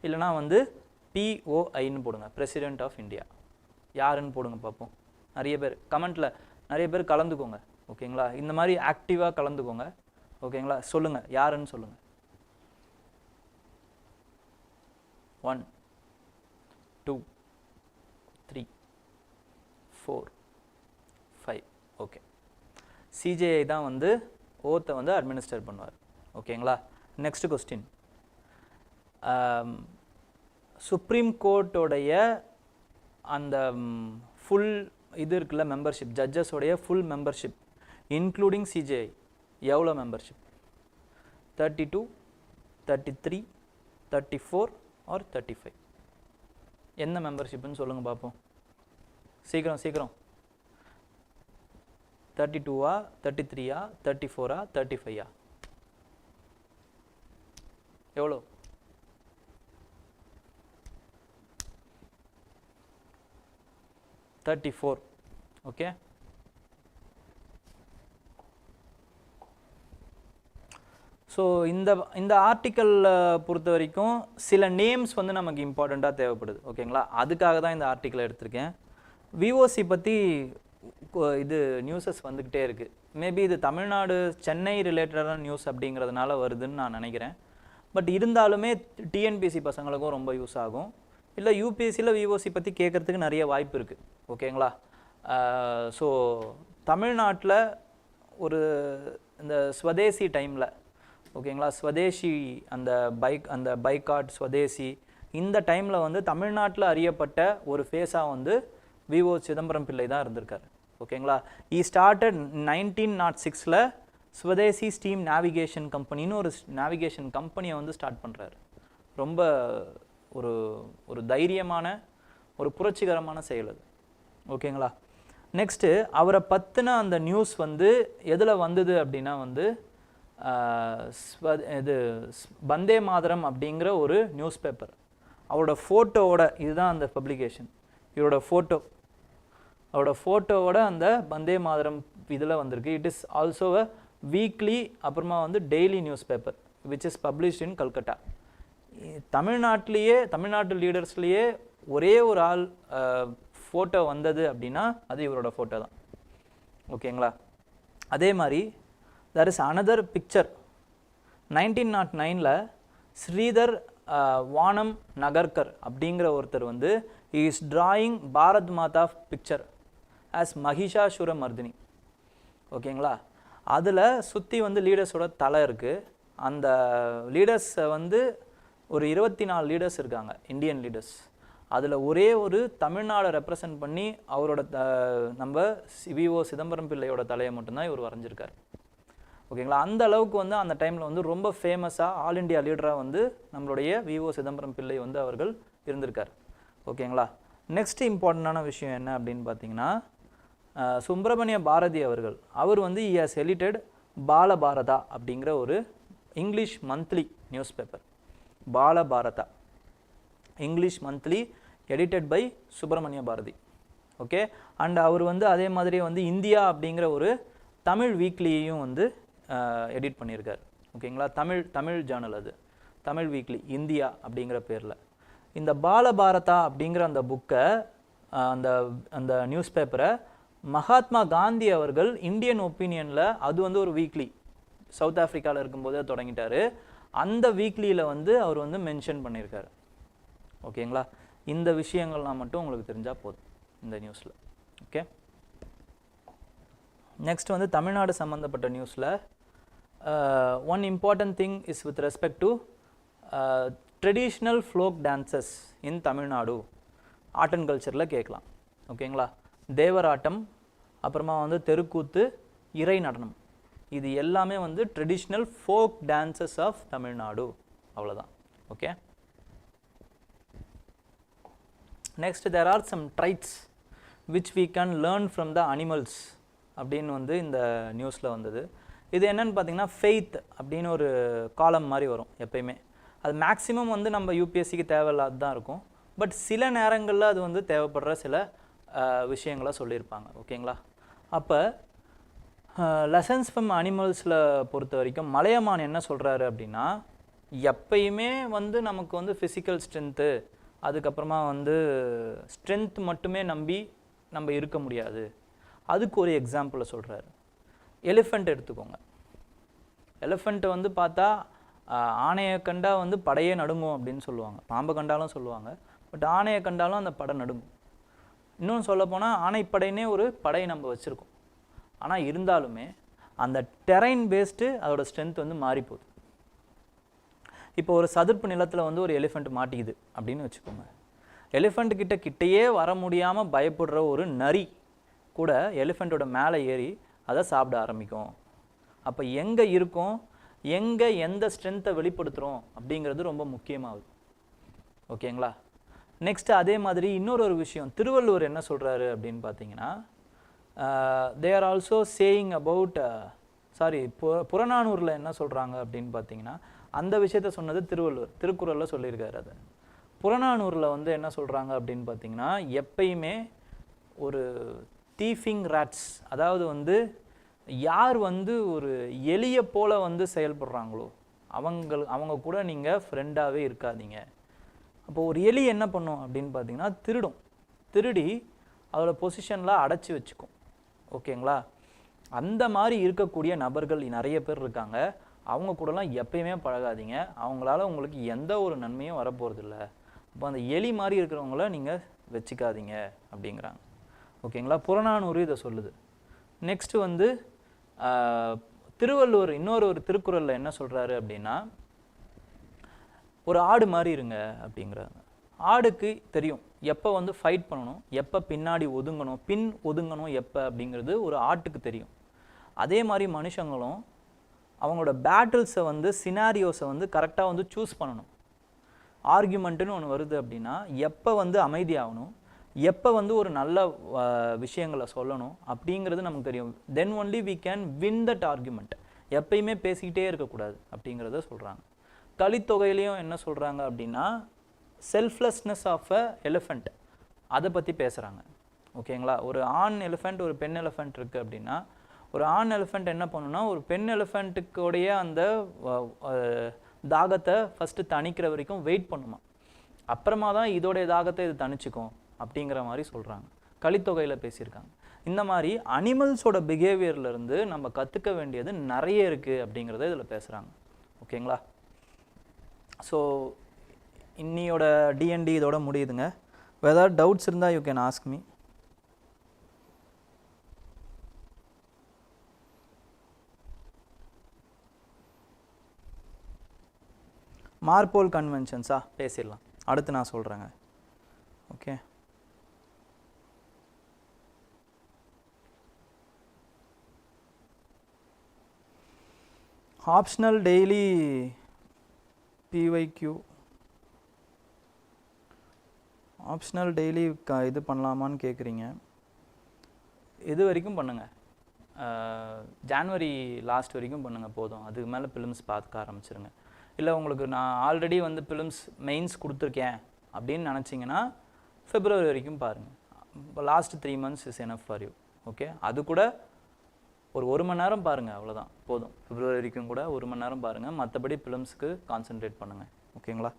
Speaker 1: இல்லைனா வந்து பிஓஐன்னு போடுங்க, பிரசிடெண்ட் ஆஃப் இந்தியா. யாருன்னு போடுங்க பார்ப்போம். நிறைய பேர் கமெண்ட்டில் நிறைய பேர் கலந்துக்கோங்க. ஓகேங்களா, இந்த மாதிரி ஆக்டிவாக கலந்துக்கோங்க. ஓகேங்களா, சொல்லுங்கள் யாருன்னு சொல்லுங்கள். 1 2 3 4 5. ஓகே, சிஜேஐ தான் வந்து ஓத்தை வந்து அட்மினிஸ்டர் பண்ணுவார். ஓகேங்களா, நெக்ஸ்ட் கொஸ்டின். சுப்ரீம் கோர்ட்டோடைய அந்த ஃபுல் இது இருக்குல்ல, மெம்பர்ஷிப், ஜட்ஜஸோடைய ஃபுல் மெம்பர்ஷிப் இன்க்ளூடிங் சிஜேஐ எவ்வளோ மெம்பர்ஷிப்? 32, 33, 34 ஆர் 35? என்ன மெம்பர்ஷிப்னு சொல்லுங்கள் பார்ப்போம். சீக்கிரம் சீக்கிரம். 32ஆ, 33ஆ, 34ஆ, 35ஆ? எவ்வளோ? 34. ஓகே, ஸோ இந்த ஆர்டிக்கலில் பொறுத்த வரைக்கும் சில நேம்ஸ் வந்து நமக்கு இம்பார்ட்டண்ட்டாக தேவைப்படுது. ஓகேங்களா, அதுக்காக தான் இந்த ஆர்டிக்கலை எடுத்திருக்கேன். விஓசி பற்றி இது நியூஸஸ் வந்துக்கிட்டே இருக்குது. மேபி இது தமிழ்நாடு சென்னை ரிலேட்டடான நியூஸ் அப்படிங்கிறதுனால வருதுன்னு நான் நினைக்கிறேன். பட் இருந்தாலுமே டிஎன்பிஎஸ்சி பசங்களுக்கும் ரொம்ப யூஸ் ஆகும். இல்லை யூபிஎஸ்சியில் விஓசி பற்றி கேட்குறதுக்கு நிறைய வாய்ப்பு இருக்குது. ஓகேங்களா, ஸோ தமிழ்நாட்டில் ஒரு இந்த ஸ்வதேசி டைமில், ஓகேங்களா, ஸ்வதேசி அந்த பைக்காட் ஸ்வதேசி இந்த டைமில் வந்து தமிழ்நாட்டில் அறியப்பட்ட ஒரு ஃபேஸாக வந்து விஓ சிதம்பரம் பிள்ளை தான் இருந்திருக்காரு. ஓகேங்களா, ஈ ஸ்டார்டட் 1906 ஸ்வதேசி ஸ்டீம் நேவிகேஷன் கம்பெனின்னு ஒரு நேவிகேஷன் கம்பெனியை வந்து ஸ்டார்ட் பண்ணுறாரு. ரொம்ப ஒரு தைரியமான ஒரு புரட்சிகரமான செயல் அது. ஓகேங்களா, நெக்ஸ்ட்டு அவரை பற்றின அந்த நியூஸ் வந்து எதில் வந்தது அப்படின்னா வந்து இது வந்தே மாதரம் அப்படிங்கிற ஒரு நியூஸ் பேப்பர், அவரோட ஃபோட்டோவோட, இதுதான் அந்த பப்ளிகேஷன், இவரோட ஃபோட்டோவோட அந்த வந்தே மாதரம் இதில் வந்திருக்கு. It is also a weekly, அப்புறமா வந்து daily news paper which is published இன் கல்கட்டா. தமிழ்நாட்டு லீடர்ஸ்லேயே ஒரே ஒரு ஆள் ஃபோட்டோ வந்தது அப்படின்னா அது இவரோட ஃபோட்டோ தான். ஓகேங்களா? அதே மாதிரி there is another picture 1909ல் Sridhar வானம் நகர்கர் அப்படிங்கிற ஒருத்தர் வந்து he is drawing Bharat Mata picture as Mahishasura Mardini. ஓகேங்களா? அதில் சுற்றி வந்து லீடர்ஸோட தலை இருக்குது. அந்த லீடர்ஸை வந்து ஒரு 24 லீடர்ஸ் இருக்காங்க, இந்தியன் லீடர்ஸ். அதில் ஒரே ஒரு தமிழ்நாடை ரெப்ரசன்ட் பண்ணி அவரோட நம்ம விஓ சிதம்பரம் பிள்ளையோட தலையை மட்டும்தான் இவர் வரைஞ்சிருக்கார். ஓகேங்களா? அந்த அளவுக்கு வந்து அந்த டைமில் வந்து ரொம்ப ஃபேமஸாக ஆல் இண்டியா லீடராக வந்து நம்மளுடைய விஓ சிதம்பரம் பிள்ளை வந்து அவர்கள் இருந்திருக்கார். ஓகேங்களா? நெக்ஸ்ட் இம்பார்ட்டண்டான விஷயம் என்ன அப்படின்னு பார்த்தீங்கன்னா, சுப்பிரமணிய பாரதி அவர் வந்து he has edited பாலபாரதா அப்படிங்கிற ஒரு English monthly newspaper. Balabharata English monthly edited by Subramania Bharati. Okay. And அவர் வந்து அதே மாதிரி வந்து இந்தியா அப்படிங்கிற ஒரு தமிழ் வீக்லியையும் வந்து எடிட் பண்ணியிருக்கார். ஓகேங்களா? தமிழ் ஜேர்னல், அது தமிழ் வீக்லி இந்தியா அப்படிங்கிற பேரில். இந்த பாலபாரதா அப்படிங்கிற அந்த புக்கை, அந்த நியூஸ் பேப்பரை மகாத்மா காந்தி அவர்கள் இந்தியன் ஒப்பீனியனில், அது வந்து ஒரு வீக்லி சவுத் ஆஃப்ரிக்காவில் இருக்கும்போதே தொடங்கிட்டார். அந்த வீக்லியில் வந்து அவர் வந்து மென்ஷன் பண்ணியிருக்காரு. ஓகேங்களா? இந்த விஷயங்கள்லாம் மட்டும் உங்களுக்கு தெரிஞ்சால் போதும் இந்த நியூஸில். ஓகே. நெக்ஸ்ட் வந்து தமிழ்நாடு சம்மந்தப்பட்ட நியூஸில் one important thing is with respect to traditional fluke dances in Tamil Nadu. Art and கல்ச்சரில் கேட்கலாம். ஓகேங்களா? தேவராட்டம், அப்புறமா வந்து தெருக்கூத்து, இறை நடனம், இது எல்லாமே வந்து traditional folk dances of Tamil Nadu. அவ்வளோதான். Okay. Next there are some traits which we can learn from the animals அப்படின்னு வந்து இந்த நியூஸில் வந்தது. இது என்னன்னு பார்த்தீங்கன்னா, ஃபெய்த் அப்படின்னு ஒரு காலம் மாதிரி வரும் எப்பயுமே. அது மேக்ஸிமம் வந்து நம்ம யூபிஎஸ்சிக்கு தேவையில்லாது தான் இருக்கும். பட் சில நேரங்களில் அது வந்து தேவைப்படுற சில விஷயங்களை சொல்லியிருப்பாங்க. ஓகேங்களா? அப்போ லெசன்ஸ் ஃப்ரம் அனிமல்ஸில் பொறுத்த வரைக்கும் மலையமான் என்ன சொல்கிறாரு அப்படின்னா, எப்பயுமே வந்து நமக்கு வந்து ஃபிசிக்கல் ஸ்ட்ரென்த்து, அதுக்கப்புறமா வந்து ஸ்ட்ரென்த் மட்டுமே நம்பி நம்ம இருக்க முடியாது. அதுக்கு ஒரு எக்ஸாம்பிளை சொல்கிறாரு. எலிஃபெண்ட் எடுத்துக்கோங்க. எலிஃபெண்ட்டை வந்து பார்த்தா ஆணையை கண்டா வந்து படையே நடுங்கும் அப்படின்னு சொல்லுவாங்க. பாம்பை கண்டாலும் சொல்லுவாங்க. பட் ஆணையை கண்டாலும் அந்த படை நடுங்கும். இன்னொன்று சொல்லப்போனால் ஆணைப்படைனே ஒரு படை நம்ம வச்சுருக்கோம். ஆனால் இருந்தாலுமே அந்த டெரைன் பேஸ்டு அதோட ஸ்ட்ரென்த் வந்து மாறிப்போகுது. இப்போ ஒரு சதுர்ப்பு நிலத்தில் வந்து ஒரு எலிஃபெண்ட் மாட்டிக்குது அப்படின்னு வச்சுக்கோங்க. எலிஃபெண்ட் கிட்டேயே வர முடியாமல் பயப்படுற ஒரு நரி கூட எலிஃபெண்ட்டோட மேலே ஏறி அதை சாப்பிட ஆரம்பிக்கும். அப்போ எங்கே இருக்கோம், எங்கே எந்த ஸ்ட்ரென்த்தை வெளிப்படுத்துகிறோம் அப்படிங்கிறது ரொம்ப முக்கியமாகுது. ஓகேங்களா? நெக்ஸ்ட்டு அதே மாதிரி இன்னொரு விஷயம் திருவள்ளுவர் என்ன சொல்கிறாரு அப்படின்னு பார்த்தீங்கன்னா, they are also saying about புறநானூரில் என்ன சொல்கிறாங்க அப்படின்னு பார்த்தீங்கன்னா, அந்த விஷயத்த சொன்னது திருவள்ளுவர் திருக்குறளில் சொல்லியிருக்காரு. அதை புறநானூரில் வந்து என்ன சொல்கிறாங்க அப்படின்னு பார்த்தீங்கன்னா, எப்பயுமே ஒரு தீஃபிங் ராட்ஸ், அதாவது வந்து யார் வந்து ஒரு எலிய போல வந்து செயல்படுறாங்களோ அவங்க கூட நீங்கள் ஃப்ரெண்டாகவே இருக்காதீங்க. அப்போ ஒரு எலி என்ன பண்ணும் அப்படின்னு பார்த்தீங்கன்னா, திருடி அதோட பொசிஷனில் அடைச்சி வச்சுக்கும். ஓகேங்களா? அந்த மாதிரி இருக்கக்கூடிய நபர்கள் நிறைய பேர் இருக்காங்க. அவங்க கூடலாம் எப்பயுமே பழகாதீங்க. அவங்களால உங்களுக்கு எந்த ஒரு நன்மையும் வரப்போகிறதில்ல. அப்போ அந்த எலி மாதிரி இருக்கிறவங்கள நீங்கள் வச்சுக்காதீங்க அப்படிங்கிறாங்க. ஓகேங்களா? புறநானூறு இதை சொல்லுது. நெக்ஸ்ட்டு வந்து திருவள்ளுவர் இன்னொரு திருக்குறளில் என்ன சொல்கிறாரு அப்படின்னா, ஒரு ஆடு மாதிரி இருங்க அப்படிங்கிறாங்க. ஆடுக்கு தெரியும் எப்போ வந்து ஃபைட் பண்ணணும், எப்போ பின்னாடி ஒதுங்கணும் எப்போ அப்படிங்கிறது ஒரு ஆட்டுக்கு தெரியும். அதே மாதிரி மனுஷங்களும் அவங்களோட பேட்டில்ஸை வந்து சினாரியோஸை வந்து கரெக்டாக வந்து சூஸ் பண்ணணும். ஆர்கியூமெண்ட்டுன்னு ஒன்று வருது அப்படின்னா எப்போ வந்து அமைதியாகணும், எப்போ வந்து ஒரு நல்ல விஷயங்களை சொல்லணும் அப்படிங்கிறது நமக்கு தெரியும். Then only we can win that argument. எப்பயுமே பேசிக்கிட்டே இருக்கக்கூடாது அப்படிங்கிறத சொல்கிறாங்க. கலித்தொகையிலையும் என்ன சொல்கிறாங்க அப்படின்னா, செல்ஃப்லெஸ்னஸ் ஆஃப் அ எலிஃபெண்ட், அதை பற்றி பேசுகிறாங்க. ஓகேங்களா? ஒரு ஆண் எலிஃபெண்ட் ஒரு பெண் எலிஃபெண்ட் இருக்குது அப்படின்னா, ஒரு ஆண் எலிஃபெண்ட் என்ன பண்ணுன்னா, ஒரு பெண் எலிஃபெண்ட்டுக்குடைய அந்த தாகத்தை ஃபஸ்ட்டு தணிக்கிற வரைக்கும் வெயிட் பண்ணுமா, அப்புறமா தான் இதோடைய தாகத்தை இது தணிச்சுக்கும் அப்படிங்கிற மாதிரி சொல்கிறாங்க. கலித்தொகையில் பேசியிருக்காங்க. இந்த மாதிரி அனிமல்ஸோட பிஹேவியர்லேருந்து நம்ம கற்றுக்க வேண்டியது நிறைய இருக்குது அப்படிங்கிறத இதில் பேசுகிறாங்க. ஓகேங்களா? ஸோ இன்னியோட டிஎன்டி இதோட முடியுதுங்க. ஏதாவது டவுட்ஸ் இருந்தால் யூ கேன் ஆஸ்க் மீ. மார்போல் கன்வென்ஷன்ஸா பேசிடலாம், அடுத்து நான் சொல்கிறேங்க. Okay, optional daily PYQ, optional daily இது பண்ணலாமான்னு கேட்குறீங்க. இது வரைக்கும் பண்ணுங்கள், ஜான்வரி லாஸ்ட் வரைக்கும் பண்ணுங்கள் போதும். அதுக்கு மேலே ஃபிலிம்ஸ் பார்க்க ஆரம்பிச்சிருங்க. இல்லை உங்களுக்கு நான் ஆல்ரெடி வந்து ஃபிலிம்ஸ் மெயின்ஸ் கொடுத்துருக்கேன் அப்படின்னு நினச்சிங்கன்னா February வரைக்கும் பாருங்கள். இப்போ last 3 months is enough for you. Okay, அது கூட ஒரு 1 மணி நேரம் பாருங்கள், அவ்வளோதான் போதும். February வரைக்கும் கூட 1 மணி நேரம் பாருங்கள், மற்றபடி ஃபிலிம்ஸ்க்கு கான்சென்ட்ரேட் பண்ணுங்கள். ஓகேங்களா?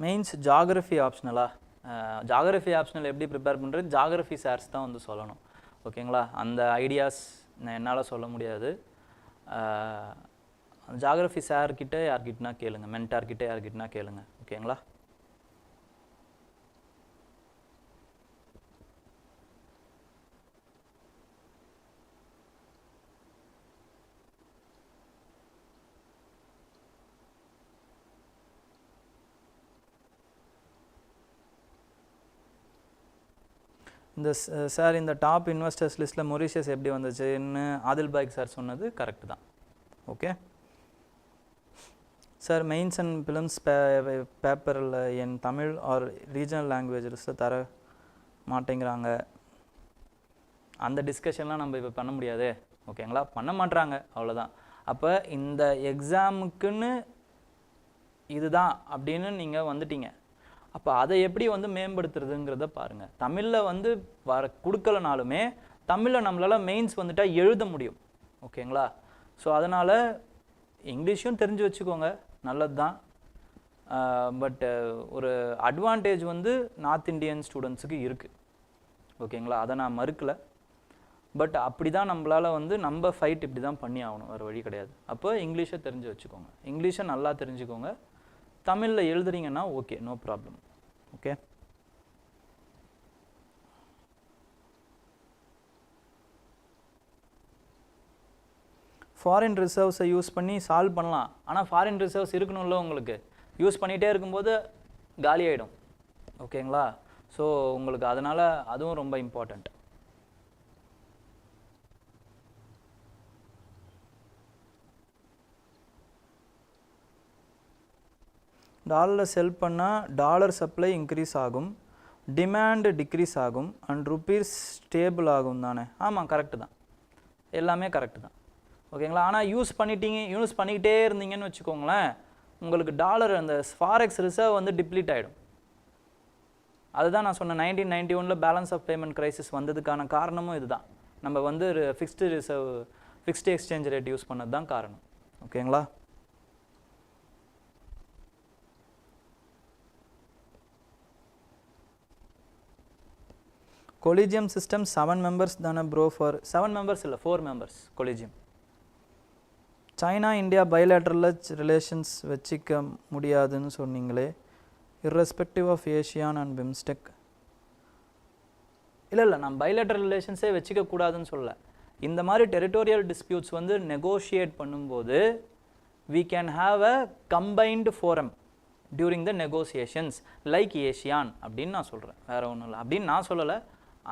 Speaker 1: மெயின்ஸ் ஜாகிரஃபி ஆப்ஷனலா? ஜாகிரஃபி ஆப்ஷனல் எப்படி ப்ரிப்பேர் பண்ணுறது, ஜாகிரஃபி சார்ஸ் தான் வந்து சொல்லணும். ஓகேங்களா? அந்த ஐடியாஸ் நான் என்னால் சொல்ல முடியாது. ஜாகிரஃபி சார்கிட்ட யார்கிட்டனா கேளுங்க, மென்டார்கிட்ட யார்கிட்டனா கேளுங்க. ஓகேங்களா? இந்த சார் இந்த டாப் இன்வெஸ்டர்ஸ் லிஸ்ட்டில் மொரிஷியஸ் எப்படி வந்துச்சுன்னு ஆதில் பாய்க் சார் சொன்னது கரெக்டு தான். Okay sir, mains and films பேப்பரில் என் தமிழ் ஆர் ரீஜனல் லாங்குவேஜஸில் தர மாட்டேங்கிறாங்க. அந்த டிஸ்கஷன்லாம் நம்ம இப்போ பண்ண முடியாது. ஓகேங்களா? பண்ண மாட்டுறாங்க, அவ்வளோதான். அப்போ இந்த எக்ஸாமுக்குன்னு இதுதான் அப்படின்னு நீங்கள் வந்துட்டீங்க. அப்போ அதை எப்படி வந்து மேம்படுத்துறதுங்கிறத பாருங்கள். தமிழில் வந்து கொடுக்கலனாலுமே தமிழில் நம்மளால் மெயின்ஸ் வந்துட்டால் எழுத முடியும். ஓகேங்களா? ஸோ அதனால் இங்கிலீஷும் தெரிஞ்சு வச்சுக்கோங்க, நல்லது தான். பட் ஒரு அட்வான்டேஜ் வந்து நார்த் இந்தியன் ஸ்டூடெண்ட்ஸுக்கு இருக்குது. ஓகேங்களா? அதை நான் மறுக்கலை. பட் அப்படி தான் நம்மளால் வந்து நம்ம ஃபைட் இப்படி தான் பண்ணி ஆகணும், வேறு வழி கிடையாது. அப்போ இங்கிலீஷை தெரிஞ்சு வச்சுக்கோங்க, இங்கிலீஷை நல்லா தெரிஞ்சுக்கோங்க. தமிழில் எழுதுறீங்கன்னா okay, no problem. Okay, foreign ரிசர்வ்ஸை யூஸ் பண்ணி சால்வ் பண்ணலாம். ஆனால் ஃபாரின் ரிசர்வ்ஸ் இருக்கணும்ல உங்களுக்கு, யூஸ் பண்ணிகிட்டே இருக்கும்போது காலி ஆகிடும். ஓகேங்களா? ஸோ உங்களுக்கு அதனால் அதுவும் ரொம்ப இம்பார்ட்டண்ட். டாலரில் செல் பண்ணால் டாலர் சப்ளை இன்க்ரீஸ் ஆகும், டிமாண்ட் டிக்ரீஸ் ஆகும், அண்ட் ருப்பீஸ் ஸ்டேபிள் ஆகும் தானே? ஆமாம், கரெக்டு தான், எல்லாமே கரெக்டு தான். ஓகேங்களா? ஆனால் யூஸ் பண்ணிக்கிட்டே இருந்தீங்கன்னு வச்சுக்கோங்களேன், உங்களுக்கு டாலர் அந்த ஃபாரெக்ஸ் ரிசர்வ் வந்து டிப்ளீட் ஆகிடும். அதுதான் நான் சொன்னேன், 1991 பேலன்ஸ் ஆஃப் பேமெண்ட் கிரைசிஸ் வந்ததுக்கான காரணமும் இதுதான். நம்ம வந்து ஃபிக்ஸ்டு எக்ஸ்சேஞ்ச் ரேட் யூஸ் பண்ணது தான் காரணம். ஓகேங்களா? கொலிஜியம் சிஸ்டம் 7 members தானே ப்ரோ? ஃபார் 7 members இல்லை, 4 members கொலிஜியம். சைனா இந்தியா பைலேட்ரலில் ரிலேஷன்ஸ் வச்சுக்க முடியாதுன்னு சொன்னீங்களே, irrespective of ASEAN and BIMSTEC. இல்லை, நான் பைலேட்ரல் ரிலேஷன்ஸே வச்சுக்க கூடாதுன்னு சொல்லலை. இந்த மாதிரி டெரிட்டோரியல் டிஸ்பியூட்ஸ் வந்து நெகோஷியேட் பண்ணும்போது we can have a combined forum during the negotiations like ASEAN அப்படின்னு நான் சொல்கிறேன், வேறு ஒன்றும் இல்லை. அப்படின்னு நான் சொல்லலை,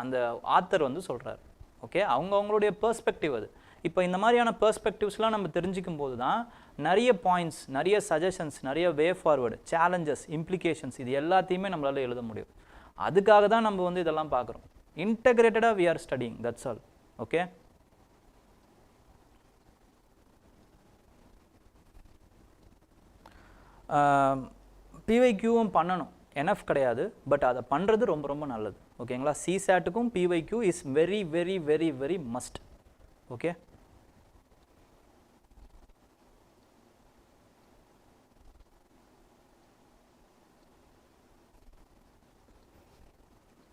Speaker 1: அந்த ஆத்தர் வந்து சொல்கிறார். ஓகே, அவங்களுடைய பெர்ஸ்பெக்டிவ் அது. இப்போ இந்த மாதிரியான பெர்ஸ்பெக்டிவ்ஸ்லாம் நம்ம தெரிஞ்சிக்கும் போது தான் நிறைய பாயிண்ட்ஸ், நிறைய சஜஷன்ஸ், நிறைய வே ஃபார்வர்டு, சேலஞ்சஸ், இம்ப்ளிகேஷன்ஸ், இது எல்லாத்தையுமே நம்மளால் எழுத முடியும். அதுக்காக தான் நம்ம வந்து இதெல்லாம் பார்க்குறோம். இன்டகிரேட்டடாக we are studying, that's all. Okay, பிவைக்யூவும் பண்ணணும், எனஃப் கிடையாது, பட் அதை பண்ணுறது ரொம்ப ரொம்ப நல்லது. ஓகேங்களா? சிசாட்டுக்கும் PYQ is very very very very must. Okay.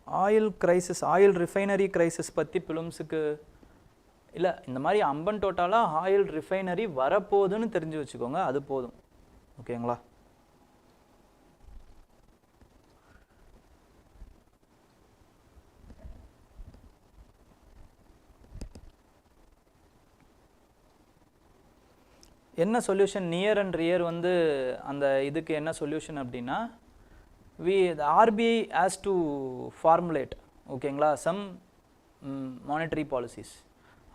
Speaker 1: Oil crisis, oil refinery crisis பற்றி பிலிம்ஸுக்கு இல்லை, இந்த மாதிரி அம்பன் டோட்டாலாக ஆயில் ரிஃபைனரி வரப்போகுதுன்னு தெரிஞ்சு வச்சுக்கோங்க, அது போதும். ஓகேங்களா? என்ன சொல்யூஷன் நியர் அண்ட் ரியர் வந்து அந்த இதுக்கு என்ன சொல்யூஷன் அப்படின்னா, the RBI has to formulate, ஓகேங்களா, some monetary policies.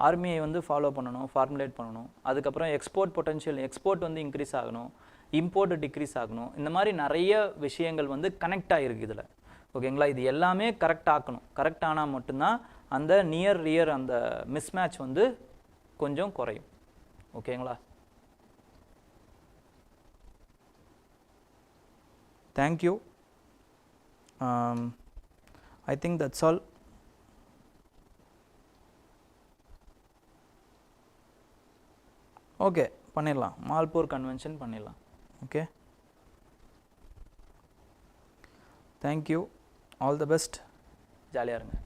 Speaker 1: RBI வந்து ஃபாலோ பண்ணணும், ஃபார்முலேட் பண்ணணும். அதுக்கப்புறம் எக்ஸ்போர்ட் பொட்டன்ஷியல், எக்ஸ்போர்ட் வந்து இன்க்ரீஸ் ஆகணும், இம்போர்ட் டிக்ரீஸ் ஆகணும். இந்த மாதிரி நிறைய விஷயங்கள் வந்து கனெக்ட் ஆகிருக்கு இதில். ஓகேங்களா? இது எல்லாமே கரெக்ட் ஆக்கணும். கரெக்ட் ஆனால் மட்டும்தான் அந்த நியர் ரியர் அந்த மிஸ்மேட்ச் வந்து கொஞ்சம் குறையும். ஓகேங்களா? Thank you. I think that's all. Okay, பண்ணிடலாம். மால்பூர் கன்வென்ஷன் பண்ணிடலாம். Okay, thank you. All the best. ஜாலியாக இருங்க.